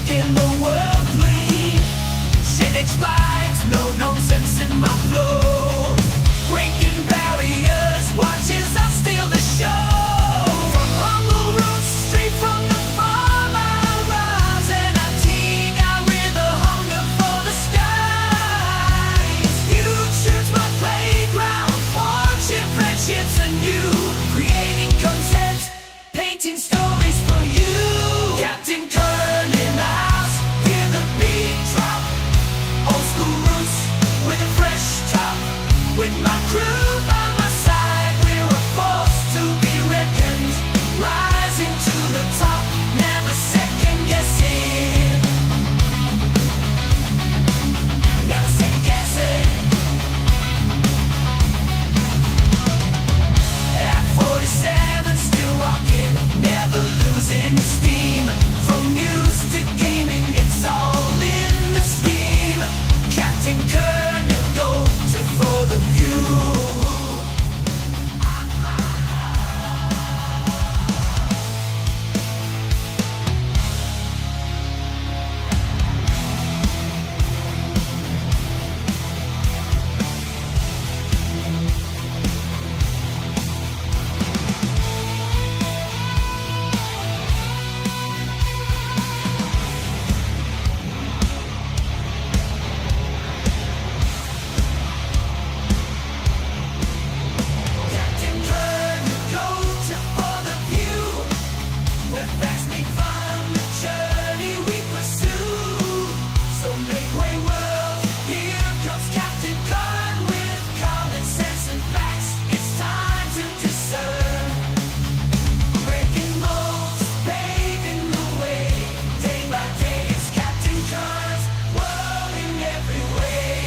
making the world bleed. Shit flights, no nonsense in my flow. Breaking barriers, watches us steal the show. From humble roots, straight from the farm, I rise and I team out with a hunger for the skies. Future's my playground, forging friendships anew, creating content, painting stories for you. Captain Kern in the house, hear the beat drop. Old school roots with a fresh top. With my crew by my side, we're a force to be reckoned. Rising to the top, never second guessing. Never second guessing. At 47, still rocking, never losing steam. From news to gaming, it's all in the scheme. Captain Kern, go to for the view. Captain Kern, go to for the view. Where facts make fun, the journey we pursue. So make way, world, here comes Captain Kern with common sense and facts. It's time to discern. Breaking molds, paving the way. Day by day, it's Captain Kern's world in every way.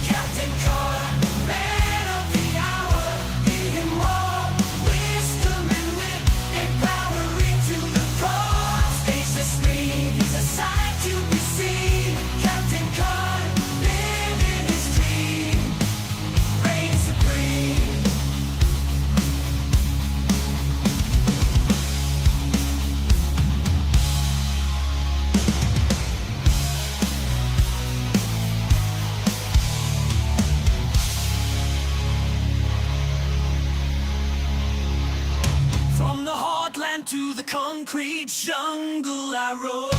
Captain Kern, man of the hour, give him more wisdom and wit, empowering to the core. Stage the screen, he's a sight to be seen. Captain Kern, living his dream, reign supreme. From the heartland to the concrete jungle I roam.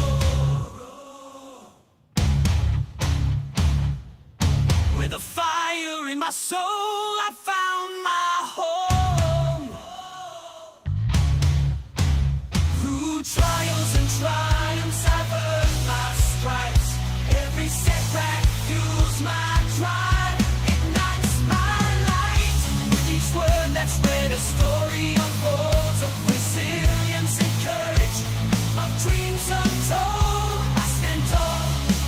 With a fire in my soul, I found my home. Through trials and triumphs, I've earned my stripes. Every setback fuels my drive, ignites my light. With each word that's read, a story unfolds of resilience and courage, of dreams untold. I stand tall,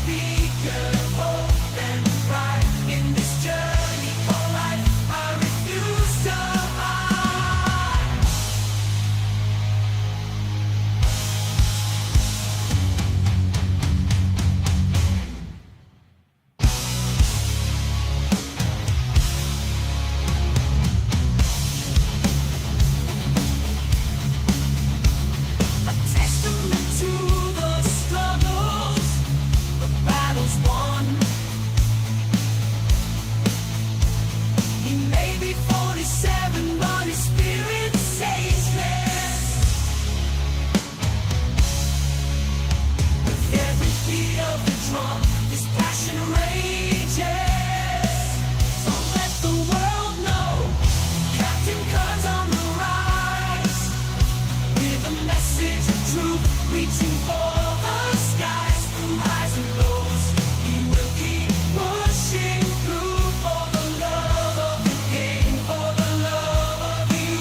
beacon of hope and pride. In this journey for life, I refuse to hide. A testament to the struggles, the battles won. He may be 47, but his spirit says yes. With every beat of the drum, his passion rages. So let the world know, Captain Kern's on the rise. With a message of truth, reaching for the skies. Through highs and lows, he will keep pushing through for the love of the game, for the love of you.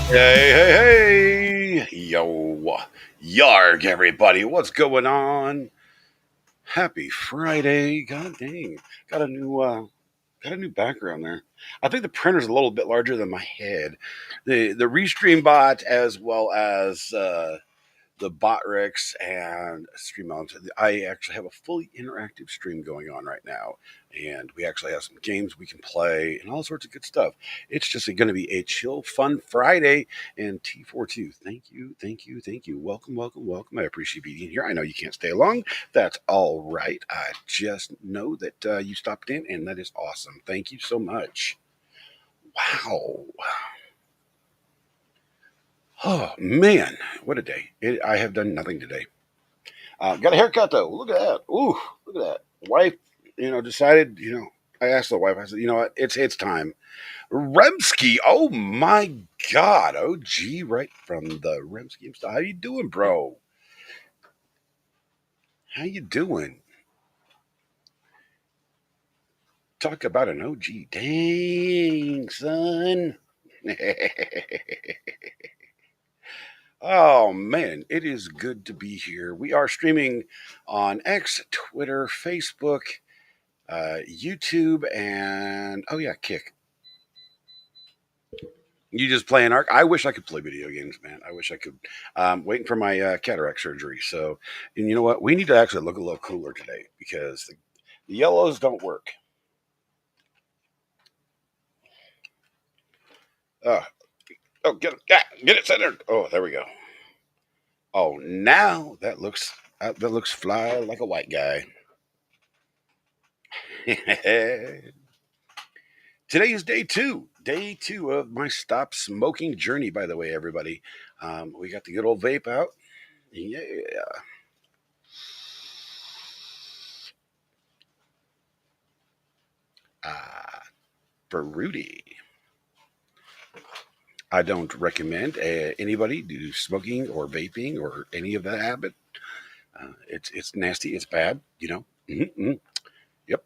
Hey, hey, hey! Yo, yarg, everybody! What's going on? Happy Friday! God dang, got a new background there. I think the printer's a little bit larger than my head. The Restream bot, as well as the Botrix and Stream Elements. I actually have a fully interactive stream going on right now, and we actually have some games we can play and all sorts of good stuff. It's just going to be a chill, fun Friday. And T42, thank you, thank you, thank you. Welcome, welcome, welcome. I appreciate being here. I know you can't stay long. That's all right. I just know that you stopped in, and that is awesome. Thank you so much. Wow. Oh, man. What a day. I have done nothing today. Got a haircut though. Look at that. Ooh, look at that. Wife, decided. I asked the wife. I said, you know what? It's time. Remsky. Oh my God. OG, right from the Remsky style. How you doing, bro? How you doing? Talk about an OG. Dang, son. Oh man, it is good to be here. We are streaming on X, Twitter, Facebook, YouTube, and oh yeah, Kick. You just playing Arc? I wish I could play video games, man. I wish I could. Waiting for my cataract surgery. So, and you know what? We need to actually look a little cooler today because the yellows don't work. Uh, oh, get it centered. Oh, there we go. Oh, now that looks fly like a white guy. Today is day two of my stop smoking journey. By the way, everybody, we got the good old vape out. Yeah. For Rudy. I don't recommend anybody do smoking or vaping or any of that habit. It's nasty. It's bad. Mm-hmm. Yep.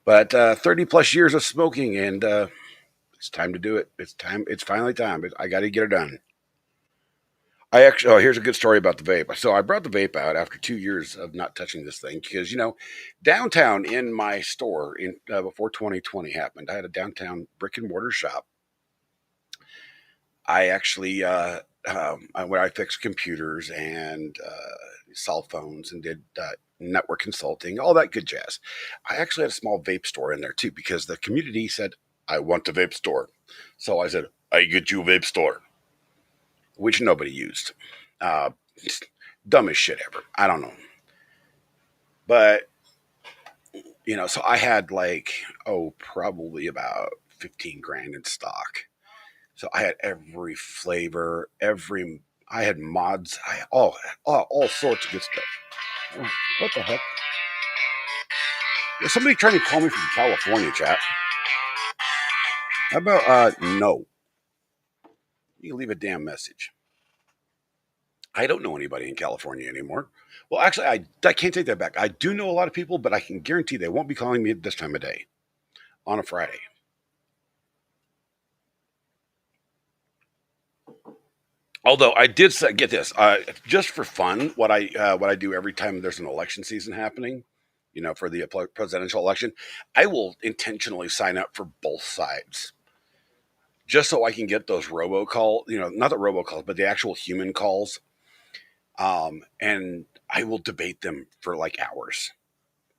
But 30 plus years of smoking, and it's time to do it. It's time. It's finally time. I got to get it done. I actually. Oh, here's a good story about the vape. So I brought the vape out after 2 years of not touching this thing because downtown in my store in before 2020 happened, I had a downtown brick and mortar shop. I actually where I fixed computers and cell phones and did network consulting, all that good jazz. I actually had a small vape store in there too because the community said, "I want a vape store." So I said, "I get you a vape store," which nobody used. Uh, Dumbest shit ever. I don't know, but so I had like probably about 15 grand in stock. So I had every flavor, I had mods, all sorts of good stuff. Oh, what the heck? Is somebody trying to call me from California, chat? How about no? You can leave a damn message. I don't know anybody in California anymore. Well, actually, I can't take that back. I do know a lot of people, but I can guarantee they won't be calling me at this time of day on a Friday. Although I did say, get this, just for fun, what I do every time there's an election season happening, for the presidential election, I will intentionally sign up for both sides, just so I can get those robocall, not the robocalls, but the actual human calls, and I will debate them for like hours.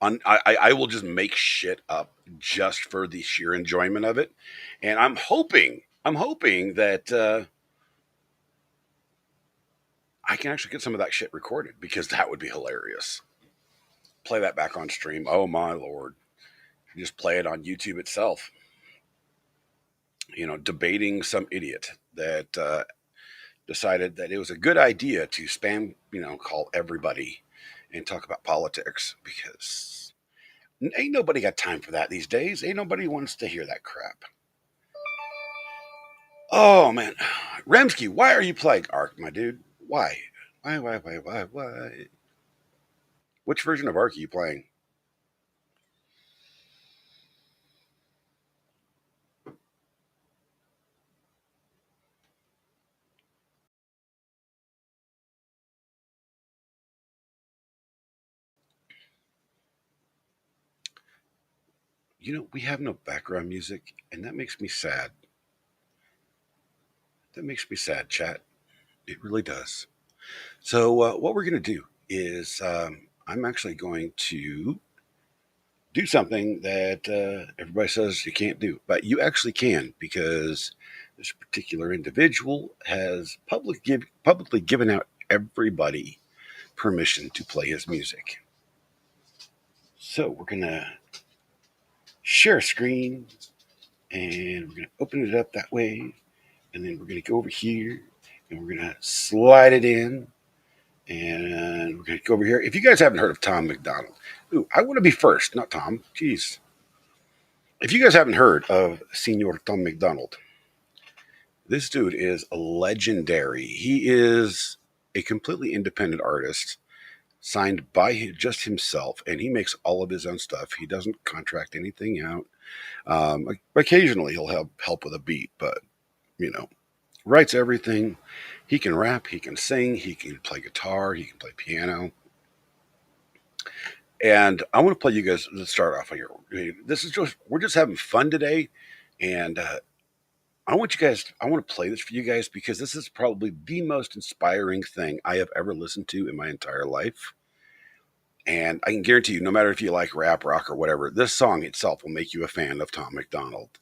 I will just make shit up just for the sheer enjoyment of it, and I'm hoping that. I can actually get some of that shit recorded because that would be hilarious. Play that back on stream. Oh my lord. Just play it on YouTube itself. Debating some idiot that decided that it was a good idea to spam, call everybody and talk about politics because ain't nobody got time for that these days. Ain't nobody wants to hear that crap. Oh man. Remsky, why are you playing Ark, my dude? Why? Why? Which version of Ark are you playing? We have no background music, and that makes me sad. That makes me sad, chat. It really does. So, what we're going to do is I'm actually going to do something that everybody says you can't do, but you actually can because this particular individual has publicly given out everybody permission to play his music. So, we're going to share a screen and we're going to open it up that way. And then we're going to go over here and we're going to slide it in. And we're going to go over here. If you guys haven't heard of Tom McDonald, ooh, I want to be first, not Tom. Jeez. If you guys haven't heard of Senor Tom McDonald, this dude is legendary. He is a completely independent artist signed by just himself, and he makes all of his own stuff. He doesn't contract anything out. Occasionally, he'll have help with a beat, but you know, writes everything. He can rap, he can sing, he can play guitar, he can play piano. And I want to play you guys. Let's start off here. This is just we're just having fun today, and I want you guys. I want to play this for you guys because this is probably the most inspiring thing I have ever listened to in my entire life. And I can guarantee you, no matter if you like rap, rock, or whatever, this song itself will make you a fan of Tom McDonald.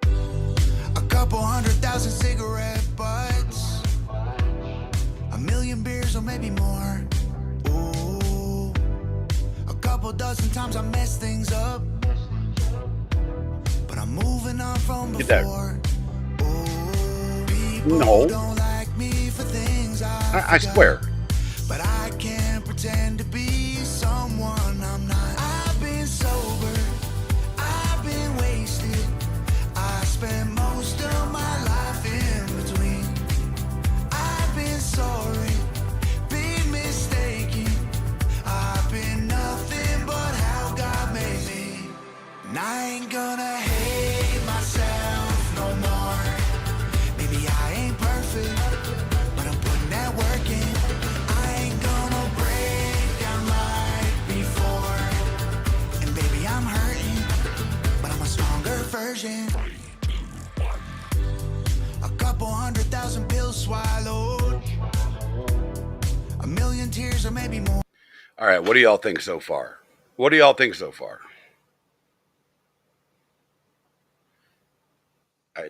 A couple 100,000 cigarette butts, a million beers or maybe more. Ooh, a couple dozen times I mess things up, but I'm moving on from Get that. before. Ooh, people No. don't like me for things I swear. but I can't pretend to be someone I'm not. I've been sober, I've been wasted, I spent most of my life in between. I've been sorry, been mistaken, I've been nothing but how God made me. And I ain't gonna hate myself no more. Maybe I ain't perfect, but I'm putting that work in. I ain't gonna break down like before. And baby, I'm hurting, but I'm a stronger version. A couple 100,000 pills swallowed, a million tears or maybe more. All right, what do y'all think so far? What do y'all think so far?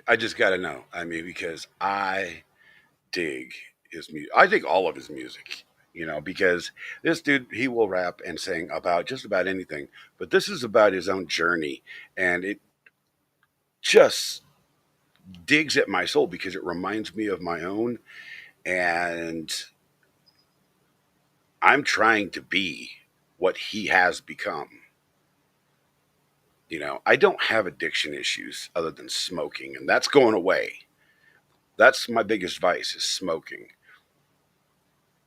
I just got to know. I mean, because I dig his music. I dig all of his music, because this dude, he will rap and sing about just about anything. But this is about his own journey. And it just digs at my soul because it reminds me of my own. And I'm trying to be what he has become. I don't have addiction issues other than smoking, and that's going away. That's my biggest vice is smoking.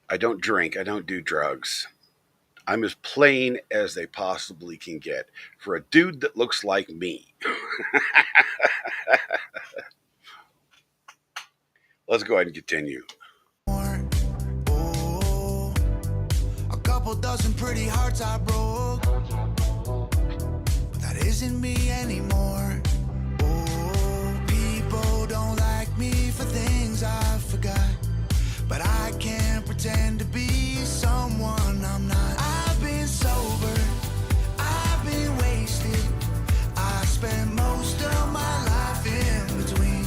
I don't drink. I don't do drugs. I'm as plain as they possibly can get for a dude that looks like me. Let's go ahead and continue. Oh, a couple dozen pretty hearts I broke, but that isn't me anymore. Oh, people don't like me for things I forgot, but I can't pretend to be someone I'm not. I've been sober, I've been wasted, I spent most of my life in between.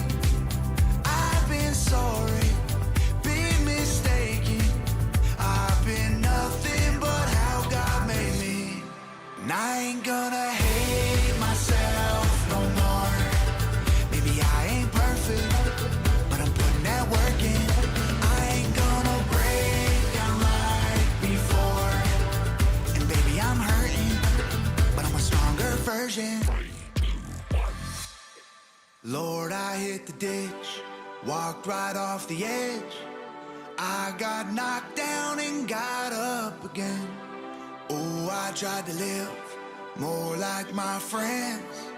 I've been sorry, been mistaken, I've been nothing but how God made me. And I ain't gonna hate myself no more. Maybe I ain't perfect, but I'm putting that work in. I ain't gonna break down like before. And baby, I'm hurting, but I'm a stronger version. Lord, I hit the ditch, walked right off the edge. I got knocked down and got up again. Oh, I tried to live more like my friends.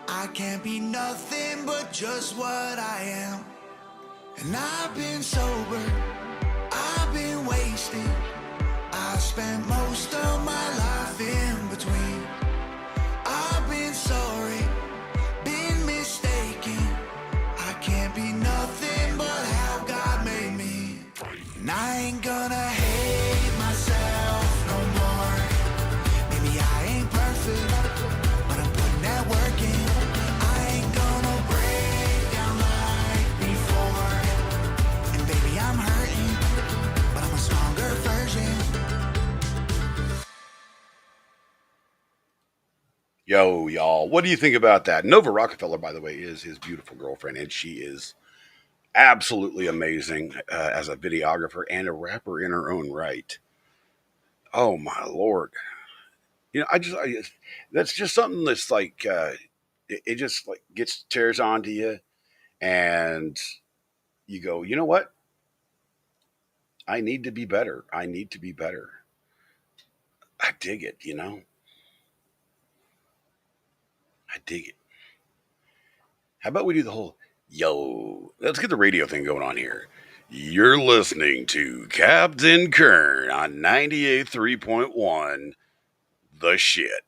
I can't be nothing but just what I am. And I've been sober, I've been wasted, I spent most of my life in between. I've been sorry, been mistaken, I can't be nothing but how God made me. And I ain't gonna hate myself no more. Maybe I ain't perfect, but I'm putting that work in. I ain't gonna break down like before. And baby, I'm hurting, but I'm a stronger version. Yo, y'all, what do you think about that? Nova Rockefeller, by the way, is his beautiful girlfriend, and she is absolutely amazing as a videographer and a rapper in her own right. Oh my lord! That's just something that's like it just like gets tears onto you, and you go, you know what? I need to be better. I need to be better. I dig it. I dig it. How about we do the whole yo? Let's get the radio thing going on here. You're listening to Captain Kern on 98.3.1. The shit.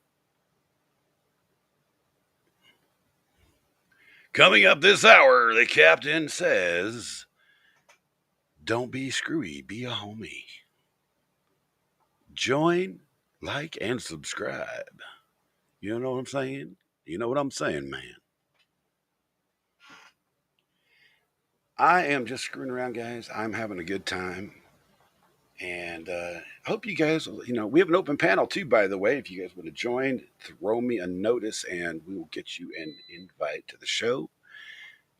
Coming up this hour, the captain says, don't be screwy, be a homie. Join, like, and subscribe. You know what I'm saying? You know what I'm saying, man. I am just screwing around, guys. I'm having a good time. And I hope you guys, we have an open panel too, by the way. If you guys want to join, throw me a notice and we will get you an invite to the show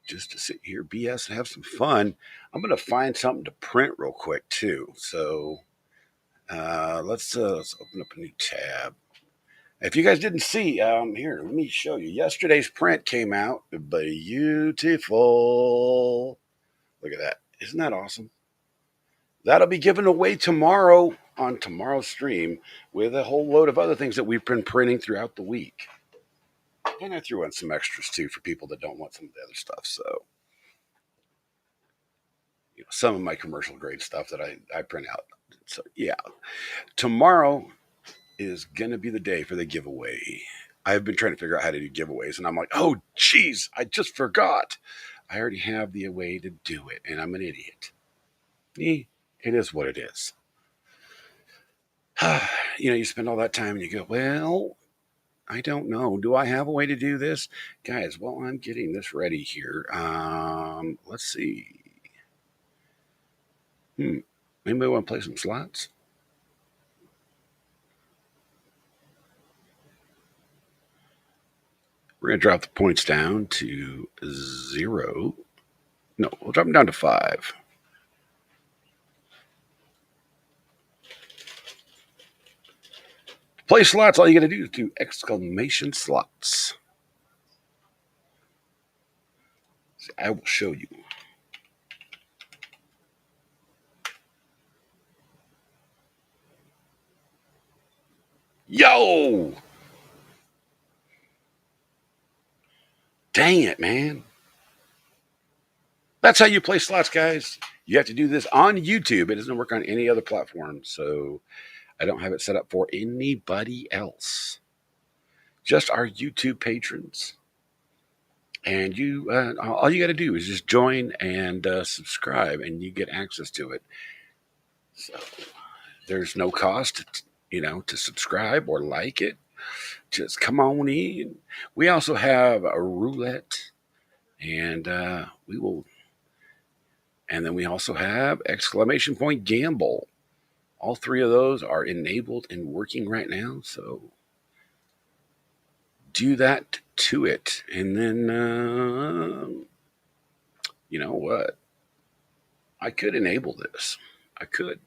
just to sit here, BS, and have some fun. I'm going to find something to print real quick too. So let's open up a new tab. If you guys didn't see, here, let me show you. Yesterday's print came out. Beautiful. Look at that. Isn't that awesome? That'll be given away tomorrow on tomorrow's stream with a whole load of other things that we've been printing throughout the week. And I threw in some extras too for people that don't want some of the other stuff. So, some of my commercial grade stuff that I print out. So, yeah, tomorrow is going to be the day for the giveaway. I've been trying to figure out how to do giveaways, and I'm like, oh, geez, I just forgot. I already have the way to do it, and I'm an idiot. It is what it is. You spend all that time and you go, well, I don't know. Do I have a way to do this? Guys, while I'm getting this ready here, let's see. Anybody want to play some slots? We're going to drop the points down to 0. No, we'll drop them down to 5. To play slots, all you got to do is do exclamation slots. See, I will show you. Yo! Dang it, man. That's how you play slots, guys. You have to do this on YouTube. It doesn't work on any other platform. So I don't have it set up for anybody else. Just our YouTube patrons. And all you got to do is just join and subscribe, and you get access to it. So there's no cost, to subscribe or like it. Just come on in. We also have a roulette, and we will. And then we also have exclamation point gamble. All 3 of those are enabled and working right now. So do that to it. And then, you know what? I could enable this. I could.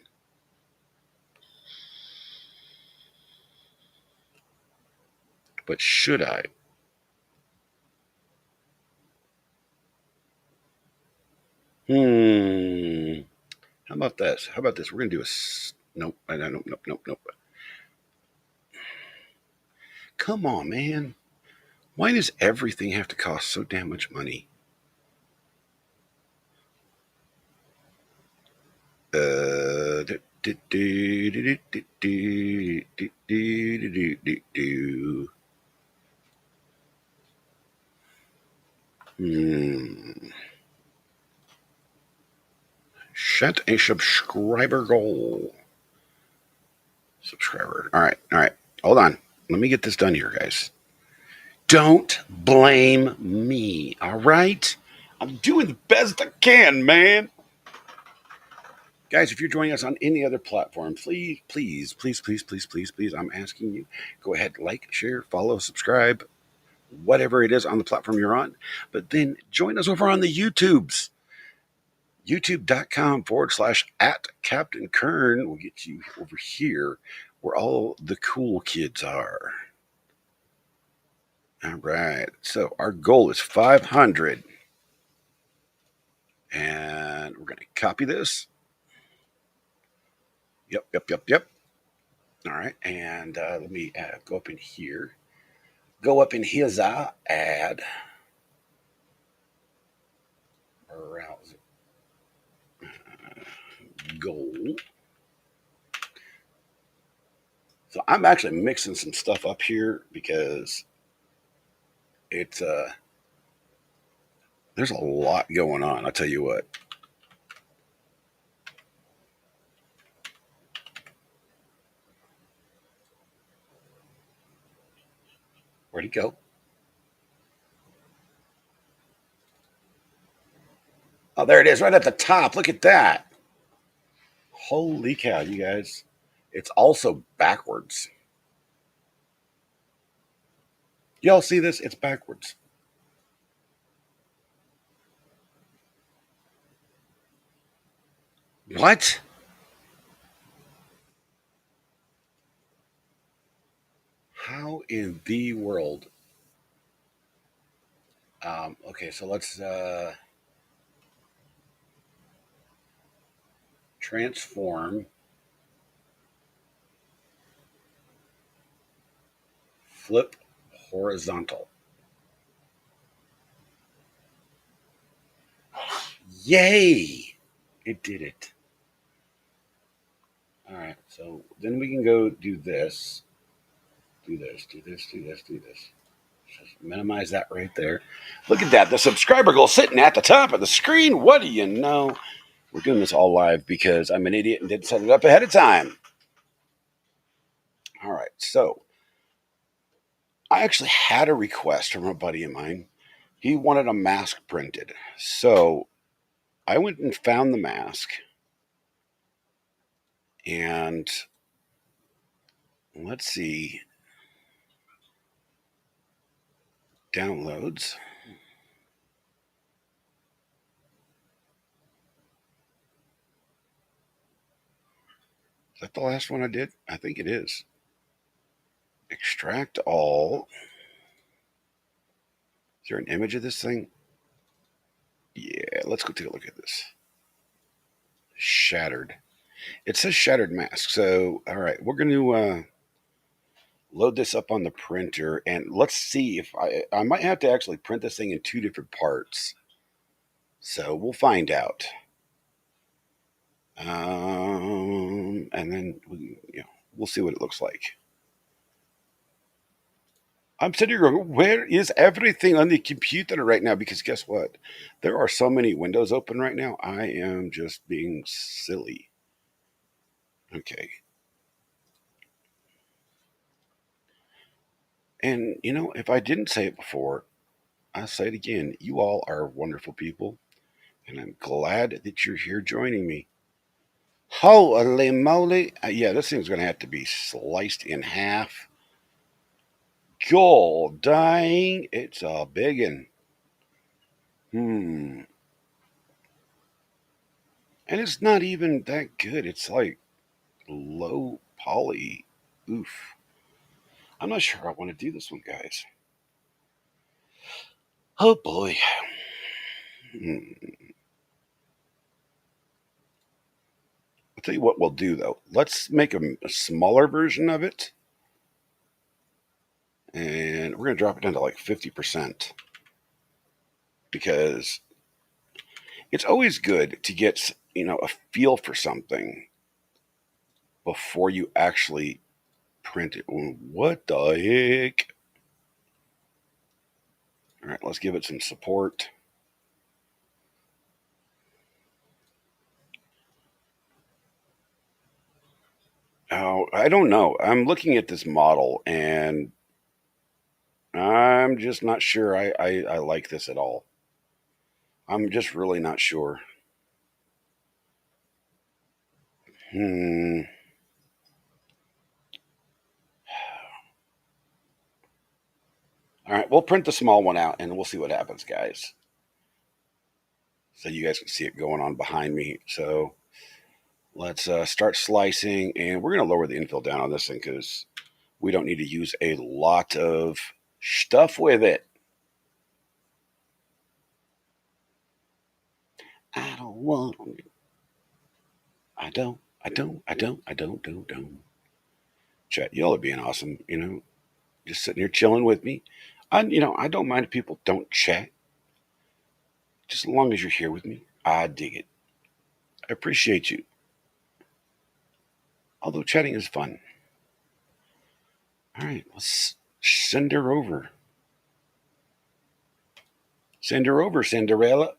But should I? How about this? We're going to do a. Nope. Nope. Come on, man. Why does everything have to cost so damn much money? Do, do, do, do, do, do, do, do, do, do. Set a subscriber goal. Subscriber. All right. All right. Hold on. Let me get this done here, guys. Don't blame me. All right. I'm doing the best I can, man. Guys, if you're joining us on any other platform, please, I'm asking you, go ahead, like, share, follow, subscribe, whatever it is on the platform you're on. But then join us over on the YouTubes. YouTube.com/ at Captain Kern will get you over here where all the cool kids are. All right. So our goal is 500. And we're going to copy this. Yep. All right. And let me go up in here. Go up in his add. Browse goal. So I'm actually mixing some stuff up here because it's there's a lot going on. I'll tell you what. Where'd he go? Oh, there it is, right at the top. Look at that. Holy cow, you guys. It's also backwards. Y'all see this? It's backwards. What? How in the world? Okay, so let's transform, flip horizontal. Yay! It did it. All right, so then we can go do this, do this. Just minimize that right there. Look at that. The subscriber goal sitting at the top of the screen. What do you know? We're doing this all live because I'm an idiot and didn't set it up ahead of time. All right, so I actually had a request from a buddy of mine. He wanted a mask printed. So I went and found the mask and let's see. Downloads. Is that the last one I did? I think it is. Extract all. Is there an image of this thing? Yeah, let's go take a look at this. Shattered. It says shattered mask. So, all right, we're going to load this up on the printer and let's see if I might have to actually print this thing in two different parts. So we'll find out. And then we'll see what it looks like. I'm sitting here going, where is everything on the computer right now? Because guess what? There are so many windows open right now. I am just being silly. Okay. And, if I didn't say it before, I'll say it again. You all are wonderful people. And I'm glad that you're here joining me. Holy moly. Yeah, this thing's going to have to be sliced in half. God dang, it's a biggin'. And it's not even that good. It's like low poly. Oof. I'm not sure I want to do this one, guys. Oh boy. I'll tell you what we'll do though. Let's make a smaller version of it. And we're going to drop it down to like 50% because it's always good to get, a feel for something before you actually print it. What the heck? All right, let's give it some support. Oh, I don't know. I'm looking at this model and I'm just not sure I like this at all. I'm just really not sure. Hmm. All right, we'll print the small one out and we'll see what happens, guys. So you guys can see it going on behind me. So let's start slicing, and we're going to lower the infill down on this thing because we don't need to use a lot of stuff with it. I don't want. I don't. Chat, y'all are being awesome. Just sitting here chilling with me. I don't mind if people don't chat. Just as long as you're here with me, I dig it. I appreciate you. Although chatting is fun. All right, let's send her over. Send her over, Cinderella.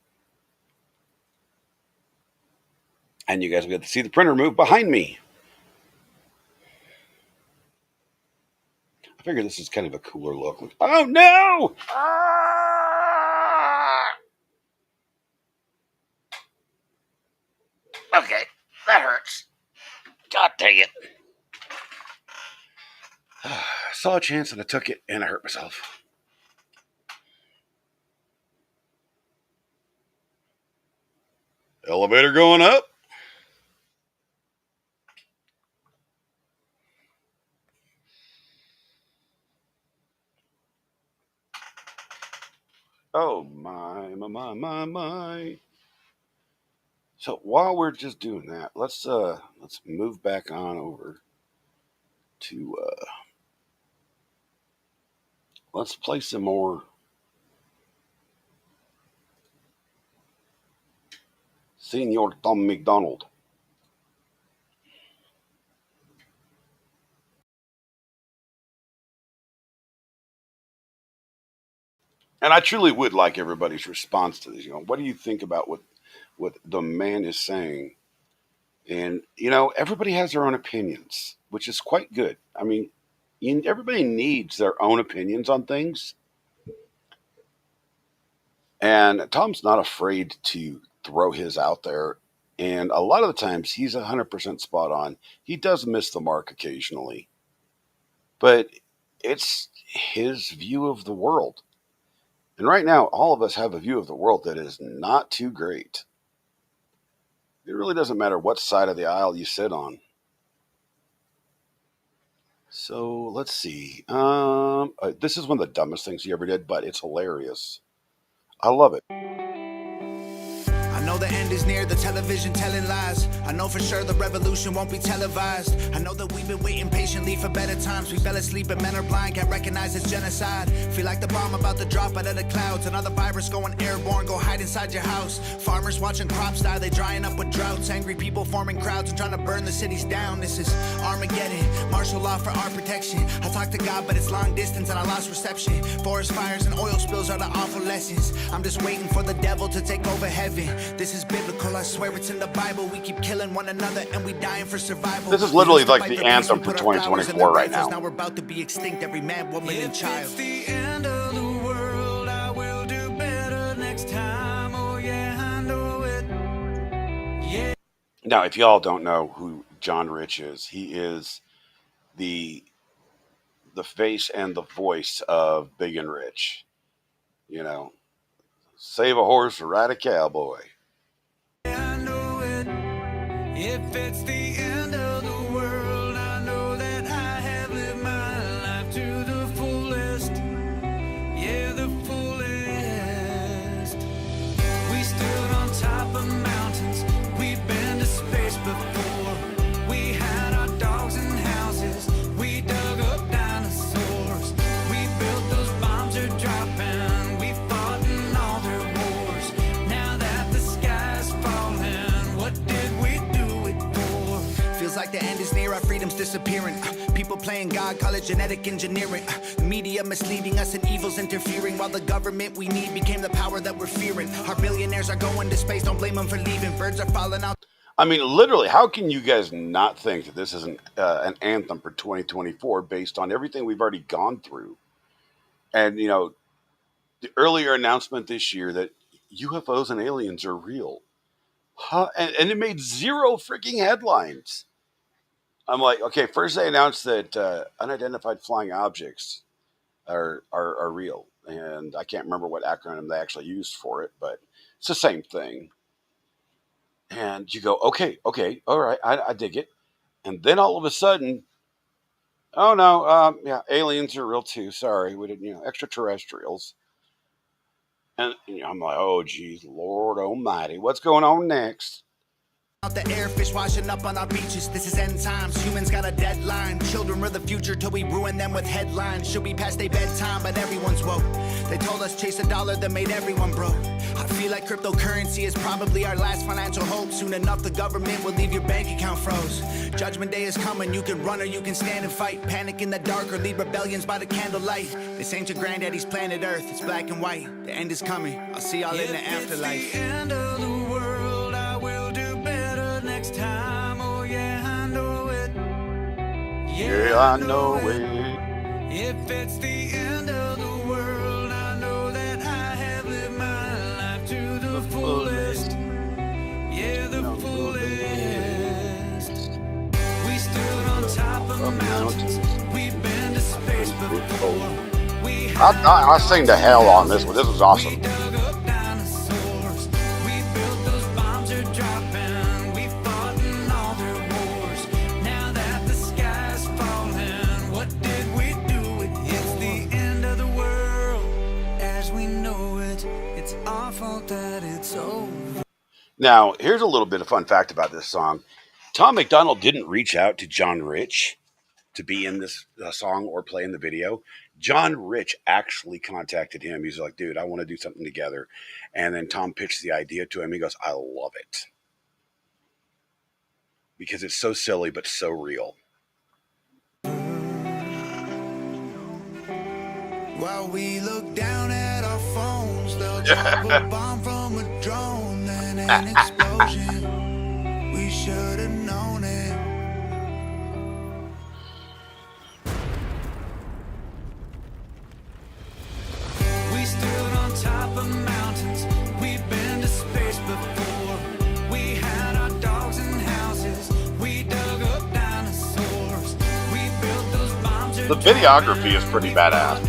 And you guys will get to see the printer move behind me. I figure this is kind of a cooler look. Oh no! Okay, that hurts. God dang it. I saw a chance and I took it and I hurt myself. Elevator going up. Oh my. So while we're just doing that, let's move back on over to let's play some more Senor Tom McDonald. And I truly would like everybody's response to this. What do you think about what the man is saying? And everybody has their own opinions, which is quite good. I mean, everybody needs their own opinions on things. And Tom's not afraid to throw his out there. And a lot of the times he's 100% spot on. He does miss the mark occasionally, but it's his view of the world. And right now, all of us have a view of the world that is not too great. It really doesn't matter what side of the aisle you sit on. So let's see. This is one of the dumbest things he ever did, but it's hilarious. I love it. I know the end is near, the television telling lies. I know for sure the revolution won't be televised. I know that we've been waiting patiently for better times. We fell asleep and men are blind, can't recognize it's genocide. Feel like the bomb about to drop out of the clouds. Another virus going airborne, go hide inside your house. Farmers watching crops die, they drying up with droughts. Angry people forming crowds and trying to burn the cities down. This is Armageddon, martial law for our protection. I talk to God but it's long distance and I lost reception. Forest fires and oil spills are the awful lessons. I'm just waiting for the devil to take over heaven. This is biblical, I swear it's in the Bible. We keep killing one another and we dying for survival. This is literally like the anthem for 2024 right now. Now we're about to be extinct, every man, woman, and child. It's the end of the world, I will do better next time. Oh yeah, I know it. Yeah. Now, if y'all don't know who John Rich is, he is the face and the voice of Big and Rich. Save a horse or ride a cowboy. I know it. If it's the end of the world, I know that I have lived my life to the fullest. Yeah, the fullest. We stood on top of mountains. We've been to space before. We had our dogs and houses. We dug up dinosaurs. We built those bombs are dropping. We fought in all their wars. Now that the sky's falling, what did we do it for? Feels like the end is near, our freedom's disappearing. People playing God, call it genetic engineering. The media misleading us and evil's interfering. While the government we need became the power that we're fearing. Our billionaires are going to space, don't blame them for leaving. Birds are falling out. I mean, literally, how can you guys not think that this is an anthem for 2024 based on everything we've already gone through? And, the earlier announcement this year that UFOs and aliens are real. Huh? And it made zero freaking headlines. I'm like, okay, first they announced that unidentified flying objects are real. And I can't remember what acronym they actually used for it, but it's the same thing. And you go, okay, all right, I dig it. And then all of a sudden, oh no, yeah, aliens are real too. Sorry, we didn't, extraterrestrials. And I'm like, oh geez, Lord Almighty, what's going on next? Out the airfish washing up on our beaches. This is end times. Humans got a deadline. Children are the future till we ruin them with headlines. Should be past their bedtime, but everyone's woke. They told us chase a dollar that made everyone broke. I feel like cryptocurrency is probably our last financial hope. Soon enough, the government will leave your bank account froze. Judgment day is coming. You can run or you can stand and fight. Panic in the dark or lead rebellions by the candlelight. This ain't your granddaddy's planet Earth. It's black and white. The end is coming. I'll see y'all in the afterlife. The end of the world, I will do better next time. Oh yeah, I know it. Yeah, I know it. If it's the end of the world, I know that I have lived my life to the fullest. Yeah, the fullest. We stood on top of mountains. We've been to space before. I sing to hell on this one. This was awesome. We dug up dinosaurs. We built those bombs are dropping. We fought in all their wars. Now that the sky's falling, what did we do? It's the end of the world as we know it. It's our fault that it's over. Now, here's a little bit of fun fact about this song. Tom McDonald didn't reach out to John Rich to be in this song or play in the video. John Rich actually contacted him. He's like, dude, I want to do something together. And then Tom pitched the idea to him. He goes, I love it. Because it's so silly, but so real. While we look down at our phones, they'll drop a bomb from a drone and an explosion. We should have known it. We stood on top of mountains. We've been to space before. We had our dogs and houses. We dug up dinosaurs. We built those bombs. The videography is pretty badass.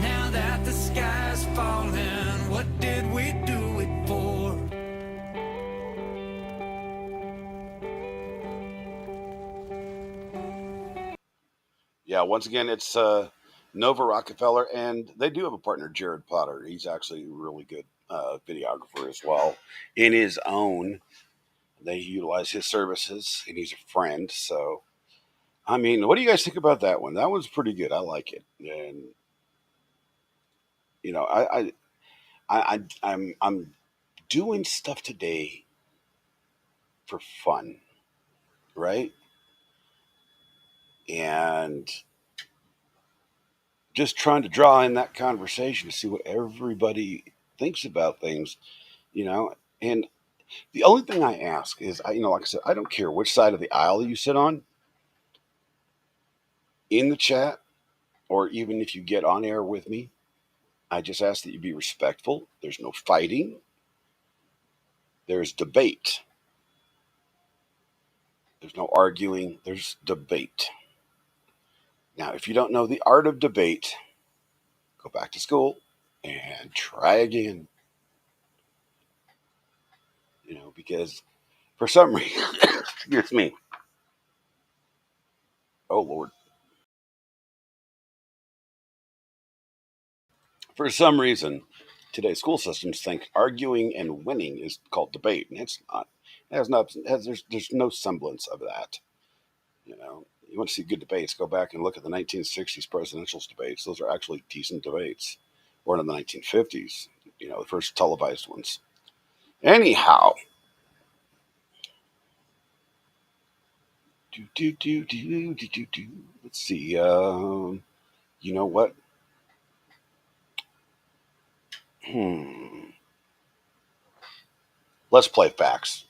Now that the sky's falling, what did we do it for? Yeah, once again, it's Nova Rockefeller, and they do have a partner, Jared Potter. He's actually a really good videographer as well. In his own, they utilize his services, and he's a friend. So, I mean, what do you guys think about that one? That one's pretty good. I like it, and I'm doing stuff today for fun, right? And just trying to draw in that conversation to see what everybody thinks about things, And the only thing I ask is, like I said, I don't care which side of the aisle you sit on in the chat, or even if you get on air with me. I just ask that you be respectful. There's no fighting. There's debate. There's no arguing. There's debate. Now, if you don't know the art of debate, go back to school and try again. Because for some reason, excuse me. Oh, Lord. For some reason, today's school systems think arguing and winning is called debate, and it's not. There's no semblance of that. You want to see good debates, go back and look at the 1960s presidential debates. Those are actually decent debates. Or in the 1950s, the first televised ones. Anyhow, let's see. You know what? Let's play facts.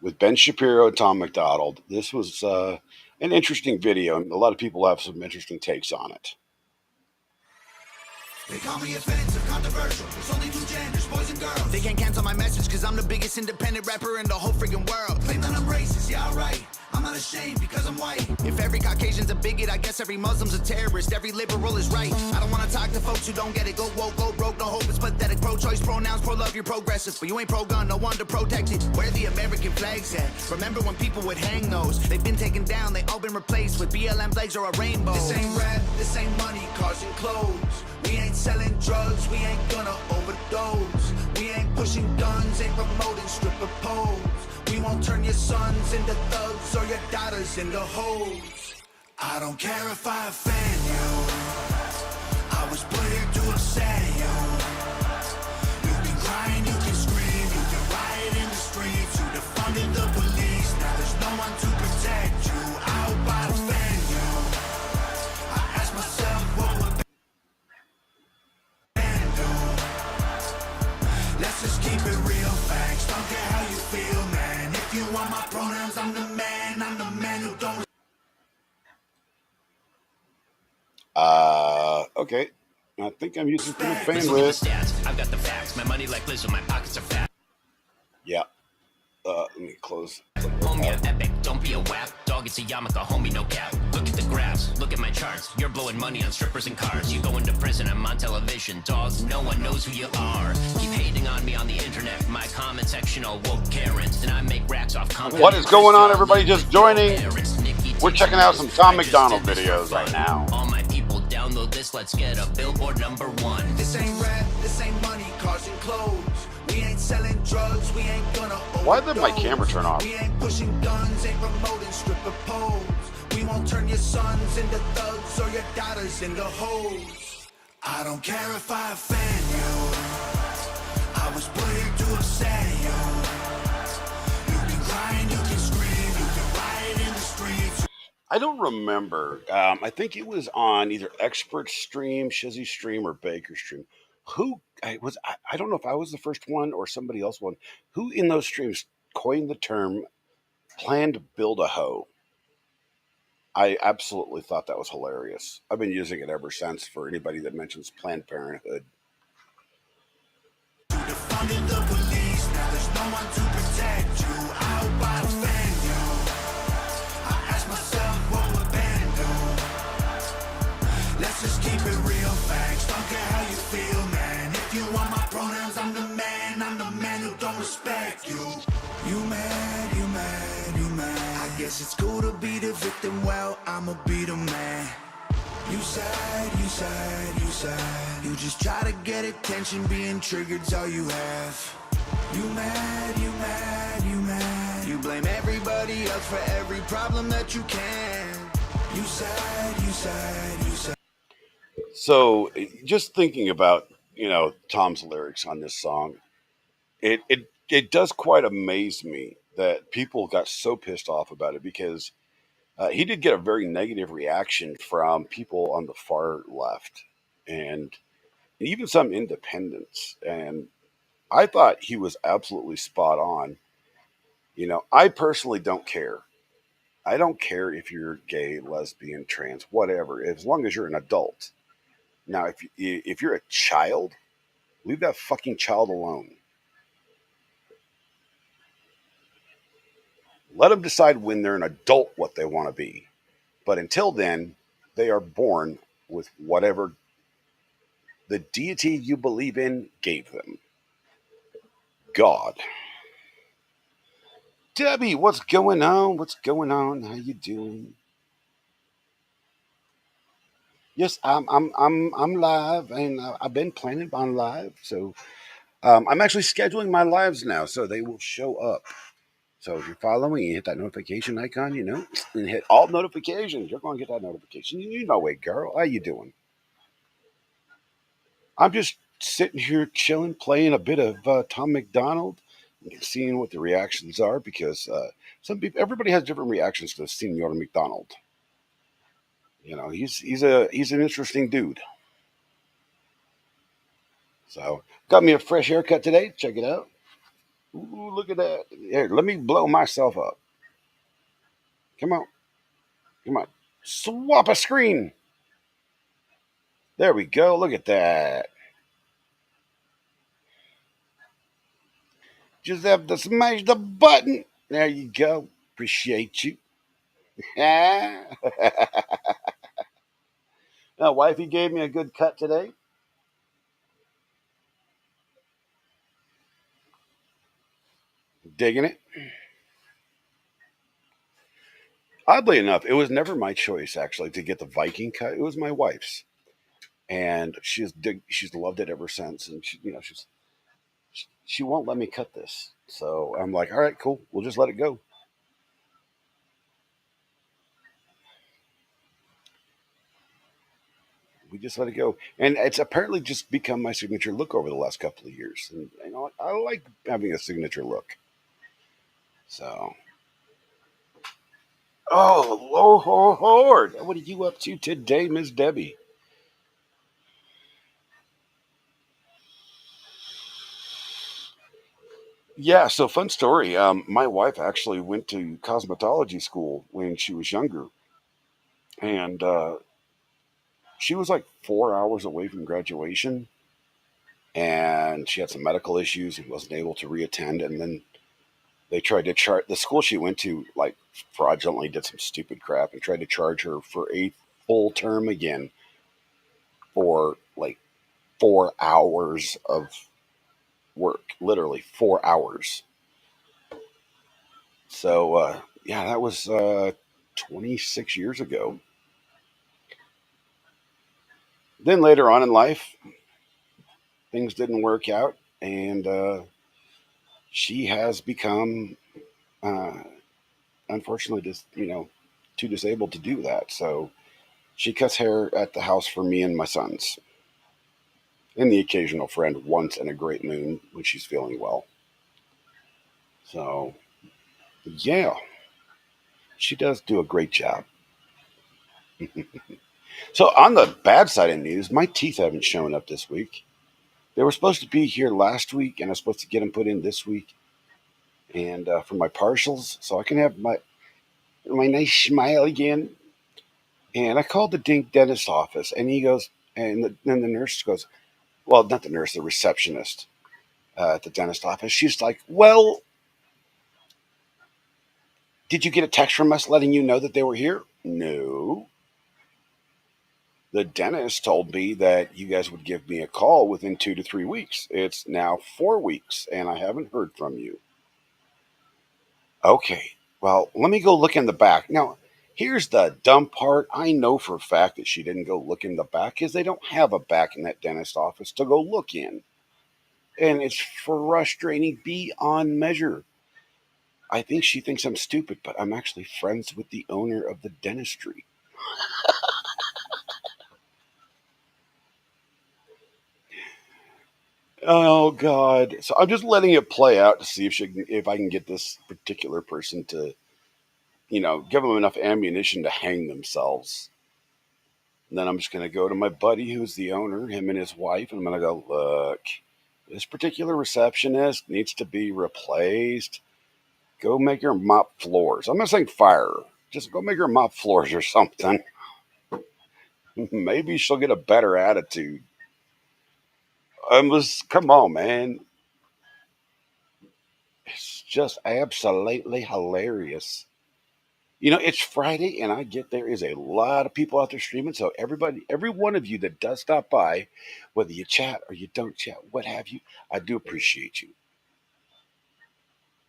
with Ben Shapiro and Tom McDonald. This was an interesting video, and a lot of people have some interesting takes on it. They call me offensive, controversial. There's only two genders, boys and girls. They can't cancel my message cause I'm the biggest independent rapper in the whole freaking world. Claim that I'm racist, yeah, alright. I'm not ashamed because I'm white. If every Caucasian's a bigot, I guess every Muslim's a terrorist. Every liberal is right. I don't wanna talk to folks who don't get it. Go woke, go broke, no hope, it's pathetic. Pro-choice, pronouns, pro-love, you're progressive. But you ain't pro-gun, no one to protect it. Where the American flags at? Remember when people would hang those? They've been taken down, they all been replaced with BLM flags or a rainbow. This ain't rap, this ain't money, cars and clothes. We ain't selling drugs, we ain't gonna overdose. We ain't pushing guns, ain't promoting stripper poles. We won't turn your sons into thugs or your daughters into hoes. I don't care if I offend you. I was put here to upset you. You can cry and you can scream, you can riot in the streets. You defunded the police, now there's no one to protect you. I hope I offend you. I ask myself what would let's just keep it real, facts. Don't care how you feel, man. If you want my pronouns, I'm the man. I'm the man who don't. Okay. I think I'm using too much Listen to the bandwidth. stats. I've got the facts. My money like Lizzo, my pockets are fat. Yeah. Let me close. Homie, I'm epic. Don't be a whack. Dog, it's a yarmulke, homie, no cap. Look at the graphs. Look at my charts. You're blowing money on strippers and cars. You going to prison, I'm on television. Dog, no one knows who you are. Keep hating on me on the internet. My comment section all woke Karens. And I make racks off content. What is going on, everybody? Just joining. We're checking out some Tom McDonald videos right now. All my people download this. Let's get a billboard #1. This ain't rap. This ain't money, cars and clothes. We ain't selling drugs. We ain't gonna. Why did my camera turn off? We ain't pushing guns. Ain't promoting stripper poles. We won't turn your sons into thugs or your daughters into hoes. I don't care if I offend you. I was put here to upset you. You can cry and you can scream. You can riot in the streets. I don't remember. I think it was on either Expert Stream, Shizzy Stream, or Baker Stream. I don't know if I was the first one or somebody else one. Who in those streams coined the term "plan to build a hoe"? I absolutely thought that was hilarious. I've been using it ever since for anybody that mentions Planned Parenthood. Defunded the police, now there's no one to protect you. I hope I offend you. I ask myself what would Ben do. Let's just keep it real, facts. Don't care how you feel, man. If you want my pronouns, I'm the man. I'm the man who don't respect you. You mad, you mad, you mad. I guess it's cool to be the victim, well, I'ma be the man. You sad, you sad, you sad. You just try to get attention, being triggered's all you have. You mad, you mad, you mad. You blame everybody else for every problem that you can. You sad, you sad, you sad. So, just thinking about Tom's lyrics on this song, it does quite amaze me that people got so pissed off about it because he did get a very negative reaction from people on the far left and even some independents. And I thought he was absolutely spot on. I personally don't care. I don't care if you're gay, lesbian, trans, whatever, as long as you're an adult. Now, if you're a child, leave that fucking child alone. Let them decide when they're an adult what they want to be. But until then, they are born with whatever the deity you believe in gave them. God. Debbie, what's going on? What's going on? How you doing? Yes, I'm live, and I've been planning on live. So I'm actually scheduling my lives now, so they will show up. So if you're following, you hit that notification icon, and hit all notifications. You're going to get that notification. You know it, girl. How you doing? I'm just sitting here chilling, playing a bit of Tom McDonald, and seeing what the reactions are because everybody has different reactions to Senor McDonald. He's an interesting dude. So got me a fresh haircut today. Check it out. Ooh, look at that. Here, let me blow myself up. Come on. Come on. Swap a screen. There we go. Look at that. Just have to smash the button. There you go. Appreciate you. Yeah. Now, wifey gave me a good cut today. Digging it. Oddly enough, it was never my choice actually to get the Viking cut. It was my wife's, and she's loved it ever since. And she won't let me cut this. So I'm like, all right, cool. We'll just let it go. We just let it go, and it's apparently just become my signature look over the last couple of years. And I like having a signature look. So, oh Lord, what are you up to today, Miss Debbie? Yeah, so fun story. My wife actually went to cosmetology school when she was younger, and she was like 4 hours away from graduation, and she had some medical issues and wasn't able to reattend. And then they tried to charge the school she went to, like, fraudulently did some stupid crap and tried to charge her for a full term again for like 4 hours of work, literally 4 hours. So yeah, that was 26 years ago. Then later on in life, things didn't work out, and she has become, uh, unfortunately, just too disabled to do that. So she cuts hair at the house for me and my sons, and the occasional friend once in a great moon when she's feeling well. So yeah, she does do a great job. So on the bad side of news, my teeth haven't shown up this week. They were supposed to be here last week, and I was supposed to get them put in this week, and for my partials, so I can have my nice smile again. And I called the dink dentist office, and he goes, and then the nurse goes, well, not the nurse, the receptionist at the dentist office. She's like, well, did you get a text from us letting you know that they were here? No. The dentist told me that you guys would give me a call within 2 to 3 weeks. It's now 4 weeks, and I haven't heard from you. Okay, well, let me go look in the back. Now, here's the dumb part. I know for a fact that she didn't go look in the back because they don't have a back in that dentist office to go look in. And it's frustrating beyond measure. I think she thinks I'm stupid, but I'm actually friends with the owner of the dentistry. Oh God! So I'm just letting it play out to see if I can get this particular person to, give them enough ammunition to hang themselves. And then I'm just going to go to my buddy who's the owner, him and his wife, and I'm going to go, look, this particular receptionist needs to be replaced. Go make her mop floors. I'm not saying fire her. Just go make her mop floors or something. Maybe she'll get a better attitude. Come on, man. It's just absolutely hilarious. It's Friday, and I get there is a lot of people out there streaming. So everybody, every one of you that does stop by, whether you chat or you don't chat, what have you, I do appreciate you.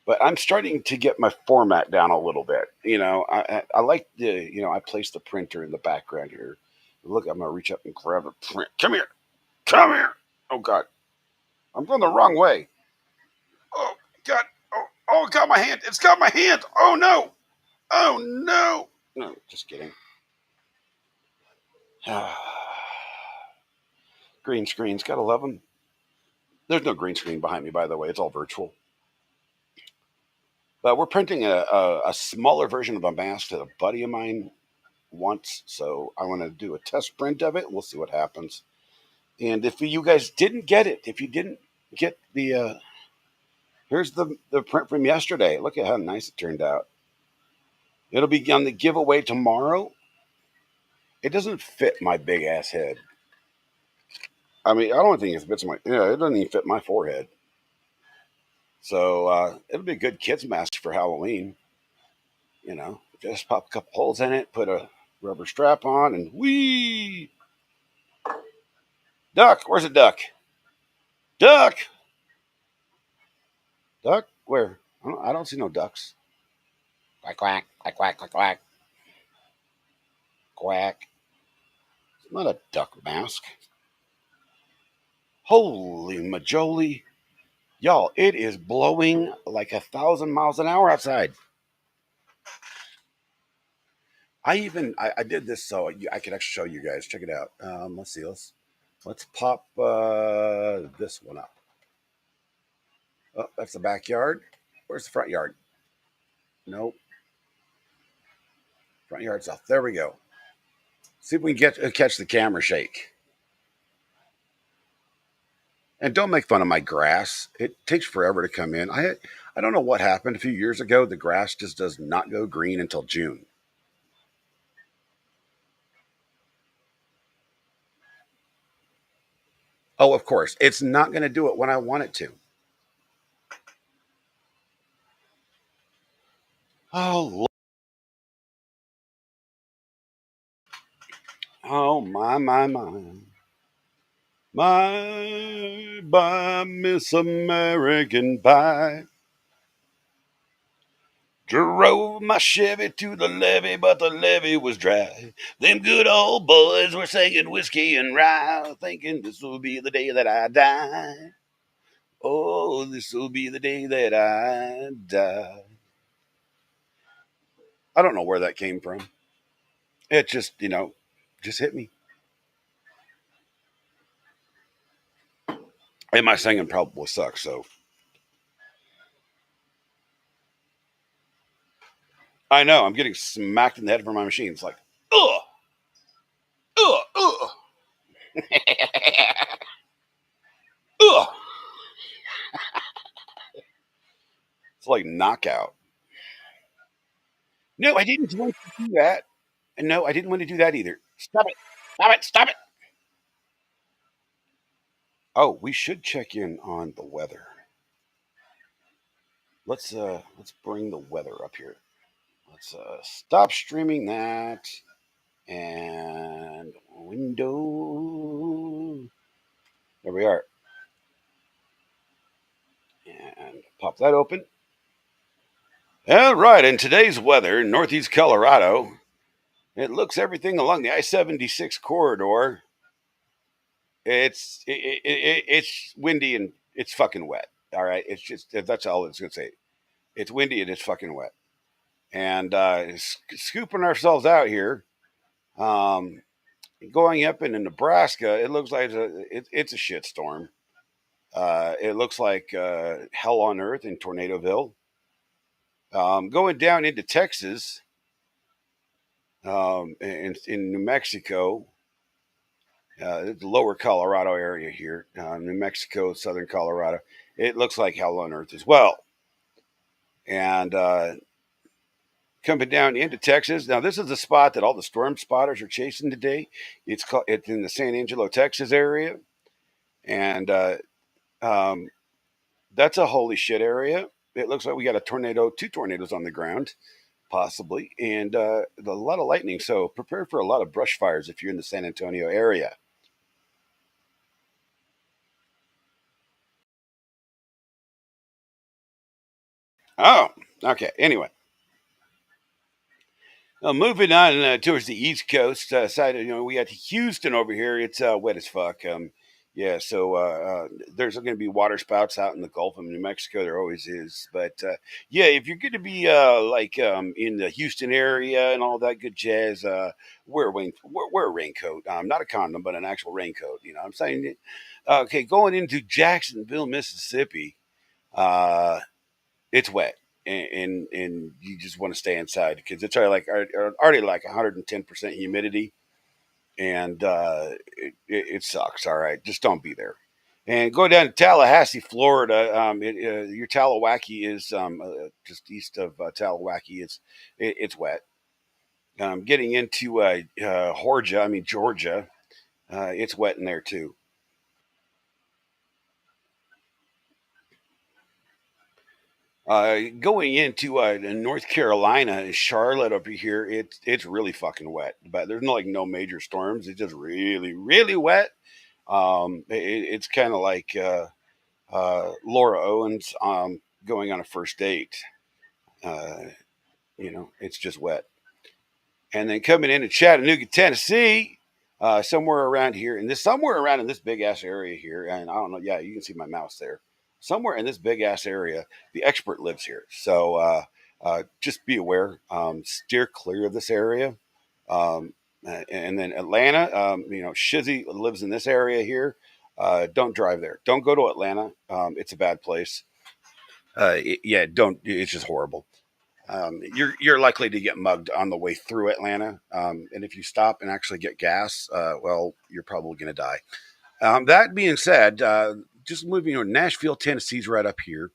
But I'm starting to get my format down a little bit. I like I place the printer in the background here. Look, I'm gonna reach up and grab a print. Come here, come here. Oh God, I'm going the wrong way. Oh God, oh, it got my hand. It's got my hand. Oh no, oh no. No, just kidding. Green screens, gotta love them. There's no green screen behind me, by the way. It's all virtual. But we're printing a smaller version of a mask that a buddy of mine wants. So I want to do a test print of it. We'll see what happens. And if you guys didn't get it, if you didn't get the Here's the print from yesterday. Look at how nice it turned out. It'll be on the giveaway tomorrow. It doesn't fit my big ass head. I mean, I don't think it fits my. Yeah, it doesn't even fit my forehead. So it'll be a good kids mask for Halloween. Just pop a couple holes in it, put a rubber strap on, and wee. Duck, where's a duck? Duck, duck, where? I don't see no ducks. Quack quack quack quack quack quack quack. It's not a duck mask. Holy majoli, y'all! It is blowing like 1,000 miles an hour outside. I did this so I could actually show you guys. Check it out. Let's see. Let's pop this one up. Oh, that's the backyard. Where's the front yard? Nope. Front yard's off. There we go. See if we can catch the camera shake. And don't make fun of my grass. It takes forever to come in. I don't know what happened a few years ago. The grass just does not go green until June. Oh, of course. It's not going to do it when I want it to. Oh, oh my. My Miss American Pie. Drove my Chevy to the levee, but the levee was dry. Them good old boys were singing whiskey and rye, thinking this will be the day that I die. Oh, this will be the day that I die. I don't know where that came from. It just hit me. And my singing probably sucks, so I know I'm getting smacked in the head from my machine. It's like, ugh, ugh, ugh, ugh. It's like knockout. No, I didn't want to do that. And no, I didn't want to do that either. Stop it. Stop it. Stop it. Oh, we should check in on the weather. Let's bring the weather up here. Let's stop streaming that and window. There we are. And pop that open. All right, in today's weather in northeast Colorado, it looks everything along the I-76 corridor. It's windy and it's fucking wet. All right, it's just that's all it's gonna say. It's windy and it's fucking wet. And scooping ourselves out here, um, going up into Nebraska, it looks like it's a shit storm. It looks like hell on earth in Tornadoville. Going down into Texas, in New Mexico, the lower Colorado area here, New Mexico, southern Colorado. It looks like hell on earth as well. And coming down into Texas, now this is the spot that all the storm spotters are chasing today. It's in the San Angelo, Texas area, and um, that's a holy shit area. It looks like we got two tornadoes on the ground, possibly, and a lot of lightning. So prepare for a lot of brush fires if you're in the San Antonio area. Oh, okay. Anyway, moving on towards the East Coast side, we got Houston over here. It's wet as fuck. Yeah, so there's going to be water spouts out in the Gulf of New Mexico. There always is. But yeah, if you're going to be in the Houston area and all that good jazz, wear a raincoat. Not a condom, but an actual raincoat. You know what I'm saying? Okay, going into Jacksonville, Mississippi. Uh, it's wet, and you just want to stay inside because it's already like 110% humidity, and it sucks. All right, just don't be there. And go down to Tallahassee, Florida. Your Talawaki is just east of Talawaki. It's wet. Getting into Georgia, it's wet in there too. Going into North Carolina, Charlotte over here, it's really fucking wet. But there's no major storms. It's just really really wet. It's kind of like Laura Owens going on a first date. Uh, it's just wet. And then coming into Chattanooga, Tennessee, somewhere around in this big ass area here, and I don't know. Yeah, you can see my mouse there. Somewhere in this big ass area, the expert lives here. So just be aware. Steer clear of this area. Um, and then Atlanta, Shizzy lives in this area here. Don't drive there. Don't go to Atlanta. It's a bad place. Yeah, don't. It's just horrible. You're likely to get mugged on the way through Atlanta, and if you stop and actually get gas, well, you're probably going to die. That being said, just moving on, Nashville, Tennessee's right up here.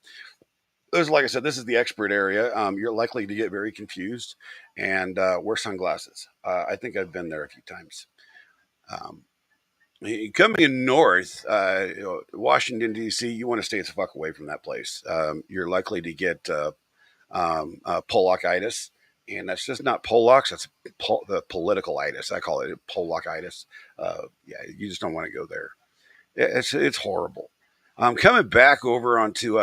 Like I said, this is the expert area. You're likely to get very confused and wear sunglasses. I think I've been there a few times. Um, Coming in north, Washington D.C., you want to stay the fuck away from that place. You're likely to get Polackitis, and that's just not Polacks. That's the political itis. I call it Polackitis. Yeah, you just don't want to go there. It's horrible. Coming back over onto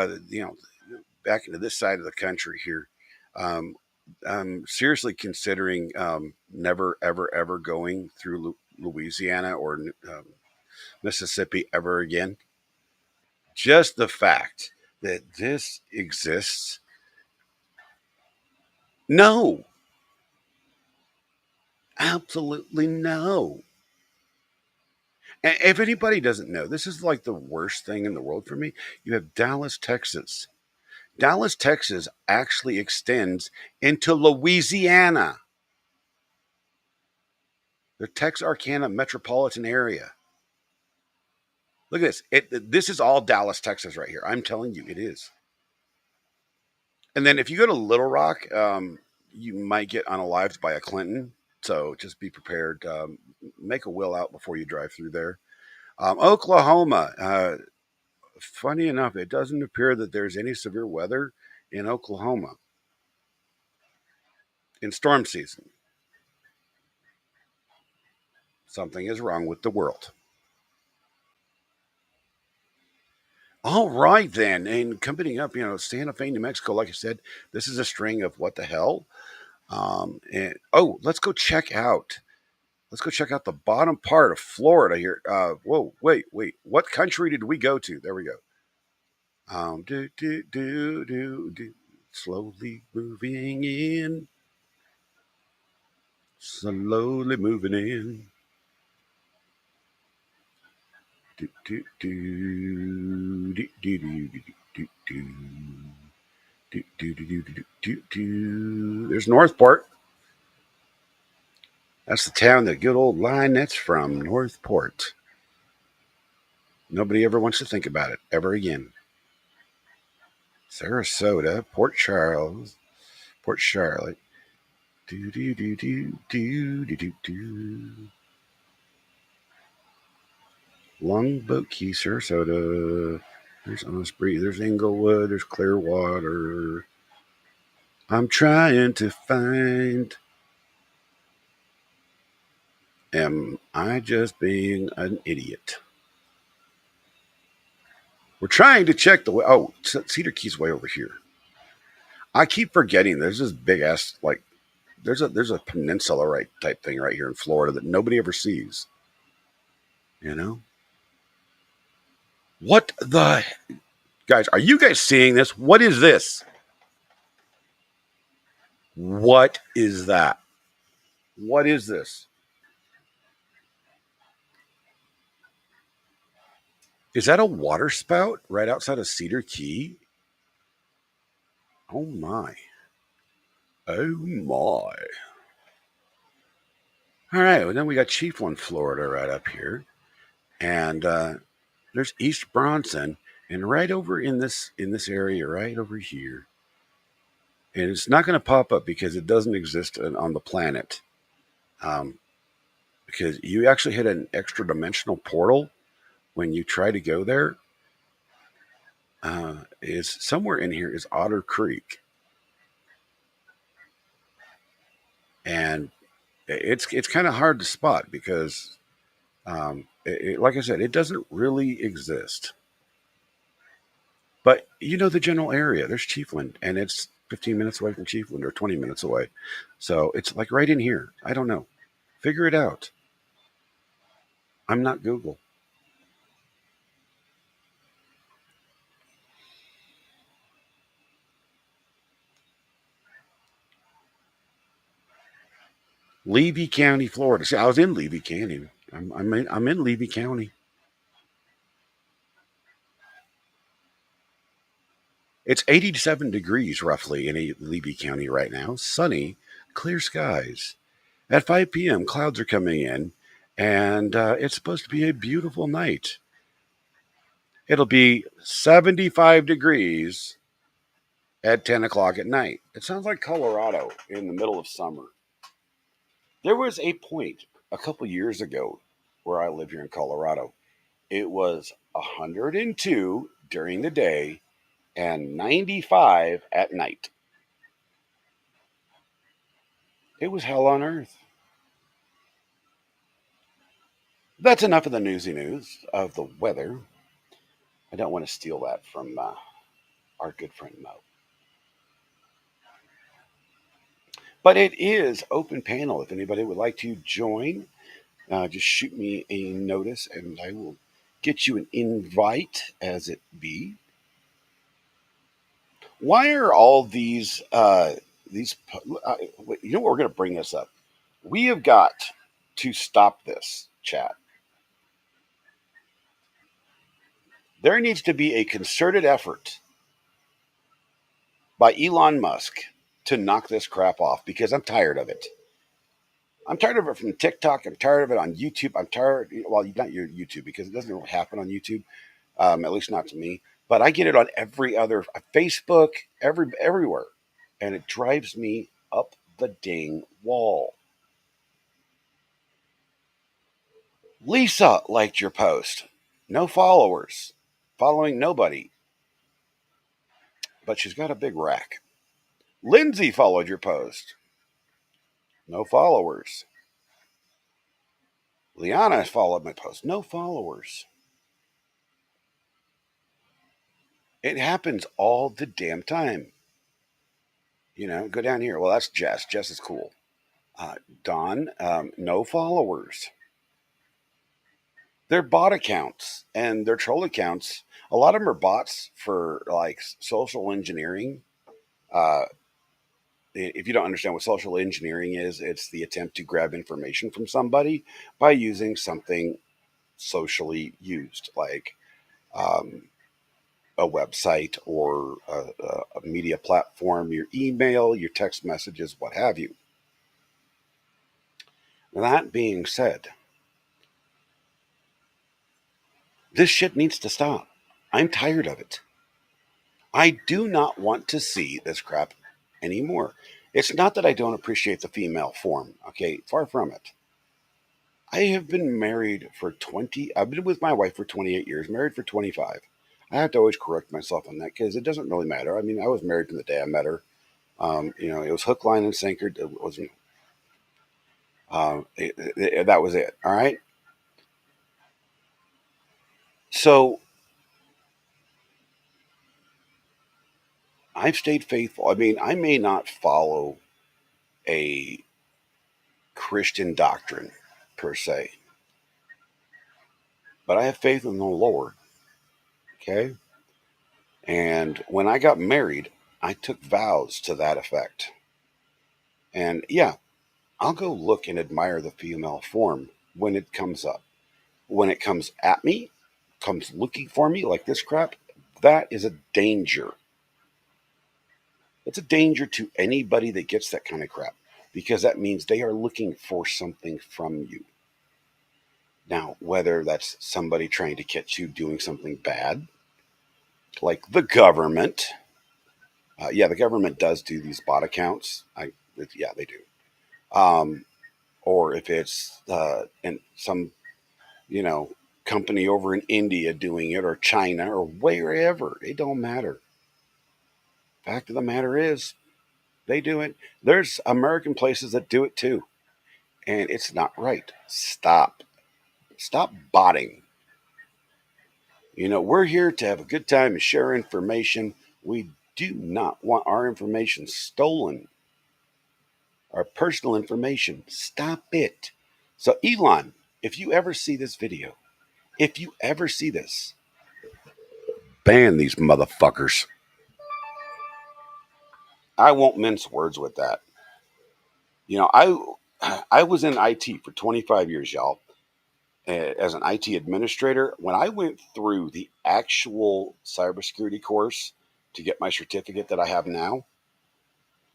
back into this side of the country here. Um, I'm seriously considering never ever ever going through Louisiana or Mississippi ever again. Just the fact that this exists. No, absolutely no. And if anybody doesn't know, this is like the worst thing in the world for me. You have Dallas, Texas. Dallas, Texas actually extends into Louisiana, the Texarkana metropolitan area. Look at this. This is all Dallas, Texas, right here. I'm telling you, it is. And then if you go to Little Rock, you might get unalived by a Clinton. So just be prepared. Make a will out before you drive through there. Oklahoma. Funny enough, it doesn't appear that there's any severe weather in Oklahoma in storm season. Something is wrong with the world. All right, then. And coming up, Santa Fe, New Mexico, like I said, this is a string of what the hell. And let's go check out. Let's go check out the bottom part of Florida here. Whoa, wait. What country did we go to? There we go. Do. Slowly moving in. Slowly moving in. There's Northport. That's the town that good old line that's from, Northport. Nobody ever wants to think about it ever again. Sarasota, Port Charles, Port Charlotte. Do. Longboat Key, Sarasota. There's Osprey. There's Englewood. There's Clearwater. I'm trying to find. Am I just being an idiot? We're trying to check the way. Oh, Cedar Key's way over here. I keep forgetting there's this big ass there's a peninsula right type thing right here in Florida that nobody ever sees. You know? What the guys, are you guys seeing this? What is this? What is that? What is this? Is that a water spout right outside of Cedar Key? Oh my. Oh my. All right, well then we got Chiefland, Florida right up here. And There's East Bronson, and right over in this area, right over here, and it's not going to pop up because it doesn't exist on the planet. Um, because you actually hit an extra dimensional portal when you try to go there. Is somewhere in here is Otter Creek, and it's kind of hard to spot because, like I said, it doesn't really exist. But you know the general area. There's Chiefland, and it's 15 minutes away from Chiefland or 20 minutes away. So it's like right in here. I don't know. Figure it out. I'm not Google. Levy County, Florida. See, I was in Levy County. I'm in Levy County. It's 87 degrees roughly in Levy County right now. Sunny, clear skies. At 5 p.m., clouds are coming in, and it's supposed to be a beautiful night. It'll be 75 degrees at 10 o'clock at night. It sounds like Colorado in the middle of summer. There was a point a couple years ago where I live here in Colorado. It was 102 during the day and 95 at night. It was hell on earth. That's enough of the newsy news of the weather. I don't want to steal that from our good friend Mo. But it is open panel. If anybody would like to join, just shoot me a notice and I will get you an invite as it be. Why are all these? You know what? We're going to bring this up. We have got to stop this chat. There needs to be a concerted effort by Elon Musk to knock this crap off because I'm tired of it. I'm tired of it from TikTok. I'm tired of it on YouTube. I'm tired. Well, not your YouTube because it doesn't really happen on YouTube, at least not to me. But I get it on every other Facebook, everywhere, and it drives me up the dang wall. Lisa liked your post. No followers, following nobody, but she's got a big rack. Lindsay followed your post. No followers. Liana followed my post. No followers. It happens all the damn time. Go down here. Well, that's Jess. Jess is cool. Don, no followers. They're bot accounts and they're troll accounts. A lot of them are bots for like social engineering. Uh, if you don't understand what social engineering is, it's the attempt to grab information from somebody by using something socially used, like um, a website or a media platform, your email, your text messages, what have you. That being said, this shit needs to stop. I'm tired of it. I do not want to see this crap anymore. It's not that I don't appreciate the female form, okay? Far from it. I have been married for 20, I've been with my wife for 28 years, married for 25. I have to always correct myself on that because it doesn't really matter. I mean, I was married from the day I met her. It was hook, line, and sinker. It wasn't, that was it. All right. So I've stayed faithful. I mean, I may not follow a Christian doctrine per se, but I have faith in the Lord. Okay. And when I got married, I took vows to that effect. And yeah, I'll go look and admire the female form when it comes up. When it comes at me, comes looking for me like this crap, that is a danger. It's a danger to anybody that gets that kind of crap because that means they are looking for something from you. Now, whether that's somebody trying to catch you doing something bad, like the government, yeah, the government does do these bot accounts. Yeah, they do. Um, or if it's and some you know company over in India doing it, or China, or wherever, it don't matter. Fact of the matter is, they do it. There's American places that do it too, and it's not right. Stop botting. We're here to have a good time and share information. We do not want our information stolen, our personal information. Stop it. So, Elon, if you ever see this video, if you ever see this, ban these motherfuckers. I won't mince words with that. I was in IT for 25 years, y'all, as an IT administrator. When I went through the actual cybersecurity course to get my certificate that I have now,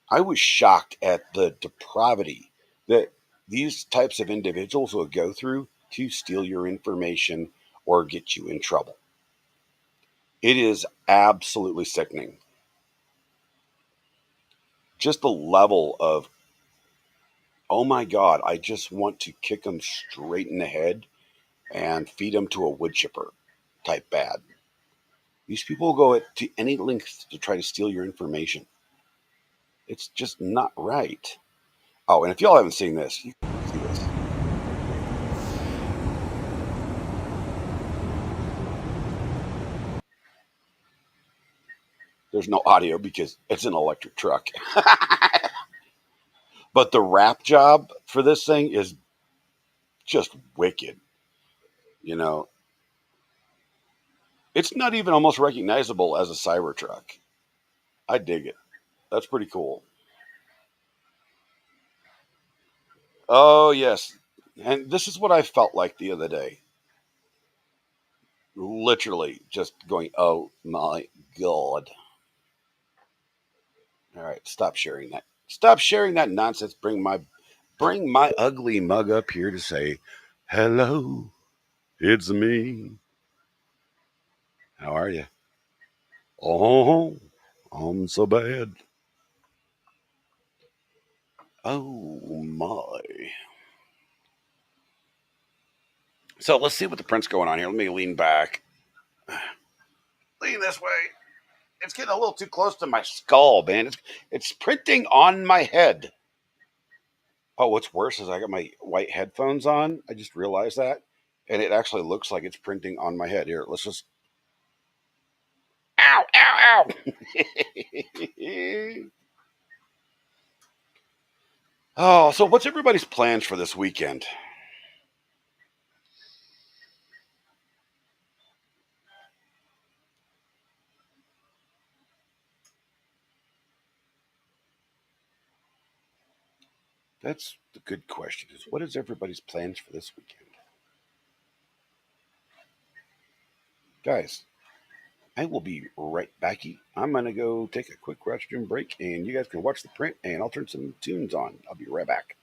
I was shocked at the depravity that these types of individuals will go through to steal your information or get you in trouble. It is absolutely sickening. Just the level of, oh my God, I just want to kick them straight in the head and feed them to a wood chipper type bad. These people go to any length to try to steal your information. It's just not right. Oh, and if y'all haven't seen this, you can see this. There's no audio because it's an electric truck. But the wrap job for this thing is just wicked. You know, it's not even almost recognizable as a Cybertruck. I dig it. That's pretty cool. Oh, yes. And this is what I felt like the other day. Literally just going, oh my God. All right, stop sharing that. Stop sharing that nonsense. Bring my ugly mug up here to say, hello, it's me. How are you? Oh, I'm so bad. Oh my. So let's see what the print's going on here. Let me lean back. Lean this way. It's getting a little too close to my skull, man. It's printing on my head. Oh, what's worse is I got my white headphones on. I just realized that. And it actually looks like it's printing on my head. Here, let's just. Ow, ow, ow. Oh, so what's everybody's plans for this weekend? That's the good question. Is what is everybody's plans for this weekend? Guys, I will be right back. I'm going to go take a quick restroom break, and you guys can watch the print, and I'll turn some tunes on. I'll be right back.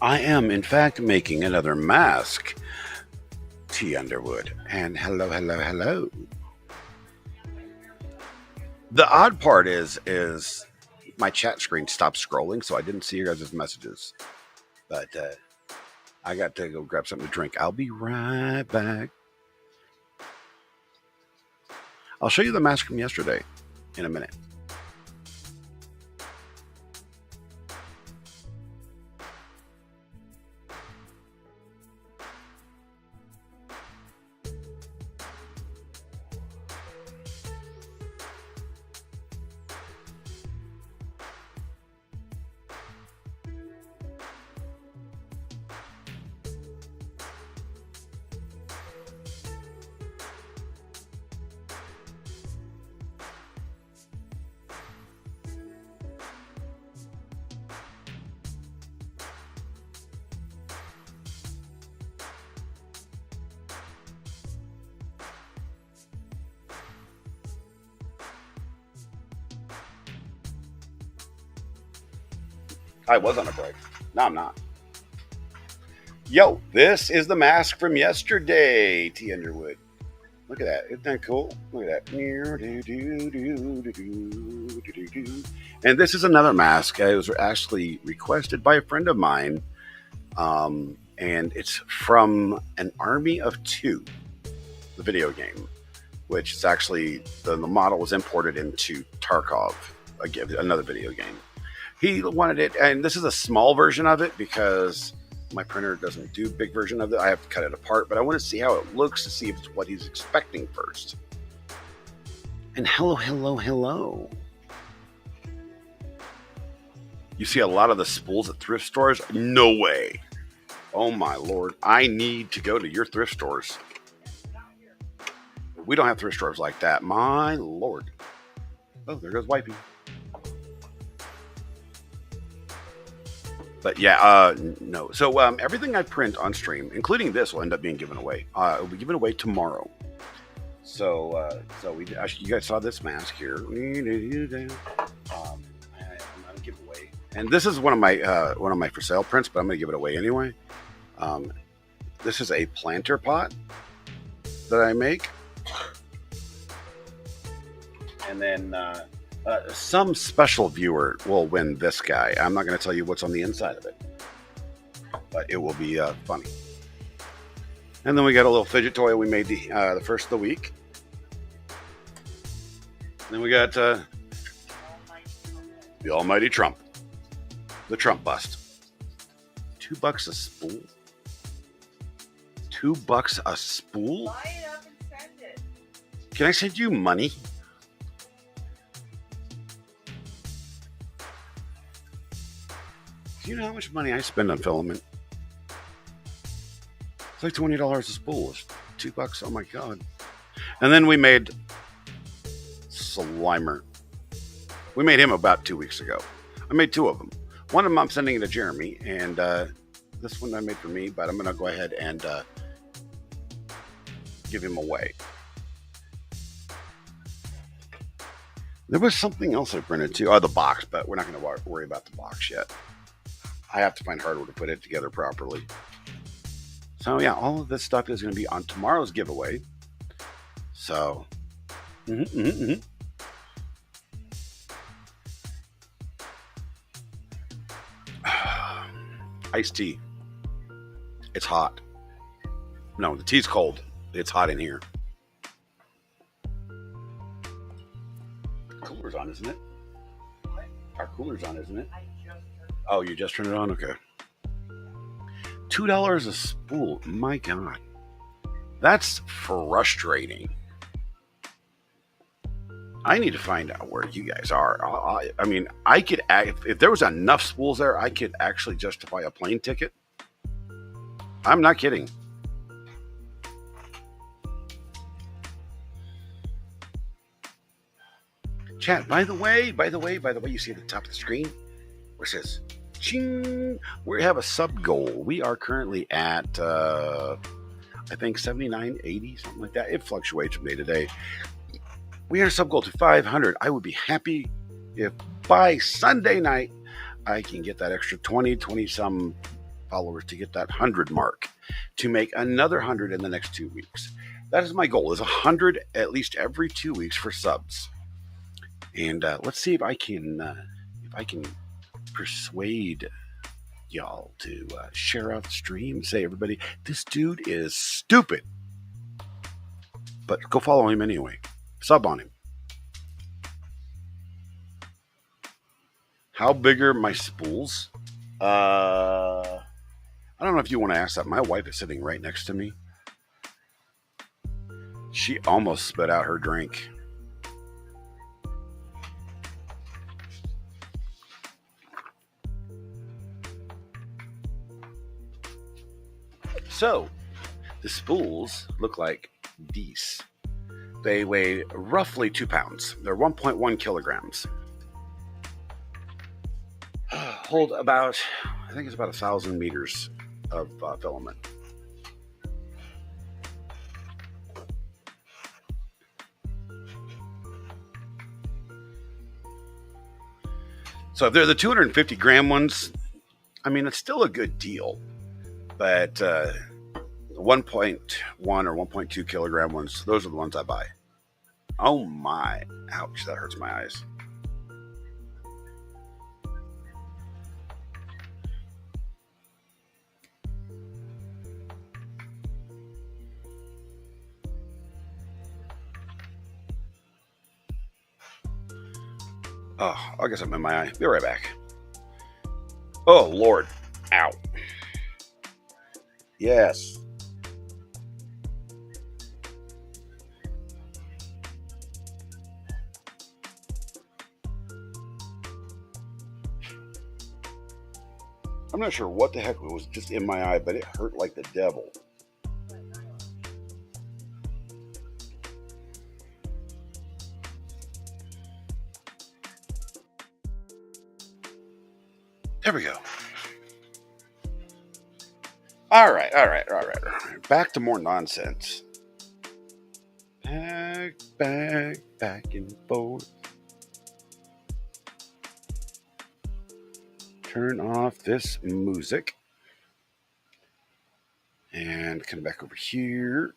I am, in fact, making another mask. T. Underwood. And hello, hello, hello. The odd part is my chat screen stopped scrolling, so I didn't see your guys' messages. But I got to go grab something to drink. I'll be right back. I'll show you the mask from yesterday in a minute. I was on a break. No, I'm not. Yo, this is the mask from yesterday, T. Underwood. Look at that. Isn't that cool? Look at that. And this is another mask. It was actually requested by a friend of mine. And it's from an Army of Two, the video game, which is actually, the model was imported into Tarkov, again, another video game. He wanted it, and this is a small version of it because my printer doesn't do big version of it. I have to cut it apart, but I want to see how it looks to see if it's what he's expecting first. And hello, hello, hello. You see a lot of the spools at thrift stores? No way. Oh my Lord. I need to go to your thrift stores. We don't have thrift stores like that. My Lord. Oh, there goes wifey. But yeah, no. So everything I print on stream, including this, will end up being given away. It will be given away tomorrow. So you guys saw this mask here. I'm gonna give away, and this is one of my for sale prints, but I'm gonna give it away anyway. This is a planter pot that I make, and then some special viewer will win this guy. I'm not going to tell you what's on the inside of it, but it will be funny. And then we got a little fidget toy we made the first of the week. And then we got the Almighty Trump, the Trump bust. $2 a spool. $2 a spool? Buy it up and send it. Can I send you money? Do you know how much money I spend on filament? It's like $20 a spool. It's $2. Oh my God. And then we made Slimer. We made him about 2 weeks ago. I made two of them. One of them I'm sending to Jeremy, and this one I made for me, but I'm going to go ahead and give him away. There was something else I printed too. Oh, the box, but we're not going to worry about the box yet. I have to find hardware to put it together properly. So yeah, all of this stuff is going to be on tomorrow's giveaway. So, iced tea. It's hot. No, the tea's cold. It's hot in here. Cooler's on, isn't it? What? Our cooler's on, isn't it? I just turned Oh, you just turned it on? Okay. $2 a spool. My God. That's frustrating. I need to find out where you guys are. I mean, I could, if there was enough spools there, I could actually justify a plane ticket. I'm not kidding. Chat, by the way, you see at the top of the screen where it says, ching, we have a sub goal. We are currently at, I think 79, 80, something like that. It fluctuates from day to day. We are sub goal to 500. I would be happy if by Sunday night I can get that extra 20 some followers to get that 100 mark, to make another 100 in the next 2 weeks. That is my goal, is 100 at least every 2 weeks for subs. And let's see if I can persuade y'all to share out the stream. Say, everybody, this dude is stupid. But go follow him anyway. Sub on him. How big are my spools? I don't know if you want to ask that. My wife is sitting right next to me. She almost spit out her drink. So, the spools look like these. They weigh roughly 2 pounds. They're 1.1 kilograms. Hold about, I think it's about 1,000 meters of filament. So if they're the 250 gram ones, I mean, it's still a good deal. But 1.1 or 1.2 kilogram ones, those are the ones I buy. Oh my, ouch, that hurts my eyes. Oh, I guess I'm in my eye. Be right back. Oh, Lord. Ow. Yes. I'm not sure what the heck was just in my eye, but it hurt like the devil. There we go. All right. Back to more nonsense. Back and forth. Turn off this music. And come back over here.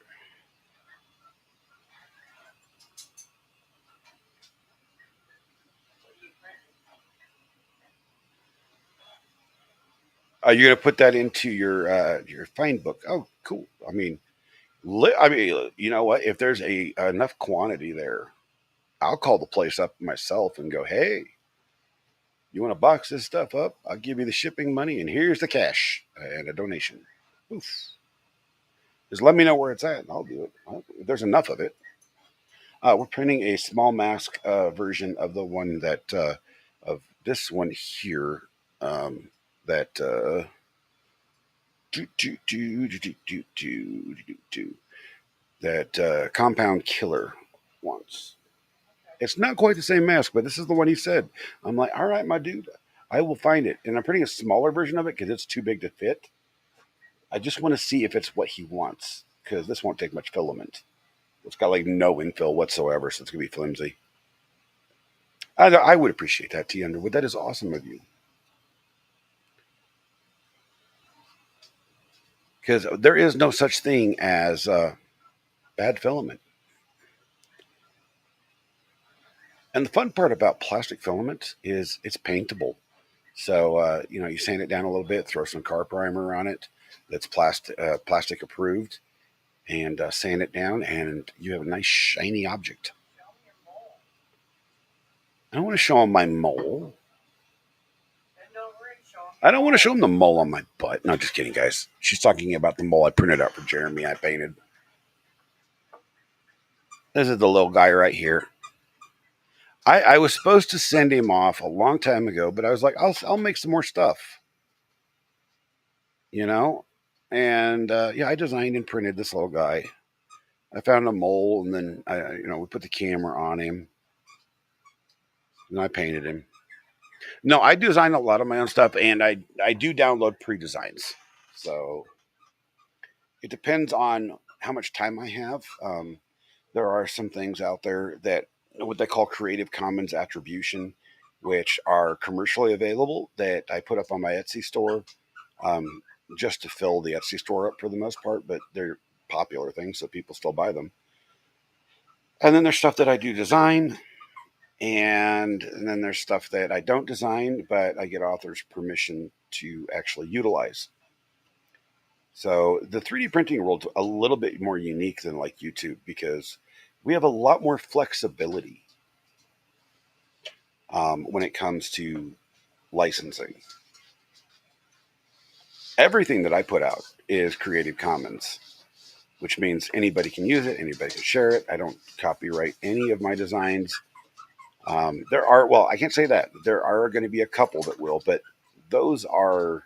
You're gonna put that into your find book. Oh, cool. I mean, you know what? If there's enough quantity there, I'll call the place up myself and go, "Hey, you want to box this stuff up? I'll give you the shipping money, and here's the cash and a donation." Oof. Just let me know where it's at, and I'll do it. If there's enough of it. We're printing a small mask version of the one that of this one here. That that Compound Killer wants. It's not quite the same mask, but this is the one he said. I'm like, all right, my dude, I will find it. And I'm printing a smaller version of it because it's too big to fit. I just want to see if it's what he wants, because this won't take much filament. It's got like no infill whatsoever, so it's going to be flimsy. I would appreciate that, T. Underwood. That is awesome of you. Because there is no such thing as bad filament. And the fun part about plastic filament is it's paintable. So, you sand it down a little bit, throw some car primer on it that's plastic approved, and sand it down, and you have a nice shiny object. I don't want to show him my mole. I don't want to show him the mole on my butt. No, just kidding, guys. She's talking about the mole I printed out for Jeremy. I painted. This is the little guy right here. I was supposed to send him off a long time ago, but I was like, I'll make some more stuff. And I designed and printed this little guy. I found a mole, and then we put the camera on him, and I painted him. No, I design a lot of my own stuff, and I do download pre-designs. So it depends on how much time I have. There are some things out there that what they call Creative Commons attribution, which are commercially available, that I put up on my Etsy store. just to fill the Etsy store up for the most part, but they're popular things, so people still buy them. And then there's stuff that I do design, and then there's stuff that I don't design, but I get authors' permission to actually utilize. So the 3D printing world's a little bit more unique than like YouTube because we have a lot more flexibility when it comes to licensing. Everything that I put out is Creative Commons, which means anybody can use it, anybody can share it. I don't copyright any of my designs. There are, well, I can't say that. There are going to be a couple that will, but those are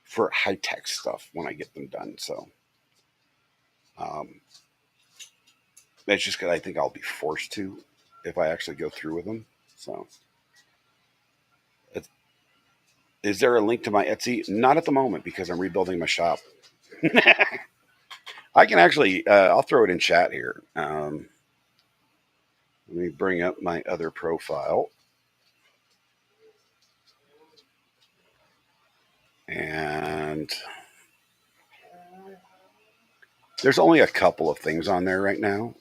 for high tech stuff when I get them done. So um, that's just because I think I'll be forced to if I actually go through with them. So, is there a link to my Etsy? Not at the moment because I'm rebuilding my shop. I can actually, I'll throw it in chat here. Let me bring up my other profile. And there's only a couple of things on there right now.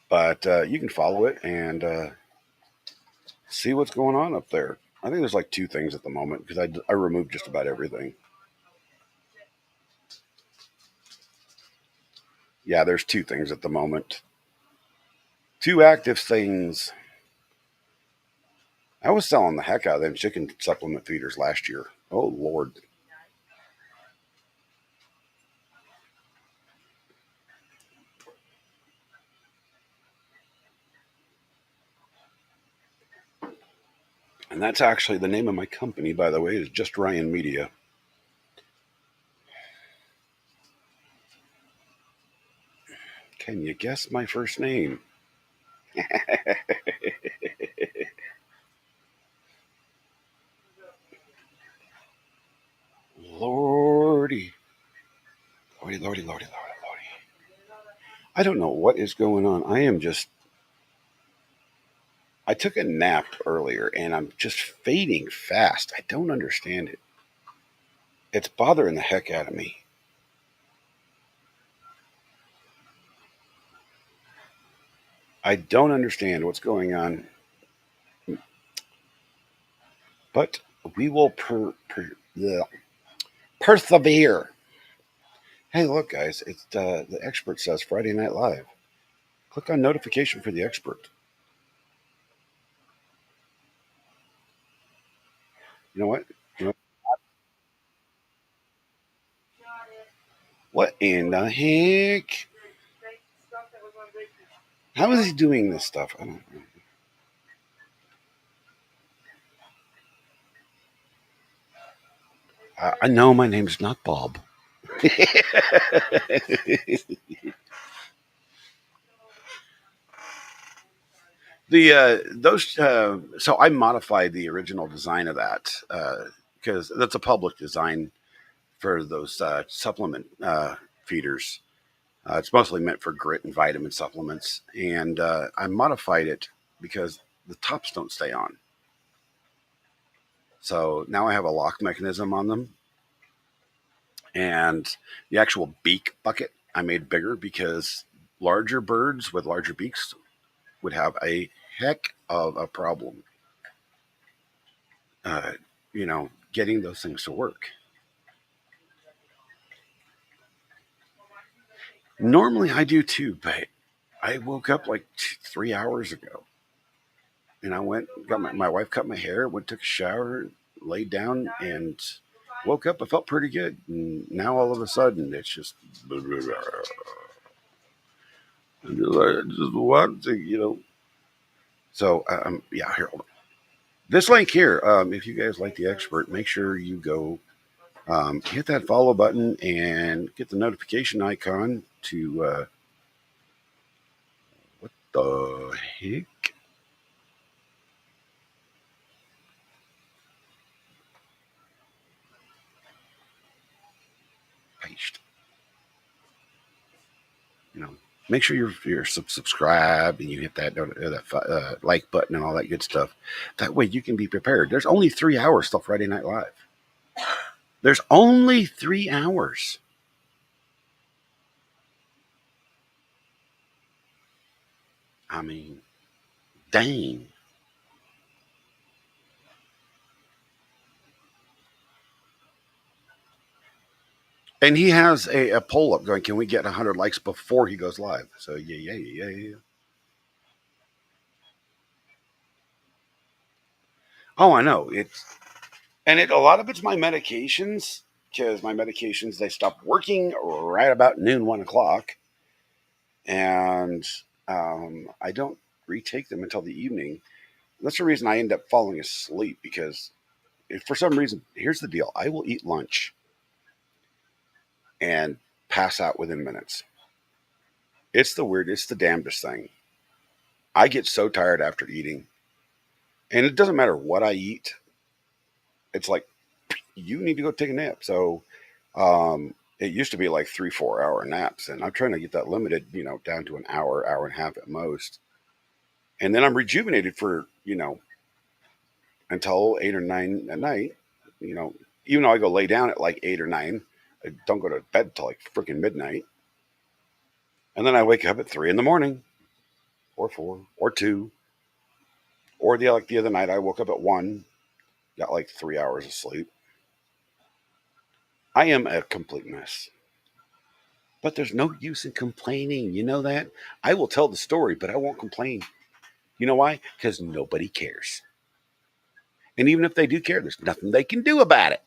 But you can follow it and see what's going on up there. I think there's like two things at the moment because I removed just about everything. Yeah, there's two things at the moment. Two active things. I was selling the heck out of them chicken supplement feeders last year. Oh, Lord. And that's actually the name of my company, by the way, is Just Ryan Media. Can you guess my first name? Lordy. Lordy, Lordy, Lordy, Lordy, Lordy. I don't know what is going on. I took a nap earlier and I'm just fading fast. I don't understand it. It's bothering the heck out of me. I don't understand what's going on, but we will persevere. Hey, look, guys, it's the expert says Friday Night Live. Click on notification for the expert. You know what? You know what in the heck? How is he doing this stuff? I don't know. I know my name's not Bob. The those so I modified the original design of that because that's a public design for those supplement feeders. It's mostly meant for grit and vitamin supplements, and I modified it because the tops don't stay on. So now I have a lock mechanism on them, and the actual beak bucket I made bigger because larger birds with larger beaks would have a heck of a problem, uh, getting those things to work. Normally I do too, but I woke up like 3 hours ago and I went, got my wife cut my hair, went, took a shower, laid down, and woke up. I felt pretty good. And now all of a sudden it's just, I just want to. So, yeah, here, hold on. This link here, if you guys like the expert, make sure you go hit that follow button and get the notification icon to, what the heck? Paste. You know. make sure you're subscribed and you hit that like button and all that good stuff. That way you can be prepared. There's only 3 hours till Friday Night Live. There's only 3 hours. I mean, dang. And he has a poll up going, can we get 100 likes before he goes live? So, yeah. Oh, I know. A lot of it's my medications, because my medications, they stop working right about noon, 1 o'clock. And I don't retake them until the evening. That's the reason I end up falling asleep, because if for some reason, here's the deal: I will eat lunch and pass out within minutes. It's the damnedest thing. I get so tired after eating, and it doesn't matter what I eat. It's like, you need to go take a nap. So, it used to be like 3, 4 hour naps, and I'm trying to get that limited, down to an hour, hour and a half at most. And then I'm rejuvenated for, until 8 or 9 at night. You know, Even though I go lay down at like 8 or 9, I don't go to bed until like freaking midnight. And then I wake up at 3 in the morning, or 4 or 2, or the other night I woke up at 1, got like 3 hours of sleep. I am a complete mess. But there's no use in complaining. You know that? I will tell the story, but I won't complain. You know why? Because nobody cares. And even if they do care, there's nothing they can do about it.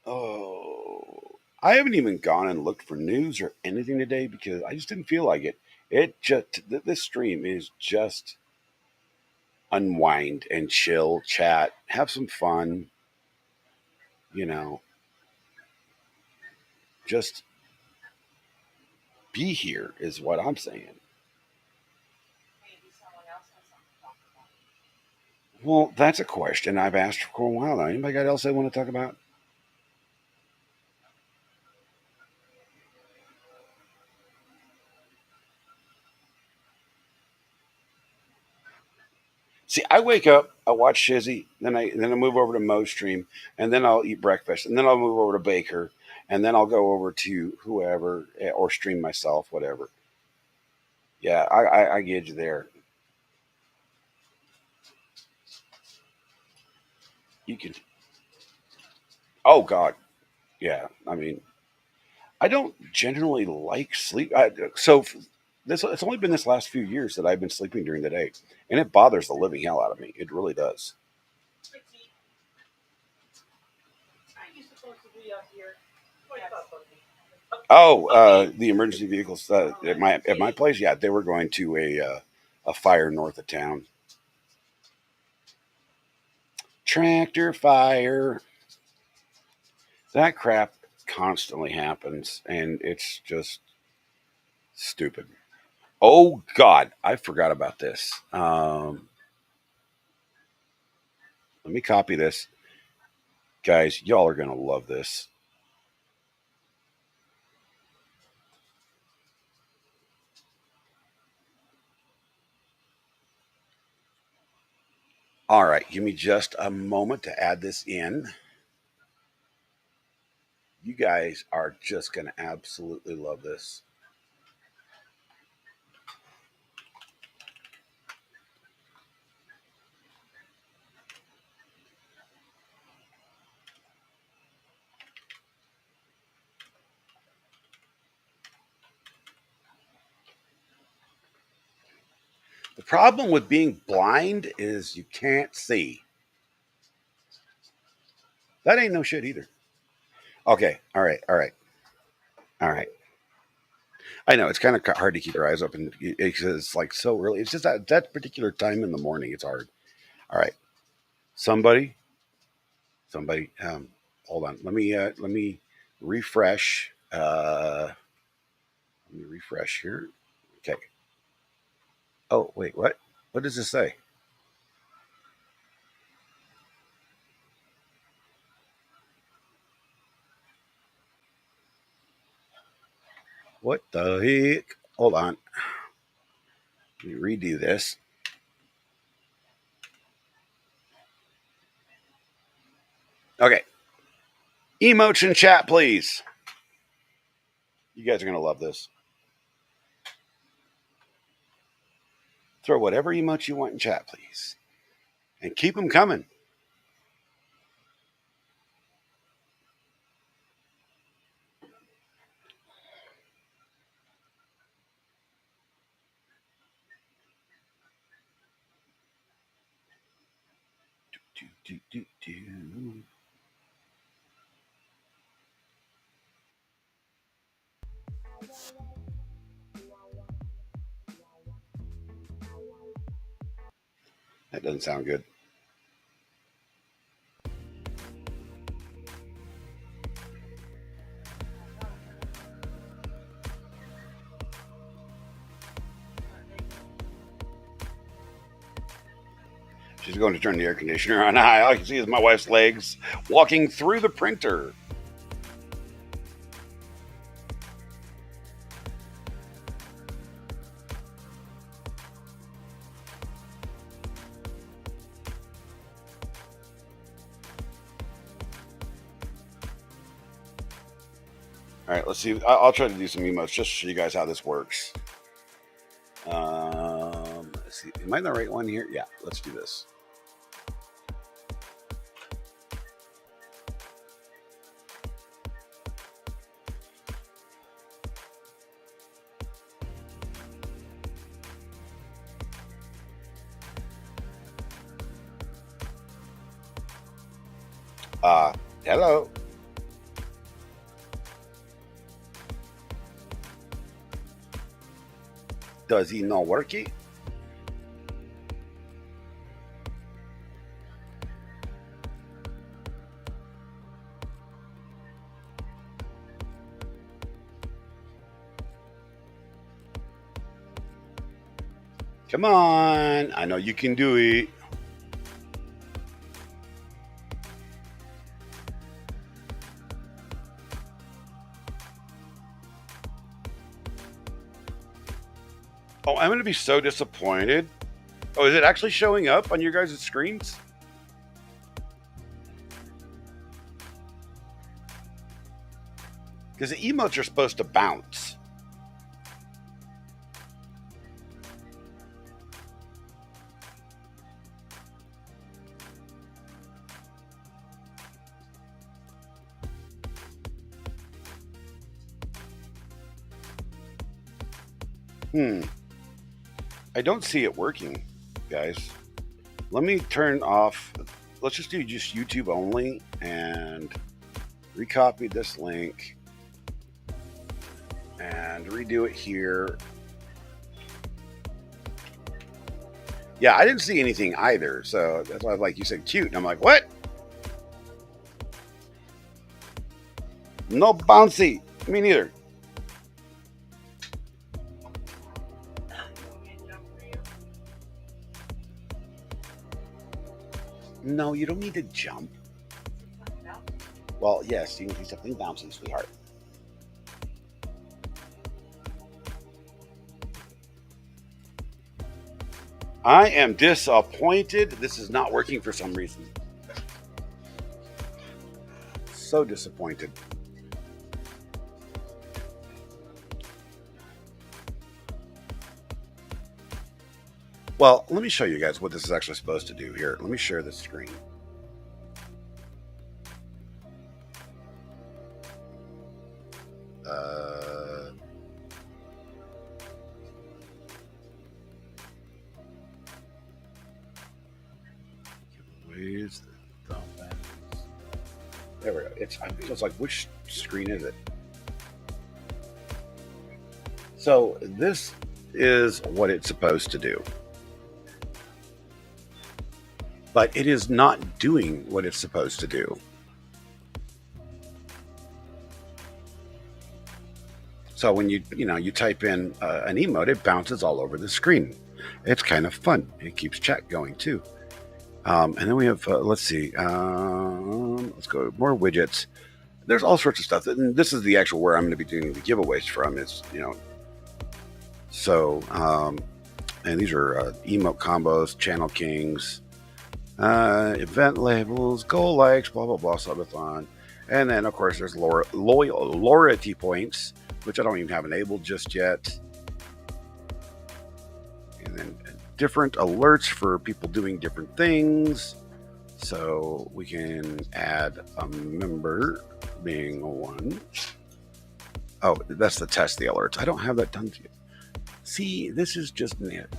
Oh, I haven't even gone and looked for news or anything today, because I just didn't feel like it. This stream is just unwind and chill, chat, have some fun, you know, just be here is what I'm saying. Maybe someone else has something to talk about. Well, that's a question I've asked for a while now. Anybody got else they want to talk about? See, I wake up, I watch Shizzy, then I move over to Mo stream, and then I'll eat breakfast, and then I'll move over to Baker, and then I'll go over to whoever, or stream myself, whatever. Yeah, I get you there. You can. Oh God, yeah. I mean, I don't generally like sleep. This it's only been this last few years that I've been sleeping during the day, and it bothers the living hell out of me. It really does. Pretty. Are you supposed to be out here? Yes. Oh, the emergency vehicles at my place. Yeah, they were going to a fire north of town. Tractor fire. That crap constantly happens, and it's just stupid. Oh God, I forgot about this. Let me copy this, guys. Y'all are gonna love this. All right, give me just a moment to add this in. You guys are just gonna absolutely love this. The problem with being blind is you can't see. That ain't no shit either. Okay, all right. I know it's kind of hard to keep your eyes open because it's like so early. It's just that particular time in the morning. It's hard. All right, somebody, somebody. Hold on. Let me refresh. Let me refresh here. Okay. Oh wait, what? What does this say? What the heck? Hold on. Let me redo this. Okay. Emotes in chat, please. You guys are going to love this. Throw whatever emotes you want in chat, please. And keep them coming. Do. That doesn't sound good. She's going to turn the air conditioner on high. All I can see is my wife's legs walking through the printer. All right, let's see. I'll try to do some emotes just to show you guys how this works. Let's see. Am I the right one here? Yeah, let's do this. Hello. Does he not work it? Come on. I know you can do it. Oh, I'm going to be so disappointed. Oh, is it actually showing up on your guys' screens? Because the emotes are supposed to bounce. I don't see it working, guys. Let me turn off. Let's just do just YouTube only and recopy this link and redo it here. Yeah, I didn't see anything either. So that's why, like you said, cute. And I'm like, what? No bouncy. Me neither. No, you don't need to jump. Well, yes, you can do something bouncy, sweetheart. I am disappointed. This is not working for some reason. So disappointed. Well, let me show you guys what this is actually supposed to do here. Let me share the screen. There we go. It's like, which screen is it? So this is what it's supposed to do. But it is not doing what it's supposed to do. So when you type in an emote, it bounces all over the screen. It's kind of fun. It keeps chat going too. And then we have, let's see, let's go more widgets. There's all sorts of stuff. And this is the actual where I'm going to be doing the giveaways from. Is so and these are emote combos, channel kings, event labels, goal likes, blah blah blah, subathon, and then of course there's loyalty points, which I don't even have enabled just yet, and then different alerts for people doing different things. So we can add a member being one. Oh, that's the test the alerts. I don't have that done yet. See, this is just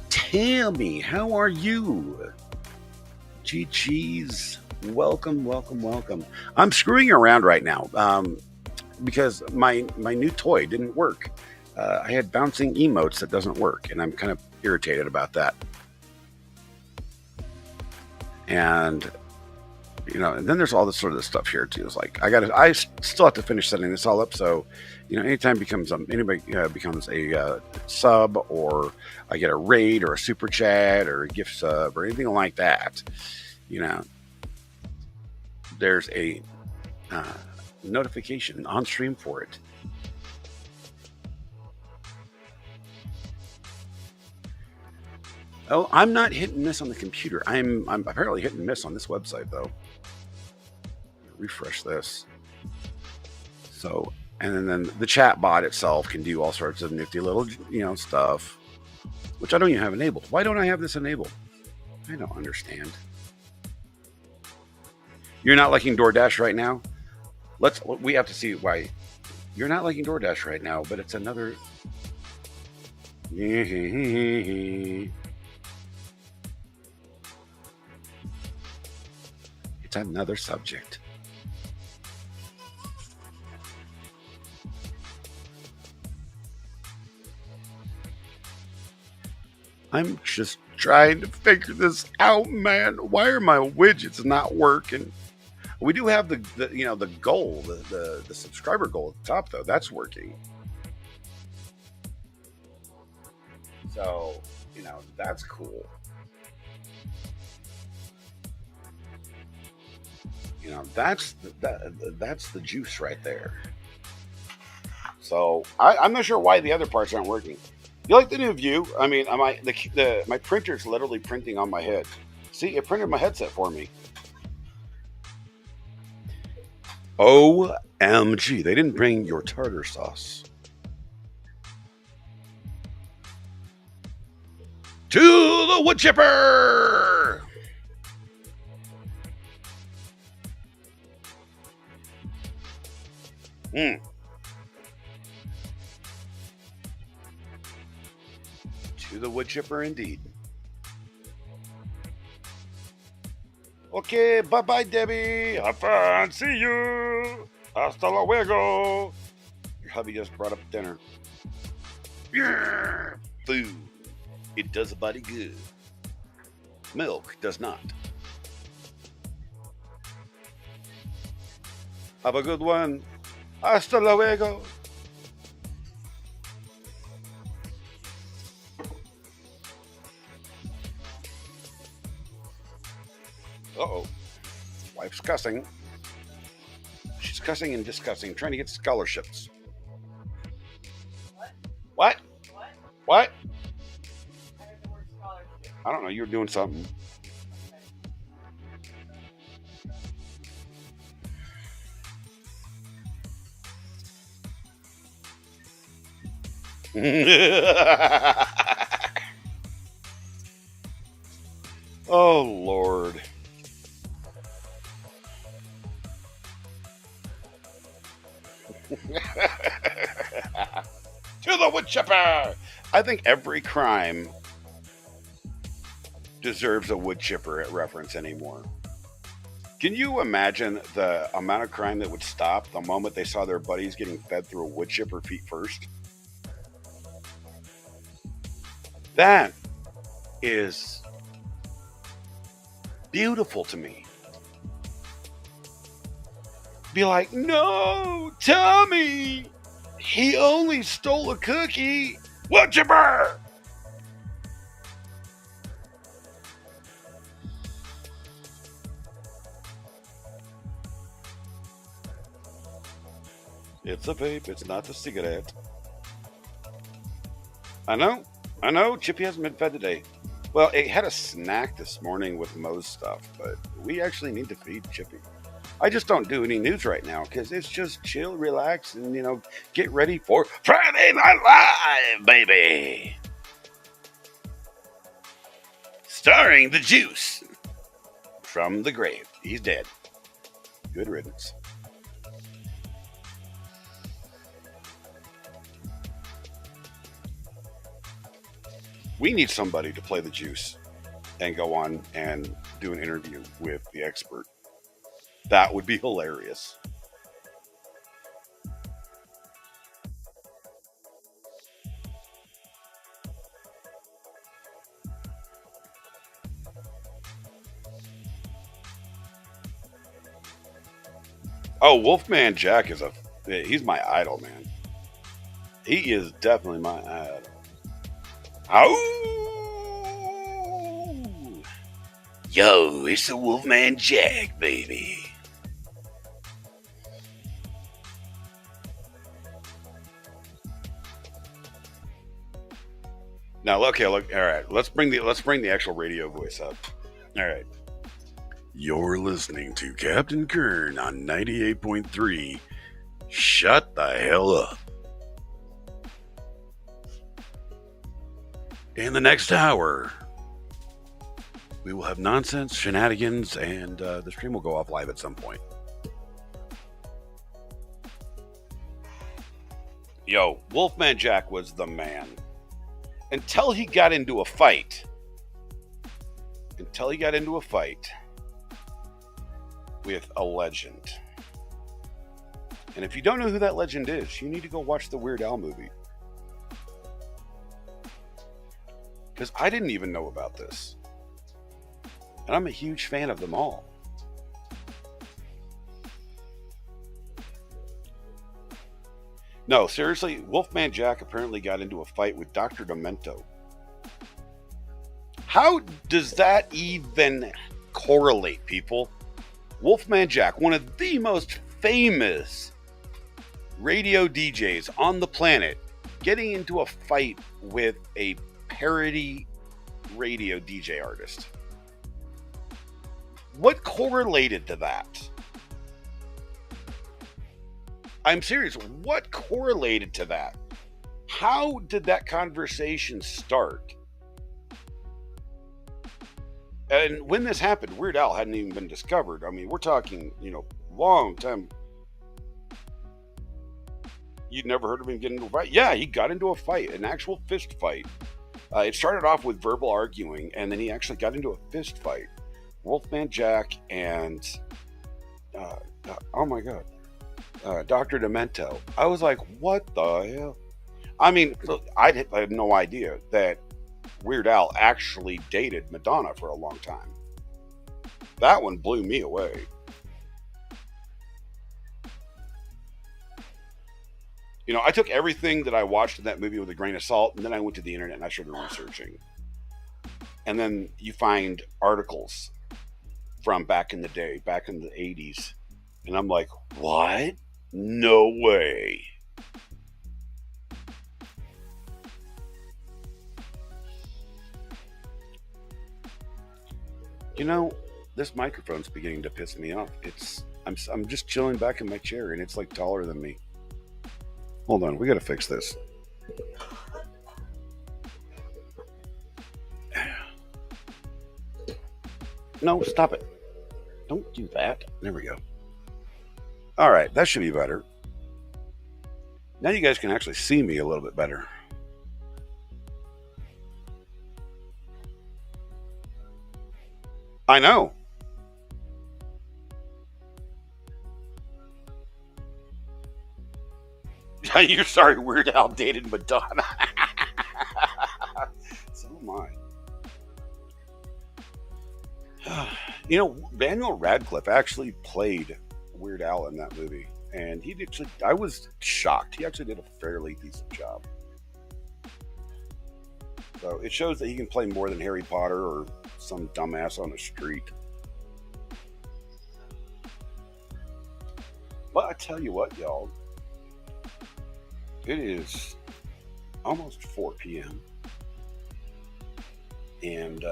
Tammy. How are you? Cheese. Welcome. I'm screwing around right now because my new toy didn't work. I had bouncing emotes that doesn't work, and I'm kind of irritated about that. And and then there's all this sort of stuff here too. It's like I still have to finish setting this all up. So, anytime anybody becomes a sub, or I get a raid or a super chat or a gift sub or anything like that, there's a notification on stream for it. Oh, I'm not hit and miss on the computer. I'm apparently hit and miss on this website though. Refresh this. So, and then the chat bot itself can do all sorts of nifty little, stuff, which I don't even have enabled. Why don't I have this enabled? I don't understand. You're not liking DoorDash right now? We have to see why you're not liking DoorDash right now, but it's another. It's another subject. I'm just trying to figure this out, man. Why are my widgets not working? We do have the goal, the subscriber goal at the top though. That's working. So, that's cool. That's the juice right there. So I'm not sure why the other parts aren't working. You like the new view? I mean, my printer's literally printing on my head. See, it printed my headset for me. OMG, they didn't bring your tartar sauce. To the wood chipper! To the wood chipper indeed. Okay, bye-bye, Debbie. Have fun. See you. Hasta luego. Your hubby just brought up dinner. Yeah. Food. It does a body good. Milk does not. Have a good one. Hasta luego. Uh-oh. Wife's cussing. She's cussing and discussing, trying to get scholarships. What? What? I heard the word scholarship. I don't know. You're doing something. Oh, Lord. To the wood chipper! I think every crime deserves a wood chipper at reference anymore. Can you imagine the amount of crime that would stop the moment they saw their buddies getting fed through a wood chipper feet first? That is beautiful to me. Be like, no, Tommy, he only stole a cookie. Wood chipper! It's a vape, it's not a cigarette. I know, Chippy hasn't been fed today. Well, it had a snack this morning with Moe's stuff, but we actually need to feed Chippy. I just don't do any news right now because it's just chill, relax, and, get ready for Friday Night Live, baby! Starring the Juice from the grave. He's dead. Good riddance. We need somebody to play the Juice and go on and do an interview with the expert. That would be hilarious. Oh, Wolfman Jack he's my idol, man. He is definitely my idol. Oh! Yo, it's the Wolfman Jack, baby. Now, okay, look. All right, let's bring the actual radio voice up. All right. You're listening to Captain Kern on 98.3. Shut the hell up. In the next hour, we will have nonsense, shenanigans, and the stream will go off live at some point. Yo, Wolfman Jack was the man. Until he got into a fight with a legend. And if you don't know who that legend is, you need to go watch the Weird Al movie. Because I didn't even know about this. And I'm a huge fan of them all. No, seriously, Wolfman Jack apparently got into a fight with Dr. Demento. How does that even correlate, people? Wolfman Jack, one of the most famous radio DJs on the planet, getting into a fight with a parody radio DJ artist. What correlated to that? I'm serious. What correlated to that? How did that conversation start? And when this happened, Weird Al hadn't even been discovered. I mean, we're talking, long time. You'd never heard of him getting into a fight? Yeah, he got into a fight, an actual fist fight. It started off with verbal arguing, and then he actually got into a fist fight. Wolfman Jack and, oh my God, Dr. Demento. I was like, what the hell? I mean, I had no idea that Weird Al actually dated Madonna for a long time. That one blew me away. I took everything that I watched in that movie with a grain of salt, and then I went to the internet and I started researching. And then you find articles from back in the day, back in the 80s. And I'm like, what? No way. This microphone's beginning to piss me off. I'm just chilling back in my chair and it's like taller than me. Hold on, we gotta fix this. No, stop it. Don't do that. There we go. All right, that should be better. Now you guys can actually see me a little bit better. I know. You're sorry, Weird Al dated Madonna. So am I. Daniel Radcliffe actually played Weird Al in that movie, and I was shocked. He actually did a fairly decent job. So it shows that he can play more than Harry Potter or some dumbass on the street. But I tell you what, y'all, It is almost 4 p.m. And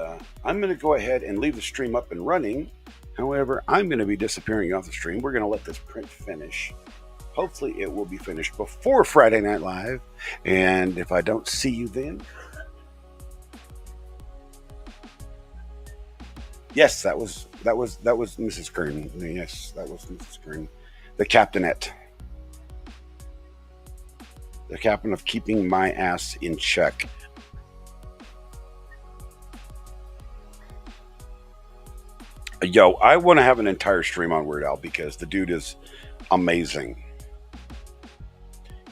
I'm going to go ahead and leave the stream up and running. However, I'm going to be disappearing off the stream. We're going to let this print finish. Hopefully, it will be finished before Friday Night Live. And if I don't see you then, yes, that was Mrs. Kern. Yes, that was Mrs. Kern, the captainette, the captain of keeping my ass in check. Yo, I want to have an entire stream on Weird Al because the dude is amazing.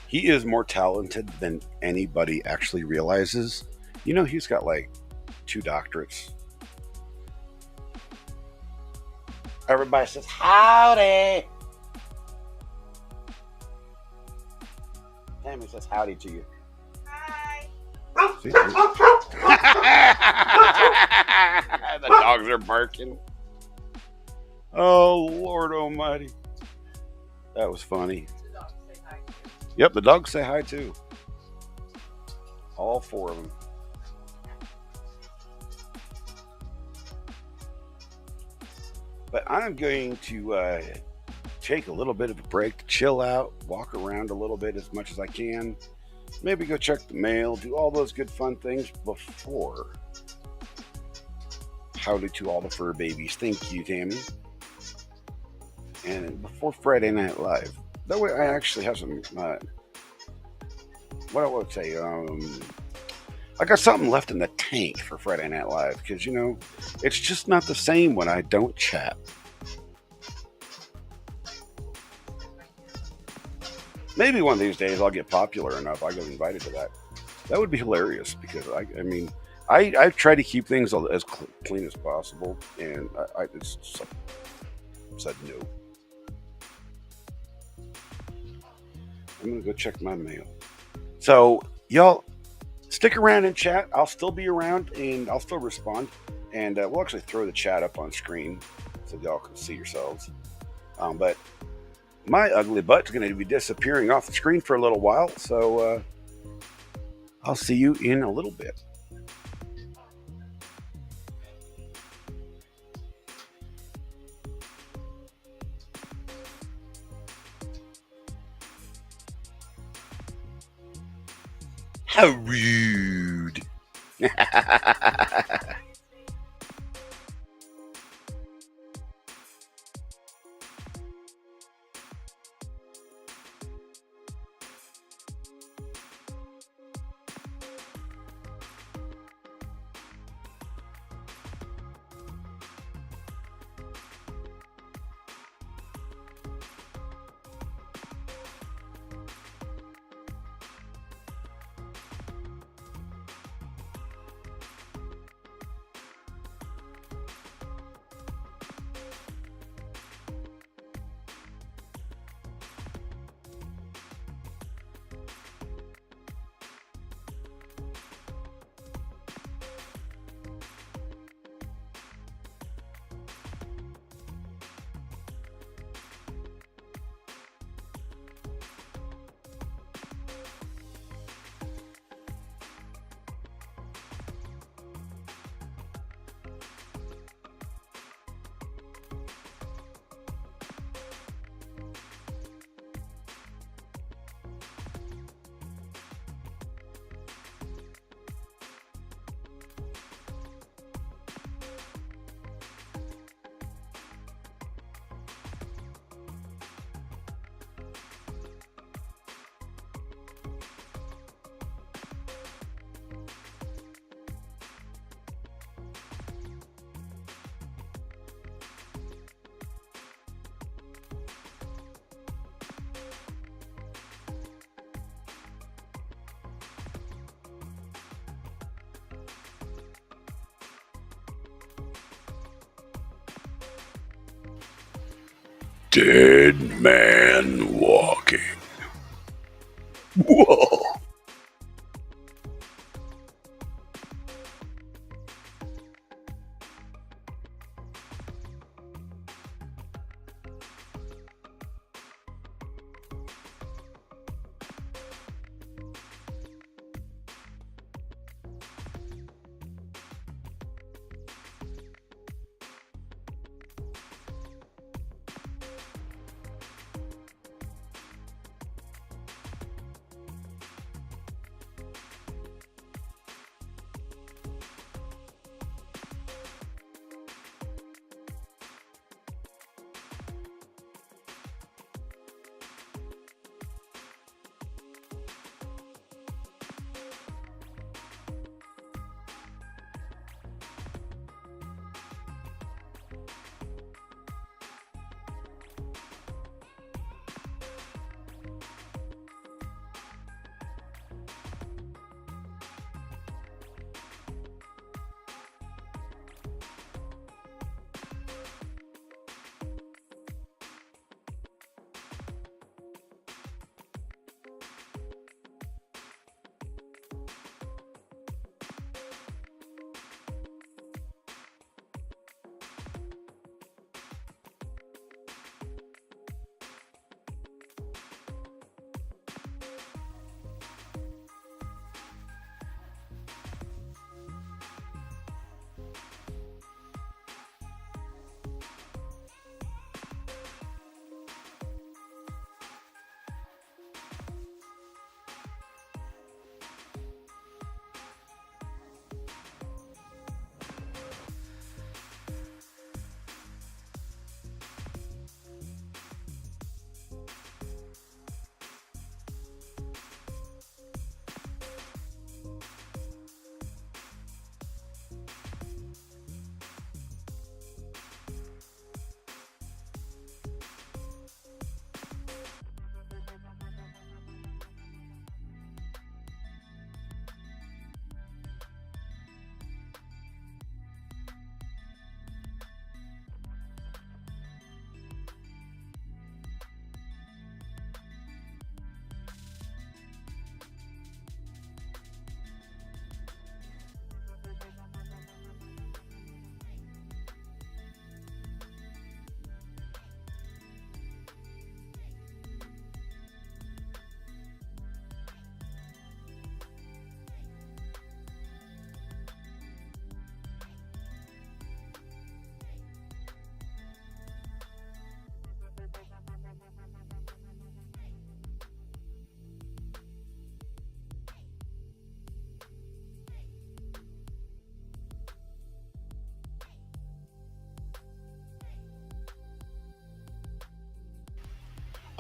He is more talented than anybody actually realizes. You know, he's got like 2 doctorates. Everybody says, howdy. Tammy says howdy to you. Hi. See? The dogs are barking. Oh, Lord almighty. That was funny. The dogs say hi to you. Yep, the dogs say hi too. All 4 of them. But I'm going to take a little bit of a break to chill out, walk around a little bit as much as I can, maybe go check the mail, do all those good fun things before howdy to all the fur babies. Thank you, Tammy. And before Friday Night Live. That way I actually have some, what I would say, I got something left in the tank for Friday Night Live because, you know, it's just not the same when I don't chat. Maybe one of these days I'll get popular enough I get invited to that. That would be hilarious because, I try to keep things as clean as possible, and I just said no. I'm going to go check my mail. So, y'all, stick around and chat. I'll still be around, and I'll still respond. And we'll actually throw the chat up on screen so y'all can see yourselves. But my ugly butt's going to be disappearing off the screen for a little while. So, I'll see you in a little bit. How rude. Dead man walking. Whoa.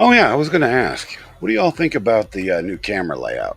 Oh yeah, I was going to ask, what do y'all think about the new camera layout?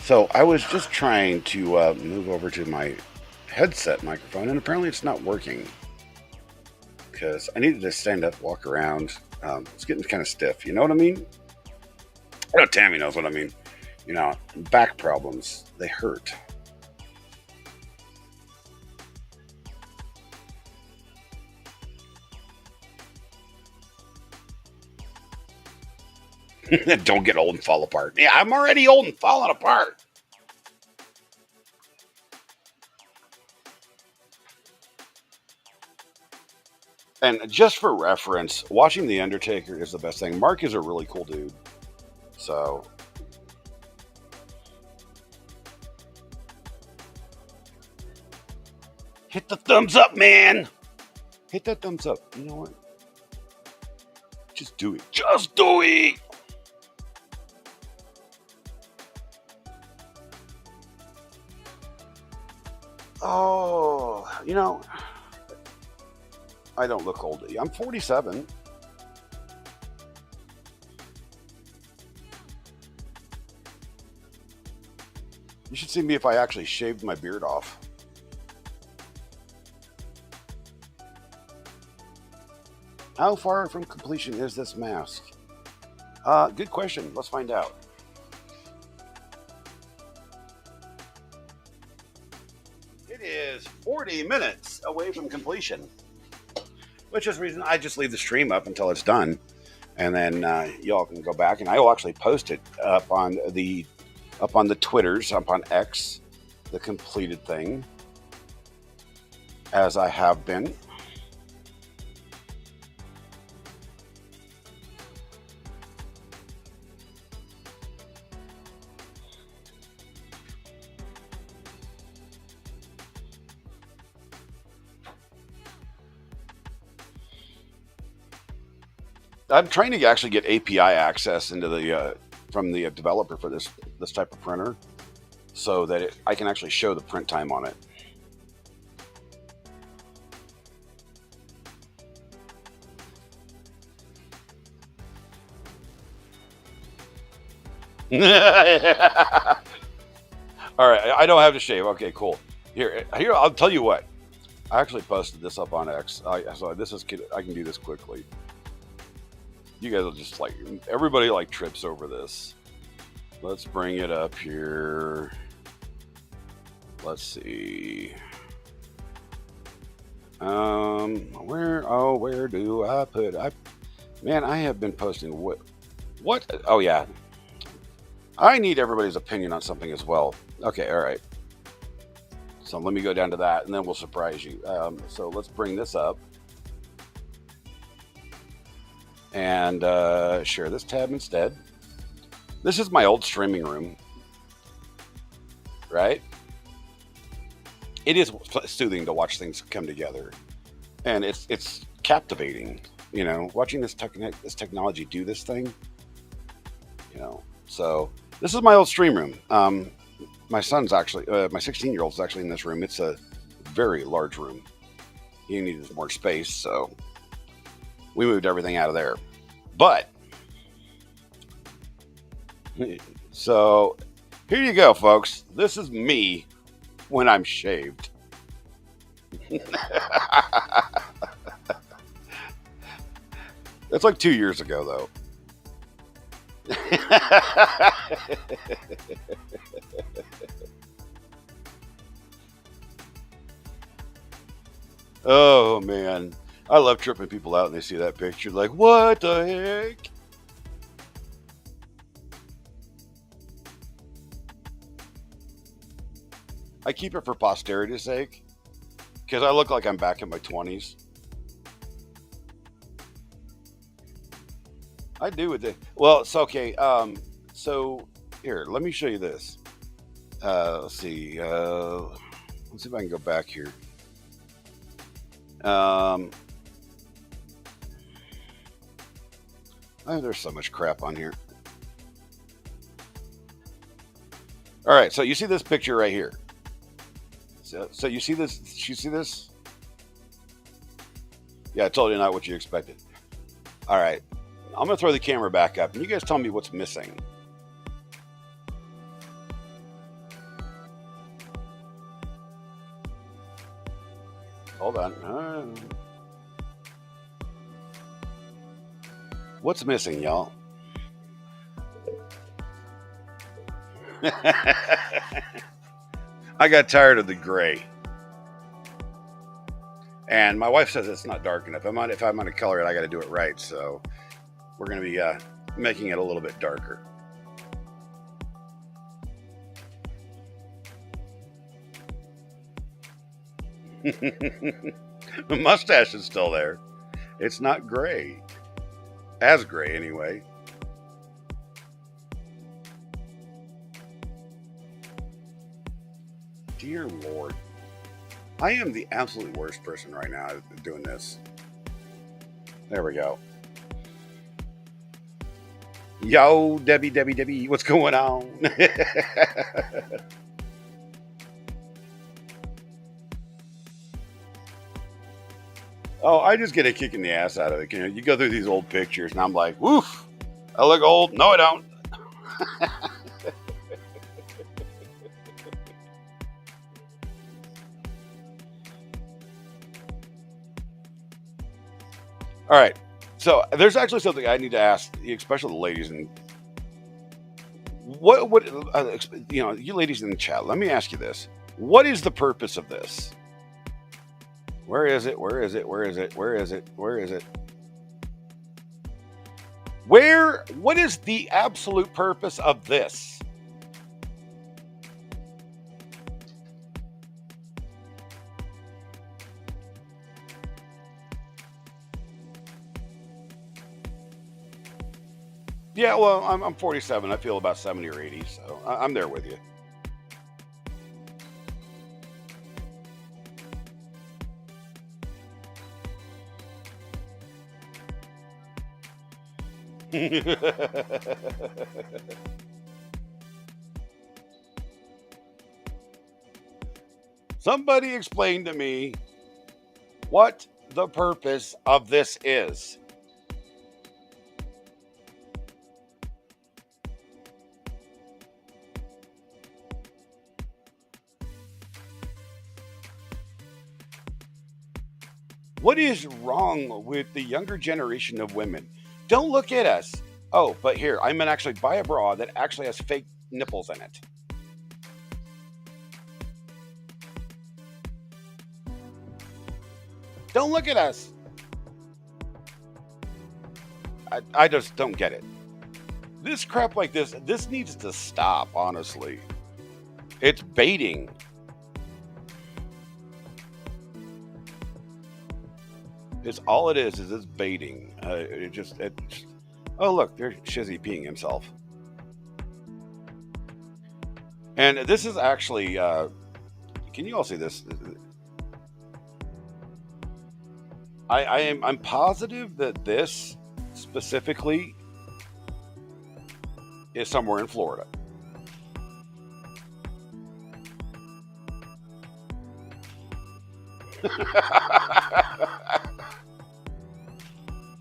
So I was just trying to move over to my headset microphone, and apparently it's not working because I needed to stand up, walk around. It's getting kind of stiff. You know what I mean? I know Tammy knows what I mean. You know, back problems, they hurt. Don't get old and fall apart. Yeah, I'm already old and falling apart. And just for reference, watching The Undertaker is the best thing. Mark is a really cool dude. So, hit the thumbs up, man. Hit that thumbs up. You know what? Just do it. Just do it. Oh, you know, I don't look old. I'm 47. You should see me if I actually shaved my beard off. How far from completion is this mask? Good question. Let's find out. It is 40 minutes away from completion, which is the reason I just leave the stream up until it's done, and then y'all can go back, and I will actually post it up on the Twitters, up on X, the completed thing, as I have been. I'm trying to actually get API access into the from the developer for this type of printer, so that I can actually show the print time on it. All right, I don't have to shave. Okay, cool. Here, I'll tell you what. I actually posted this up on X, so this is I can do this quickly. You guys will just like, everybody like trips over this. Let's bring it up here. Let's see. Where do I put? Man, I have been posting what? Oh yeah. I need everybody's opinion on something as well. Okay, all right. So let me go down to that, and then we'll surprise you. So let's bring this up. And share this tab instead. This is my old streaming room, right? It is soothing to watch things come together, and it's captivating. You know, watching this technology do this thing. You know, so this is my old stream room. My son's actually, my 16-year-old is actually in this room. It's a very large room. He needs more space, so we moved everything out of there. But, so here you go, folks. This is me when I'm shaved. It's like 2 years ago, though. Oh, man. I love tripping people out and they see that picture like, what the heck? I keep it for posterity's sake because I look like I'm back in my 20s. I do with it. Well, it's okay. So here, let me show you this. Let's see. Let's see if I can go back here. Oh, there's so much crap on here. All right, so you see this picture right here. So you see this? You see this? Yeah, I told you not what you expected. All right, I'm gonna throw the camera back up, and you guys tell me what's missing. Hold on. What's missing, y'all? I got tired of the gray. And my wife says it's not dark enough. If I'm going to color it, I got to do it right. So we're going to be making it a little bit darker. The mustache is still there. It's not gray. As gray, anyway. Dear Lord. I am the absolute worst person right now doing this. There we go. Yo, Debbie, what's going on? Oh, I just get a kick in the ass out of it. You go through these old pictures, and I'm like, woof, I look old. No, I don't. All right. So there's actually something I need to ask, especially the ladies, and you ladies in the chat. Let me ask you this: what is the purpose of this? Where is it? Where is it? Where is it? Where is it? Where is it? What is the absolute purpose of this? Yeah, well, I'm 47. I feel about 70 or 80, so I'm there with you. Somebody explain to me what the purpose of this is. What is wrong with the younger generation of women? Don't look at us. Oh, but here, I'm going to actually buy a bra that actually has fake nipples in it. Don't look at us. I just don't get it. This crap like this needs to stop, honestly. It's baiting. It's all it is it's baiting. Oh, look, there's Shizzy peeing himself. And this is actually, can you all see this? I'm positive that this specifically is somewhere in Florida.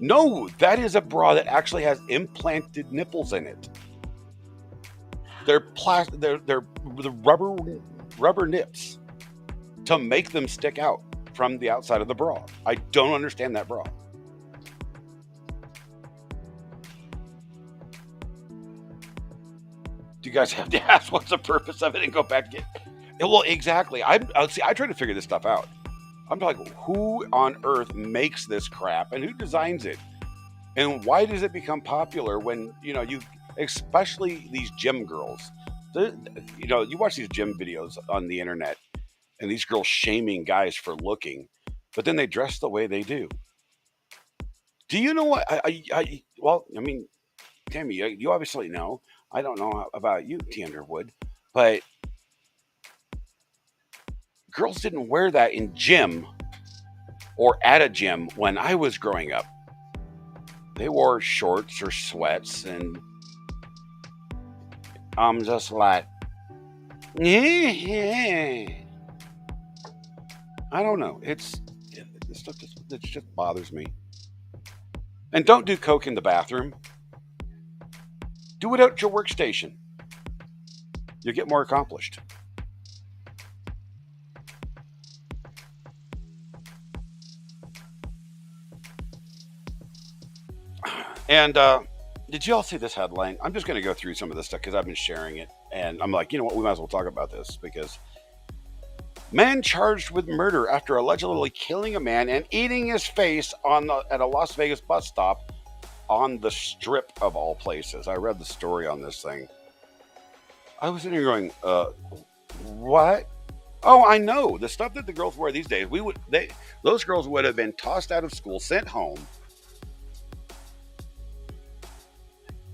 No, that is a bra that actually has implanted nipples in it. They're the rubber nips to make them stick out from the outside of the bra. I don't understand that bra. Do you guys have to ask what's the purpose of it and go back and get? Well, exactly. I try to figure this stuff out. I'm like, who on earth makes this crap and who designs it? And why does it become popular when, especially these gym girls, you watch these gym videos on the internet and these girls shaming guys for looking, but then they dress the way they do. Do you know what? Tammy, you obviously know. I don't know about you, T. Underwood, but girls didn't wear that in gym or at a gym when I was growing up. They wore shorts or sweats, and I'm just like, I don't know. This stuff just bothers me. And don't do coke in the bathroom. Do it at your workstation. You'll get more accomplished. And did you all see this headline? I'm just going to go through some of this stuff because I've been sharing it. And I'm like, you know what? We might as well talk about this because man charged with murder after allegedly killing a man and eating his face at a Las Vegas bus stop on the Strip of all places. I read the story on this thing. I was sitting here going, what? Oh, I know the stuff that the girls wear these days. Those girls would have been tossed out of school, sent home,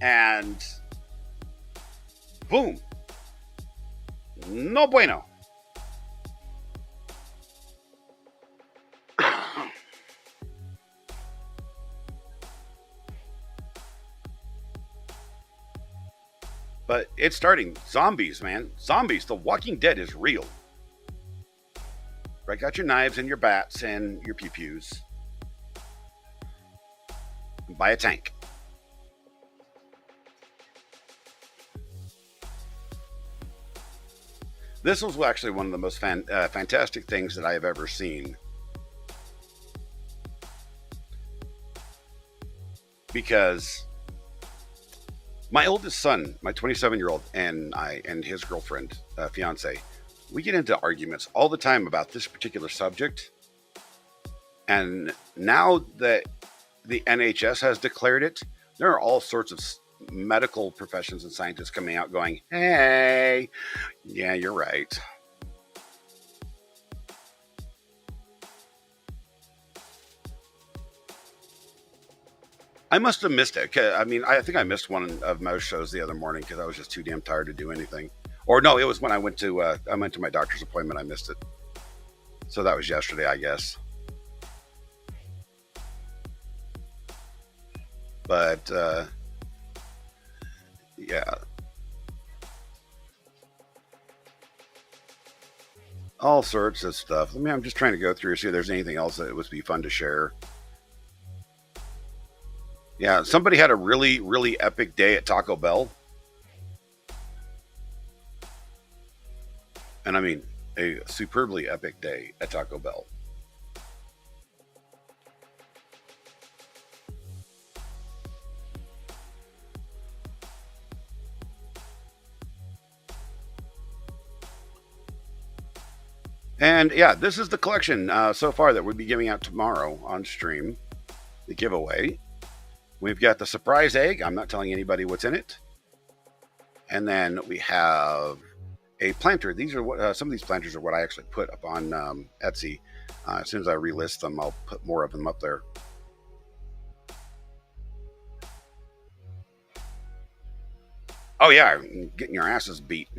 and boom, no bueno. But it's starting. Zombies, man. Zombies. The Walking Dead is real. Break out your knives and your bats and your pew-pews. And buy a tank. This was actually one of the most fantastic things that I have ever seen. Because my oldest son, my 27-year-old, and his girlfriend, fiance, we get into arguments all the time about this particular subject. And now that the NHS has declared it, there are all sorts of medical professions and scientists coming out going, hey, yeah, you're right. I must have missed it. I mean, I think I missed one of most shows the other morning because I was just too damn tired to do anything. Or no, it was when I went to my doctor's appointment. I missed it. So that was yesterday, I guess. But yeah, all sorts of stuff. I mean, I'm just trying to go through see if there's anything else that would be fun to share. Yeah, somebody had a really, really epic day at Taco Bell. And I mean, a superbly epic day at Taco Bell. And yeah, this is the collection so far that we'll be giving out tomorrow on stream. The giveaway. We've got the surprise egg. I'm not telling anybody what's in it. And then we have a planter. These are what some of these planters are what I actually put up on Etsy. As soon as I relist them, I'll put more of them up there. Oh yeah, getting your asses beat,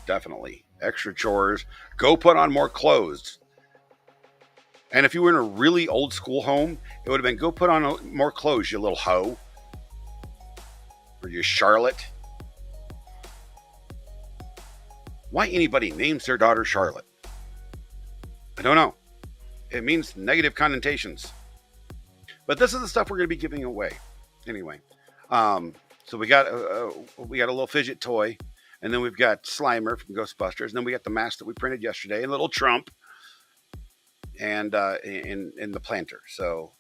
definitely. Extra chores. Go put on more clothes. And if you were in a really old school home, it would have been go put on more clothes, you little hoe. Or you Charlotte. Why anybody names their daughter Charlotte? I don't know. It means negative connotations. But this is the stuff we're going to be giving away. Anyway, so we got a little fidget toy, and then we've got Slimer from Ghostbusters, and then we got the mask that we printed yesterday, and little Trump, and in the planter. So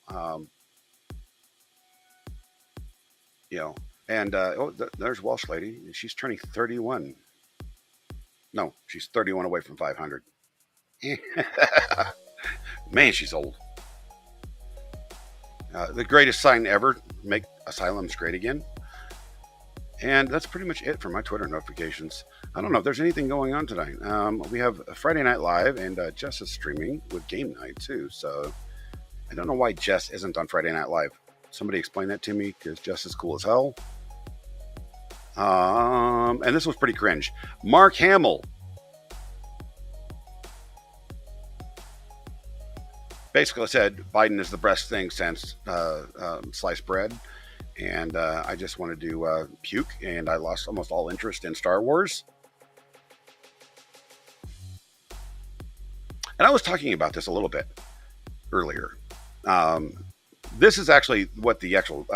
and there's Walsh Lady. She's turning 31. No, she's 31 away from 500. Man, she's old. The greatest sign ever, make asylums great again. And that's pretty much it for my Twitter notifications. I don't know if there's anything going on tonight. We have Friday Night Live, and Jess is streaming with Game Night too. So I don't know why Jess isn't on Friday Night Live. Somebody explain that to me, because Jess is cool as hell. And this was pretty cringe. Mark Hamill basically said Biden is the best thing since sliced bread. And I just wanted to puke, and I lost almost all interest in Star Wars. And I was talking about this a little bit earlier. This is actually what the actual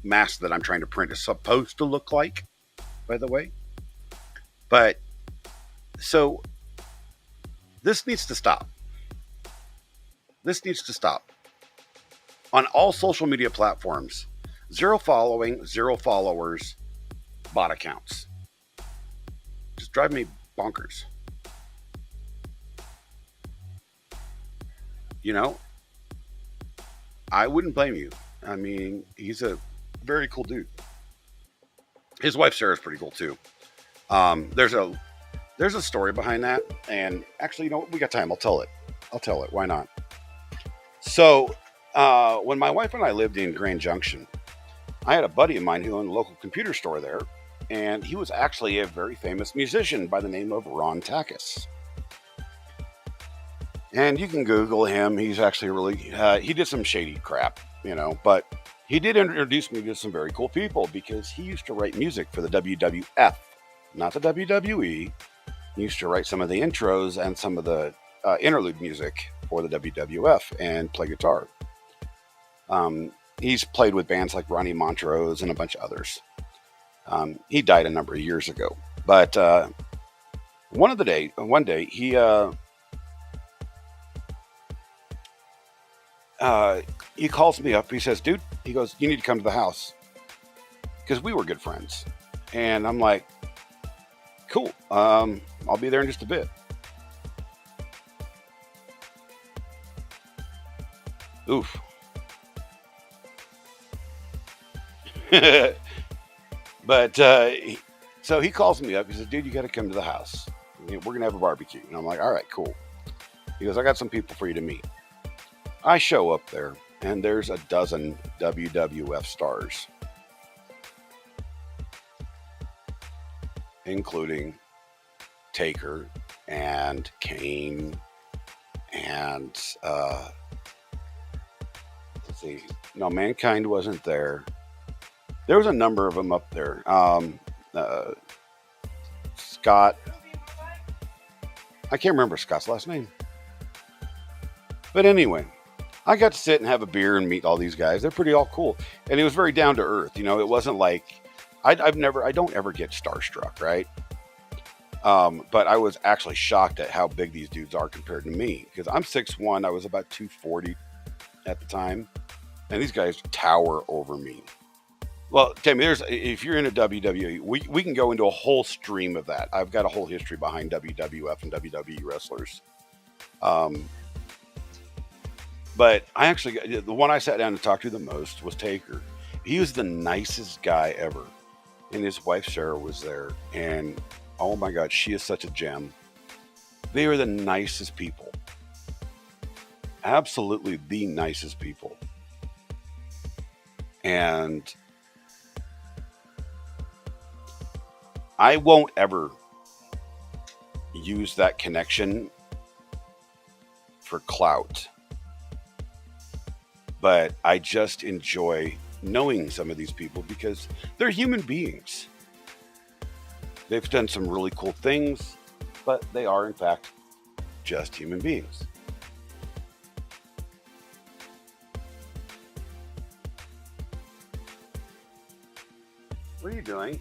mask that I'm trying to print is supposed to look like, by the way. But, so, this needs to stop. This needs to stop. On all social media platforms, 0 following, 0 followers, bot accounts. Just drive me bonkers. You know, I wouldn't blame you I mean, he's a very cool dude. His wife Sarah's pretty cool too. There's a story behind that, and actually, you know, we got time. I'll tell it. I'll tell it. Why not? So, when my wife and I lived in Grand Junction, I had a buddy of mine who owned a local computer store there, and he was actually a very famous musician by the name of Ron Takis. And you can Google him. He's actually really, he did some shady crap, you know, but he did introduce me to some very cool people because he used to write music for the WWF, not the WWE. He used to write some of the intros and some of the interlude music for the WWF and play guitar. He's played with bands like Ronnie Montrose and a bunch of others. He died a number of years ago, but one day he calls me up. He says, "Dude," he goes, "you need to come to the house," because we were good friends. And I'm like, "Cool, I'll be there in just a bit." Oof. But so he calls me up. He says, "Dude, you got to come to the house. We're gonna have a barbecue." And I'm like, "All right, cool." He goes, "I got some people for you to meet." I show up there, and there's a dozen WWF stars, including Taker and Kane and let's see, no, Mankind wasn't there. There was a number of them up there. Scott, I can't remember Scott's last name, but anyway, I got to sit and have a beer and meet all these guys. They're pretty all cool, and it was very down to earth. You know, it wasn't like I don't ever get starstruck, right? But I was actually shocked at how big these dudes are compared to me because I'm 6'1". I was about 240 at the time, and these guys tower over me. Well, Tammy, if you're into WWE, we can go into a whole stream of that. I've got a whole history behind WWF and WWE wrestlers. But I actually, the one I sat down to talk to the most was Taker. He was the nicest guy ever. And his wife, Sarah, was there. And oh my God, she is such a gem. They are the nicest people. Absolutely the nicest people. And I won't ever use that connection for clout. But I just enjoy knowing some of these people because they're human beings. They've done some really cool things, but they are, in fact, just human beings. What are you doing?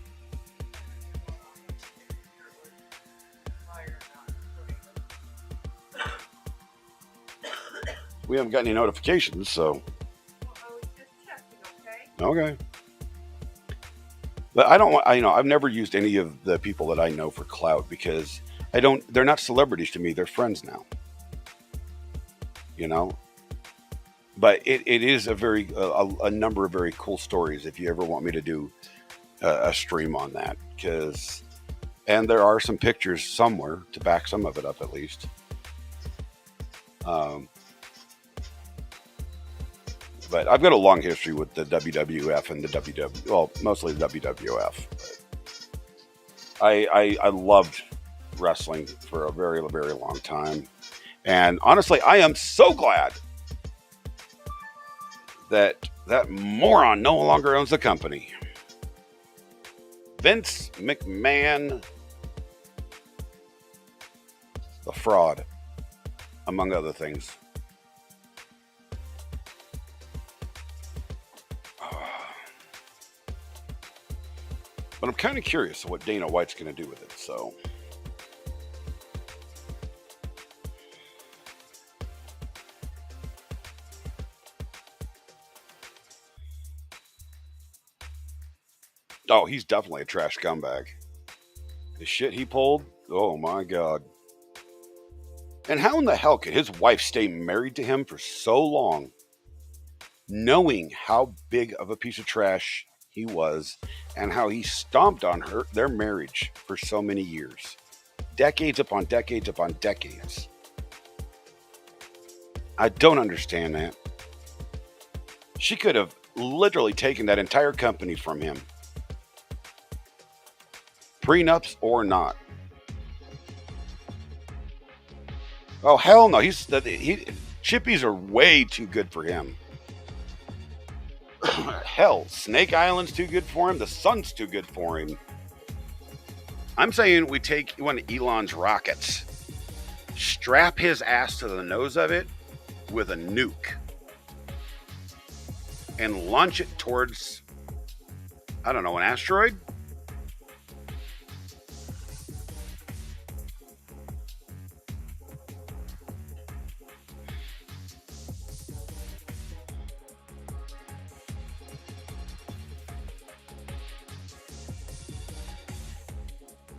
We haven't got any notifications, so. I was just checking, okay? Okay. But I don't want, I've never used any of the people that I know for clout because they're not celebrities to me. They're friends now. You know? But it is a number of very cool stories if you ever want me to do a stream on that. And there are some pictures somewhere to back some of it up at least. But I've got a long history with the WWF and the well, mostly the WWF. I loved wrestling for a very, very long time. And honestly, I am so glad that moron no longer owns the company. Vince McMahon, the fraud, among other things. But I'm kind of curious what Dana White's going to do with it, so. Oh, he's definitely a trash scumbag. The shit he pulled, oh my God. And how in the hell could his wife stay married to him for so long? knowing how big of a piece of trash he was and how he stomped on their marriage for so many years, decades upon decades upon decades. I don't understand that. She could have literally taken that entire company from him, prenups or not. Oh hell no! Chippies are way too good for him. Hell, Snake Island's too good for him. The sun's too good for him. I'm saying we take one of Elon's rockets, strap his ass to the nose of it with a nuke, and launch it towards, I don't know, an asteroid?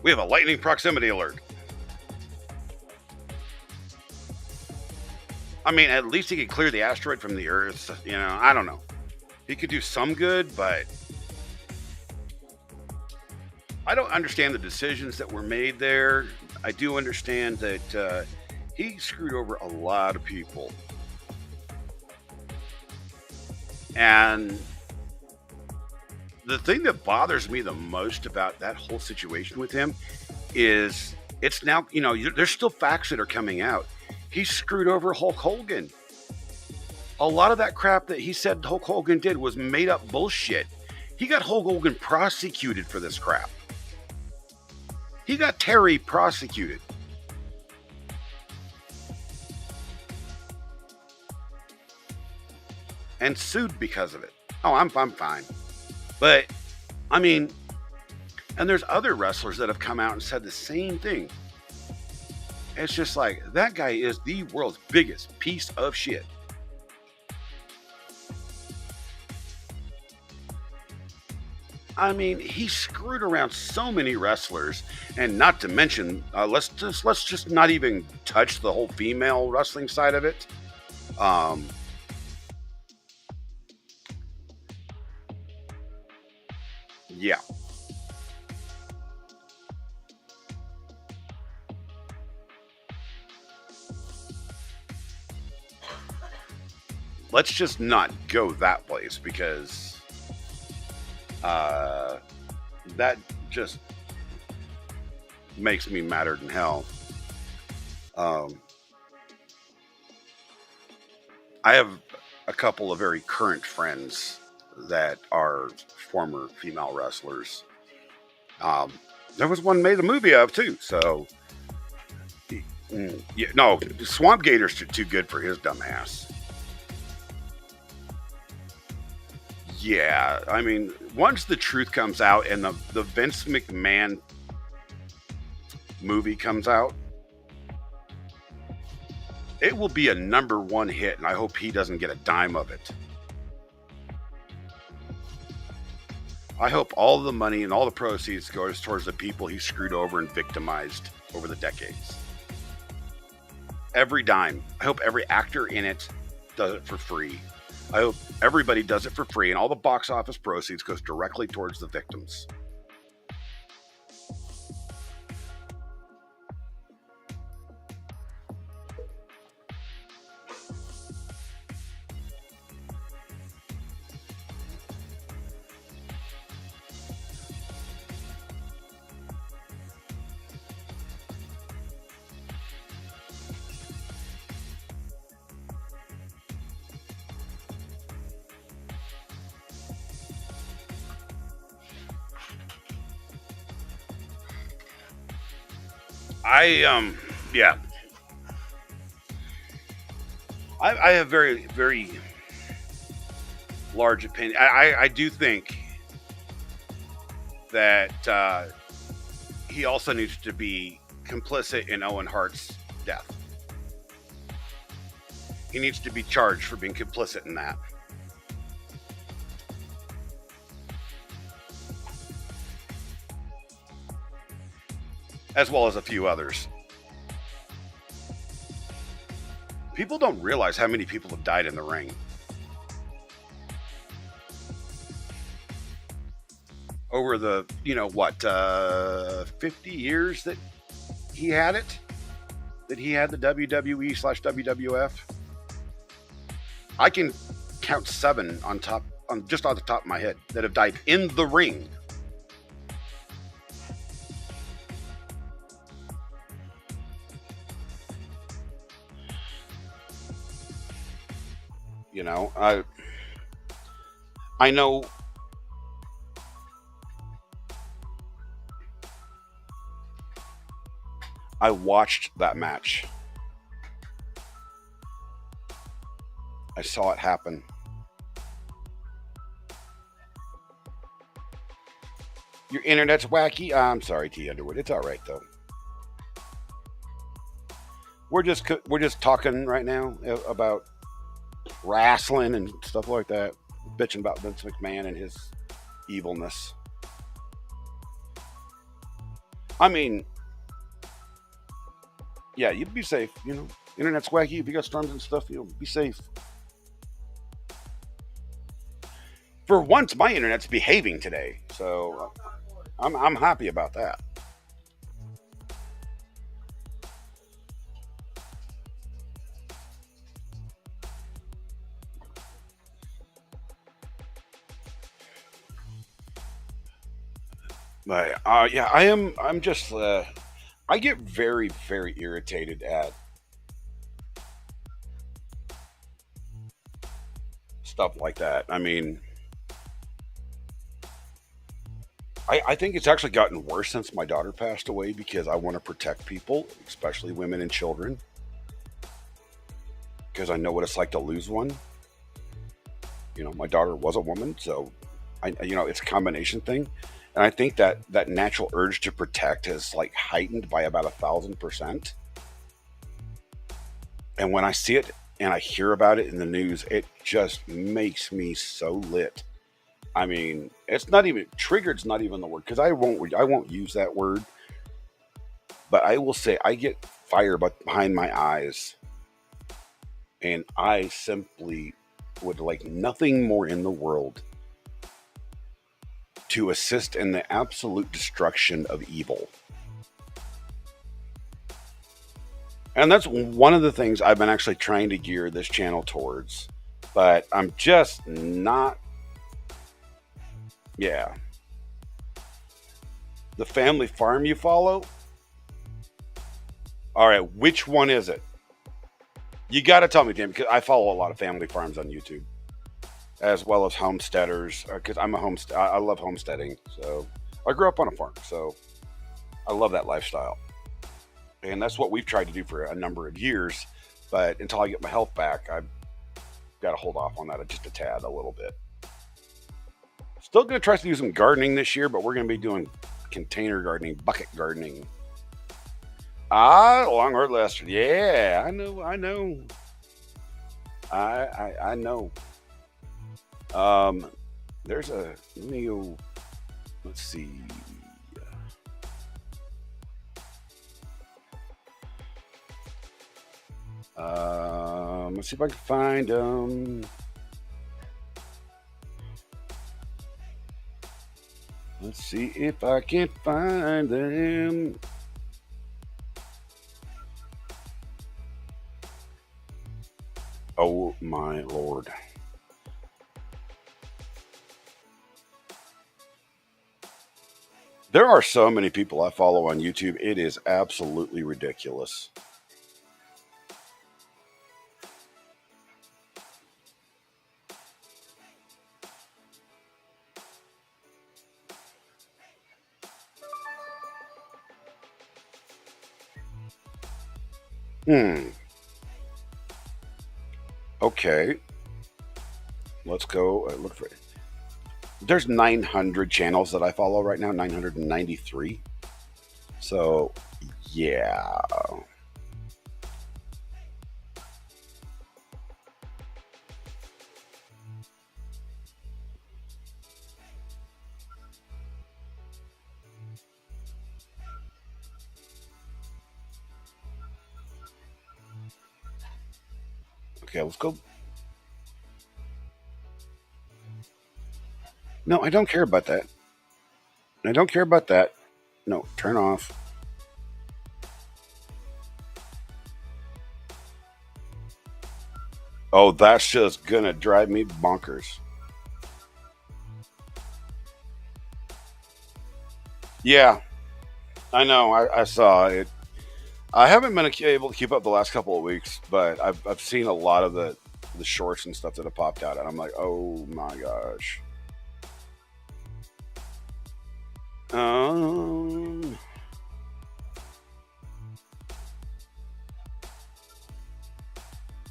We have a lightning proximity alert. I mean, at least he could clear the asteroid from the Earth. You know, I don't know. He could do some good, but I don't understand the decisions that were made there. I do understand that he screwed over a lot of people. And the thing that bothers me the most about that whole situation with him is it's now, you know, there's still facts that are coming out. He screwed over Hulk Hogan. A lot of that crap that he said Hulk Hogan did was made up bullshit. He got Hulk Hogan prosecuted for this crap. He got Terry prosecuted. And sued because of it. Oh, I'm fine. But, I mean, and there's other wrestlers that have come out and said the same thing. It's just like, that guy is the world's biggest piece of shit. I mean, he screwed around so many wrestlers, and not to mention, let's just not even touch the whole female wrestling side of it. Yeah. Let's just not go that place because that just makes me madder than hell. I have a couple of very current friends that are former female wrestlers. There was one made a movie of too. So, yeah, no, Swamp Gator's too good for his dumb ass. Yeah, I mean, once the truth comes out and the Vince McMahon movie comes out, it will be a #1 hit, and I hope he doesn't get a dime of it. I hope all the money and all the proceeds goes towards the people he screwed over and victimized over the decades. Every dime. I hope every actor in it does it for free. I hope everybody does it for free, and all the box office proceeds goes directly towards the victims. Yeah. I have very, very large opinion. I do think that he also needs to be complicit in Owen Hart's death. He needs to be charged for being complicit in that. As well as a few others. People don't realize how many people have died in the ring. over the, 50 years that he had it, that he had the WWE/WWF. I can count 7 on just off the top of my head that have died in the ring. You know, I know I watched that match. I saw it happen. Your internet's wacky. I'm sorry, T Underwood. It's all right though. We're just talking right now about wrestling and stuff like that, bitching about Vince McMahon and his evilness. I mean, yeah, you be safe. Internet's wacky. If you got storms and stuff, be safe. For once, my internet's behaving today, so I'm happy about that. But yeah, I am. I'm just. I get very, very irritated at stuff like that. I mean, I think it's actually gotten worse since my daughter passed away because I want to protect people, especially women and children, because I know what it's like to lose one. My daughter was a woman, so it's a combination thing, and I think that natural urge to protect is like heightened by about 1,000%. And when I see it and I hear about it in the news, it just makes me so lit. I mean, it's not even triggered's not even the word because I won't use that word, but I will say I get fire behind my eyes, and I simply would like nothing more in the world to assist in the absolute destruction of evil. And that's one of the things I've been actually trying to gear this channel towards, but I'm just not. Yeah. The family farm you follow? All right, which one is it? You got to tell me, Dan, because I follow a lot of family farms on YouTube, as well as homesteaders. Because I'm a homestead, I love homesteading. So I grew up on a farm, so I love that lifestyle, and that's what we've tried to do for a number of years. But until I get my health back, I've got to hold off on that just a tad, a little bit. Still going to try to do some gardening this year, but we're going to be doing container gardening, bucket gardening. Longhorn Lester. Yeah, I know. I know. There's a new. Let's see. Let's see if I can find them. Let's see if I can find them. Oh my lord. There are so many people I follow on YouTube. It is absolutely ridiculous. Okay. Let's go look for it. There's 900 channels that I follow right now, 993. So, yeah. Okay, let's go. No, I don't care about that. I don't care about that. No, turn off. Oh, that's just gonna drive me bonkers. Yeah, I know. I saw it. I haven't been able to keep up the last couple of weeks, but I've seen a lot of the shorts and stuff that have popped out, and I'm like, oh my gosh. Um.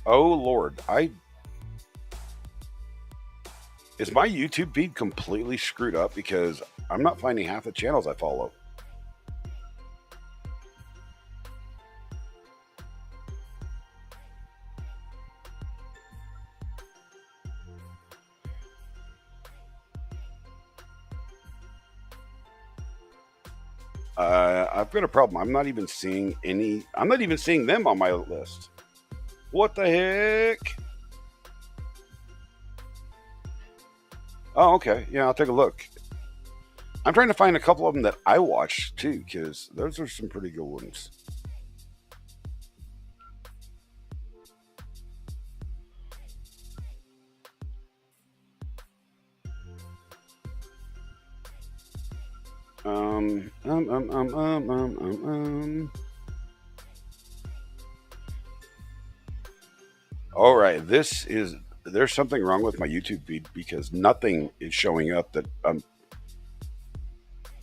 Oh Lord, I is my YouTube feed completely screwed up because I'm not finding half the channels I follow. I've got a problem. I'm not even seeing any. I'm not even seeing them on my list. What the heck? Oh, okay. Yeah, I'll take a look. I'm trying to find a couple of them that I watched too, because those are some pretty good ones. Um, um, um, um, um, um, um, um. All right, there's something wrong with my YouTube feed because nothing is showing up that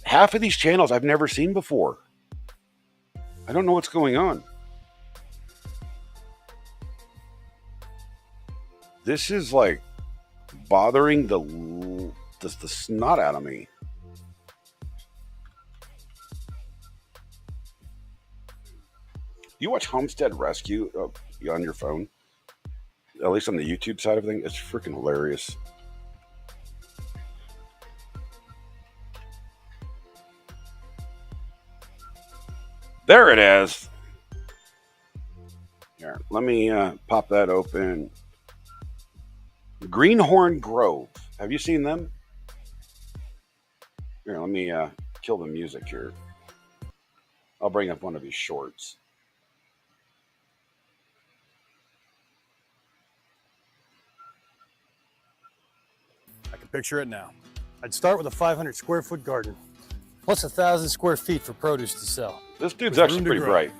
half of these channels I've never seen before. I don't know what's going on. This is like bothering the snot out of me. You watch Homestead Rescue on your phone? At least on the YouTube side of things, it's freaking hilarious. There it is. Here, let me pop that open. Greenhorn Grove. Have you seen them? Here, let me kill the music here. I'll bring up one of these shorts. I can picture it now. I'd start with a 500 square foot garden, plus 1,000 square feet for produce to sell. This dude's With actually room to pretty grow. bright.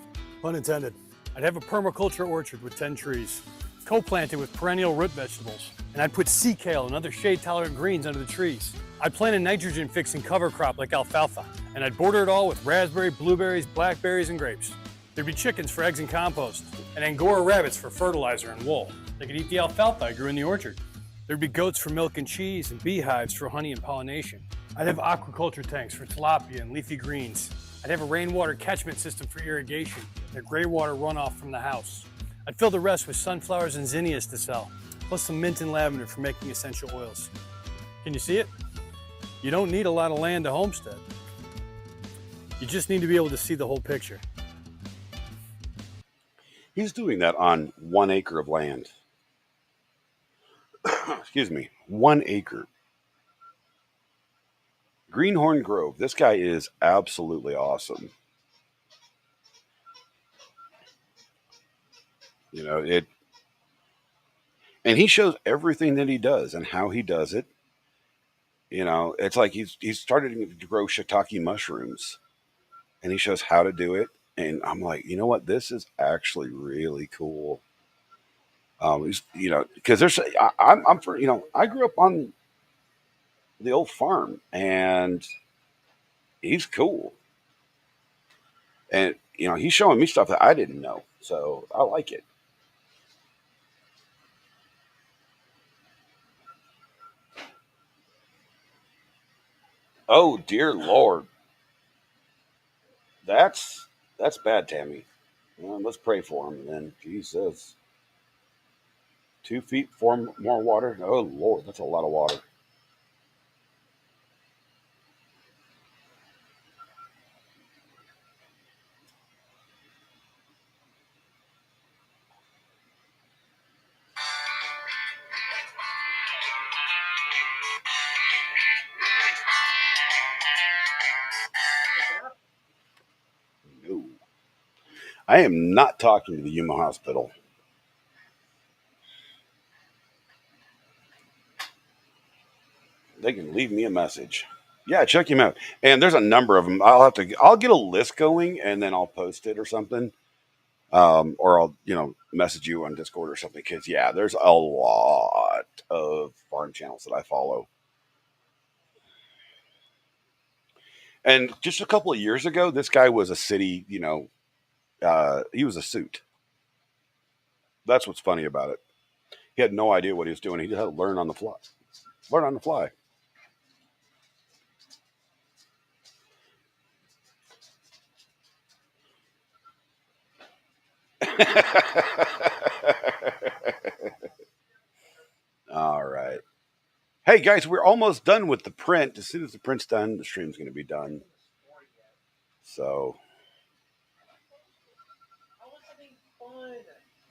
Pun intended. I'd have a permaculture orchard with 10 trees, co-planted with perennial root vegetables, and I'd put sea kale and other shade-tolerant greens under the trees. I'd plant a nitrogen-fixing cover crop like alfalfa, and I'd border it all with raspberry, blueberries, blackberries, and grapes. There'd be chickens for eggs and compost, and Angora rabbits for fertilizer and wool. They could eat the alfalfa I grew in the orchard. There'd be goats for milk and cheese, and beehives for honey and pollination. I'd have aquaculture tanks for tilapia and leafy greens. I'd have a rainwater catchment system for irrigation, and a gray water runoff from the house. I'd fill the rest with sunflowers and zinnias to sell, plus some mint and lavender for making essential oils. Can you see it? You don't need a lot of land to homestead. You just need to be able to see the whole picture. He's doing that on 1 acre of land. Excuse me, 1 acre. Greenhorn Grove. This guy is absolutely awesome. You know, and he shows everything that he does and how he does it. You know, it's like he's started to grow shiitake mushrooms, and he shows how to do it. And I'm like, you know what? This is actually really cool. You know, because I'm for, you know, I grew up on the old farm, and he's cool. And you know, he's showing me stuff that I didn't know, so I like it. Oh dear Lord, that's that's bad, Tammy. Well, let's pray for him then. Jesus, 2 feet, four more water. Oh Lord, that's a lot of water. I am not talking to the Yuma Hospital. They can leave me a message. Yeah, check him out. And there's a number of them. I'll get a list going and then I'll post it or something. Or I'll, message you on Discord or something. Cause yeah, there's a lot of farm channels that I follow. And just a couple of years ago, this guy was a city, he was a suit. That's what's funny about it. He had no idea what he was doing. He just had to learn on the fly. Learn on the fly. All right. Hey guys, we're almost done with the print. As soon as the print's done, the stream's going to be done. So,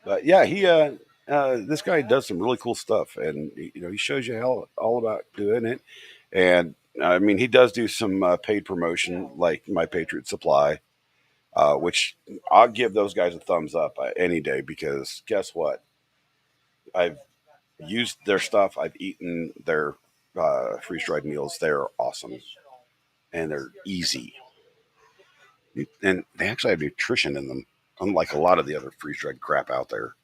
but yeah, this guy does some really cool stuff, and he shows you how all about doing it. And I mean, he does do some paid promotion, like My Patriot Supply, which I'll give those guys a thumbs up any day because guess what? I've used their stuff. I've eaten their freeze dried meals. They're awesome and they're easy. And they actually have nutrition in them, unlike a lot of the other freeze dried crap out there.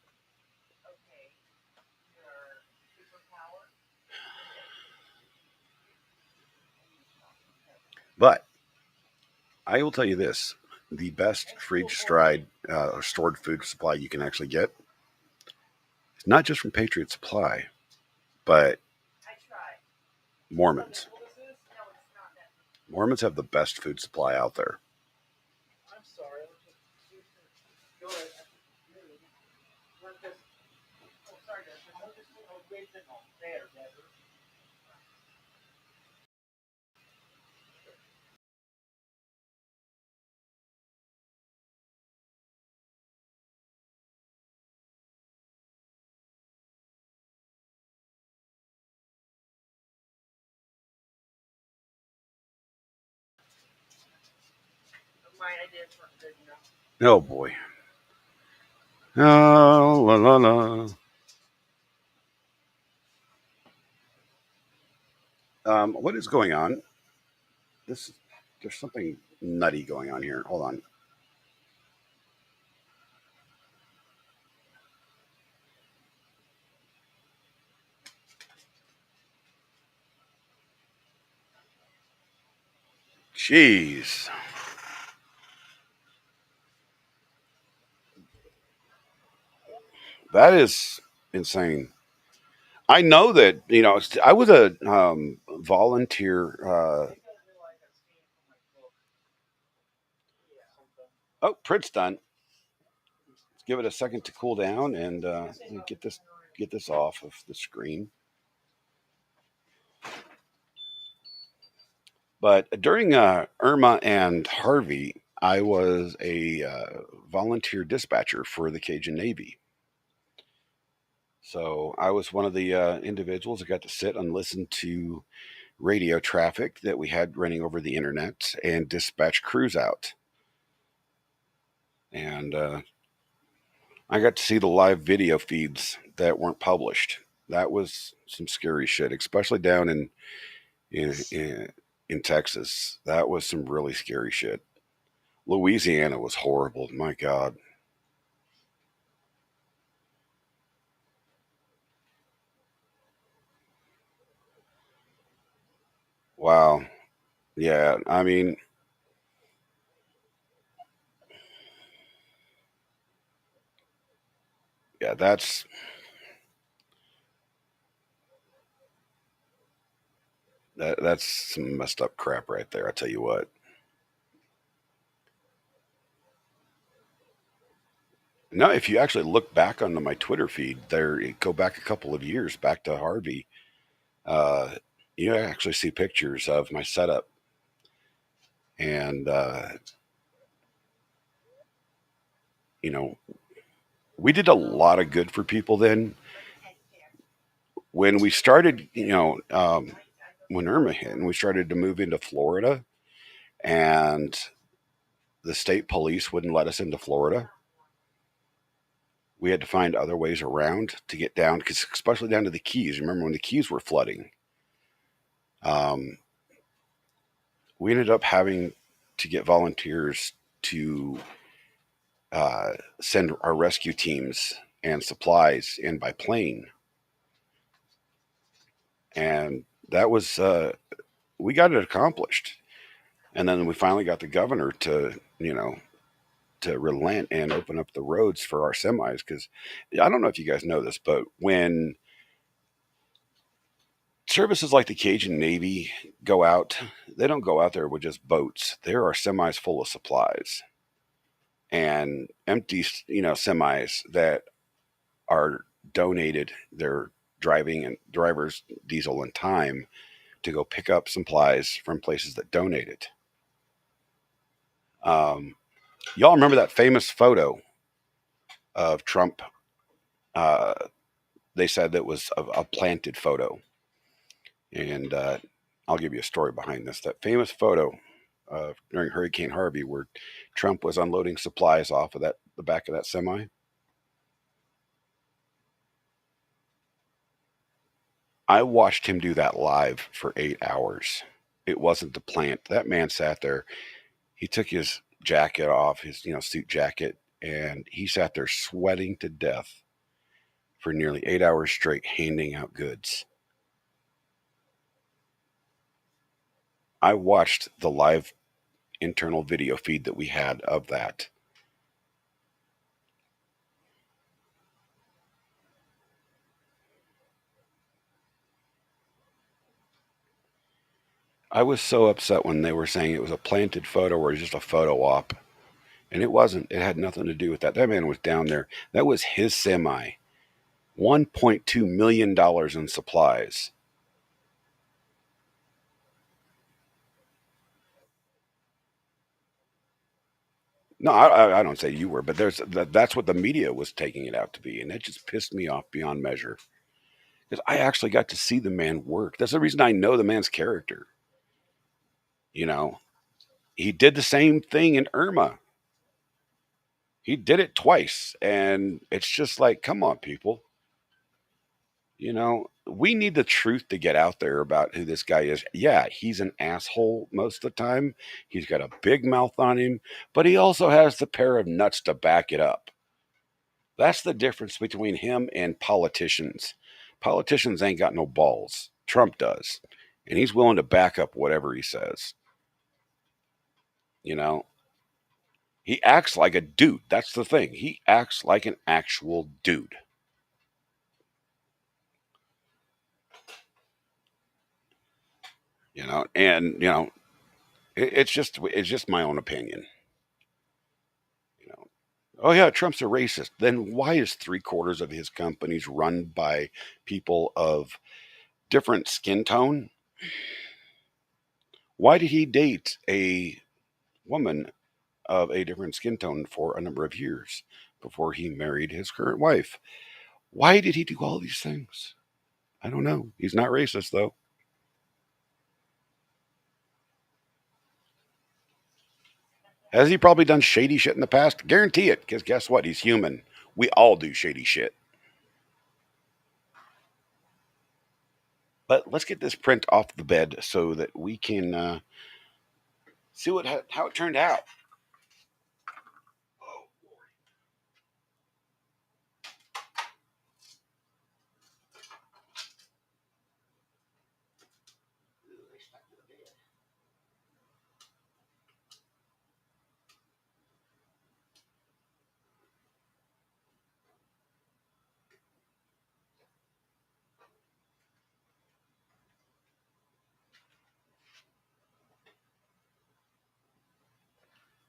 But I will tell you this: the best freeze dried or stored food supply you can actually get is not just from Patriot Supply, but Mormons. Mormons have the best food supply out there. My ideas weren't good enough. Oh boy. Oh, la la la. What is going on? This There's something nutty going on here. Hold on. Jeez. That is insane. I know that, I was a volunteer. Oh, print's done. Let's give it a second to cool down and get this off of the screen. But during Irma and Harvey, I was a volunteer dispatcher for the Cajun Navy. So I was one of the individuals that got to sit and listen to radio traffic that we had running over the internet and dispatch crews out. And I got to see the live video feeds that weren't published. That was some scary shit, especially down in Texas. That was some really scary shit. Louisiana was horrible. My God. Wow. Yeah. I mean, yeah, that's some messed up crap right there. I tell you what. Now, if you actually look back onto my Twitter feed, go back a couple of years back to Harvey. Uh, you actually see pictures of my setup, and you know, we did a lot of good for people then. When we started, when Irma hit, and we started to move into Florida, and the state police wouldn't let us into Florida. we had to find other ways around to get down, because especially down to the Keys. Remember when the Keys were flooding? Um, we ended up having to get volunteers to send our rescue teams and supplies in by plane, and that was we got it accomplished. And then we finally got the governor to to relent and open up the roads for our semis, because I don't know if you guys know this, but when services like the Cajun Navy go out, they don't go out there with just boats. There are semis full of supplies and empty, semis that are donated. They're driving and drivers diesel and time to go pick up supplies from places that donate it. Y'all remember that famous photo of Trump? Uh, they said that was a planted photo, and I'll give you a story behind this. That famous photo during Hurricane Harvey, where Trump was unloading supplies off of the back of that semi. I watched him do that live for 8 hours. It wasn't the plant. That man sat there. He took his jacket off, his suit jacket, and he sat there sweating to death for nearly 8 hours straight, handing out goods. I watched the live internal video feed that we had of that. I was so upset when they were saying it was a planted photo or just a photo op. And it wasn't. It had nothing to do with that. That man was down there. That was his semi. $1.2 million in supplies. No, I don't say you were, but that's what the media was taking it out to be. And that just pissed me off beyond measure. Because I actually got to see the man work. That's the reason I know the man's character. You know, he did the same thing in Irma. He did it twice. And it's just like, come on, people. We need the truth to get out there about who this guy is. Yeah, he's an asshole most of the time. He's got a big mouth on him, but he also has the pair of nuts to back it up. That's the difference between him and politicians. Politicians ain't got no balls. Trump does. And he's willing to back up whatever he says. You know, he acts like a dude. That's the thing. He acts like an actual dude. And it's just my own opinion. You know, oh yeah, Trump's a racist. Then why is 3/4 of his companies run by people of different skin tone? Why did he date a woman of a different skin tone for a number of years before he married his current wife? Why did he do all these things? I don't know. He's not racist though. Has he probably done shady shit in the past? Guarantee it, because guess what? He's human. We all do shady shit. But let's get this print off the bed so that we can see how it turned out.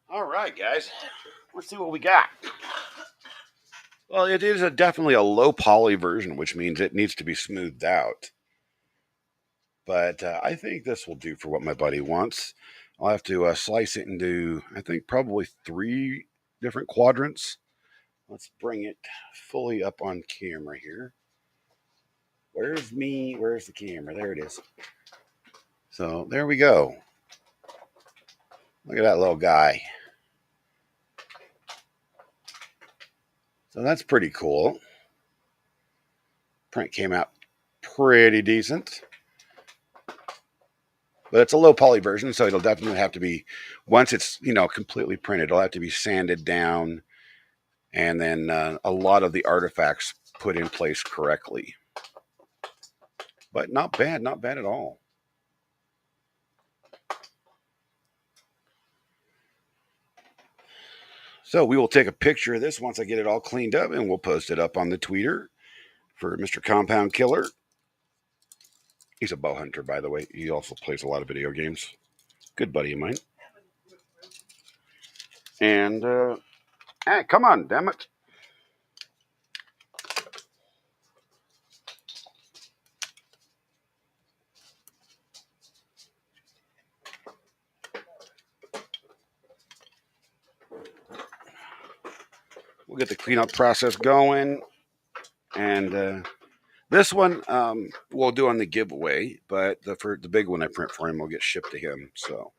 All right, guys. Let's see what we got. Well, it is definitely a low poly version, which means it needs to be smoothed out. But I think this will do for what my buddy wants. I'll have to slice it into, I think, probably 3 different quadrants. Let's bring it fully up on camera here. Where's the camera? There it is. So there we go. Look at that little guy. So that's pretty cool. Print came out pretty decent. But it's a low poly version, so it'll definitely have to be, once it's, completely printed, it'll have to be sanded down, and then a lot of the artifacts put in place correctly. But not bad at all. So we will take a picture of this once I get it all cleaned up, and we'll post it up on the Twitter for Mr. Compound Killer. He's a bow hunter, by the way. He also plays a lot of video games. Good buddy of mine. And, hey, come on, damn it. We'll get the cleanup process going. And this one we'll do on the giveaway, but for the big one I print for him will get shipped to him. So,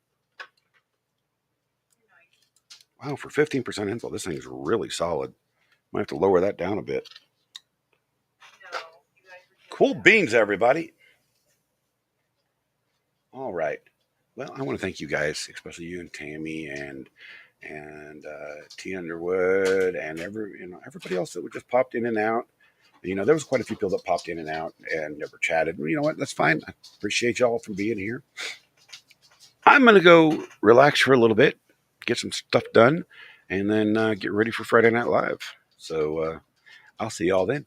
wow, for 15% info, this thing's really solid. Might have to lower that down a bit. Cool beans, everybody. All right. Well, I want to thank you guys, especially you and Tammy and T Underwood and everybody else that just popped in and out. There was quite a few people that popped in and out and never chatted. You know what? That's fine. I appreciate y'all for being here. I'm going to go relax for a little bit, get some stuff done, and then get ready for Friday Night Live. So I'll see y'all then.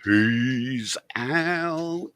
Peace out.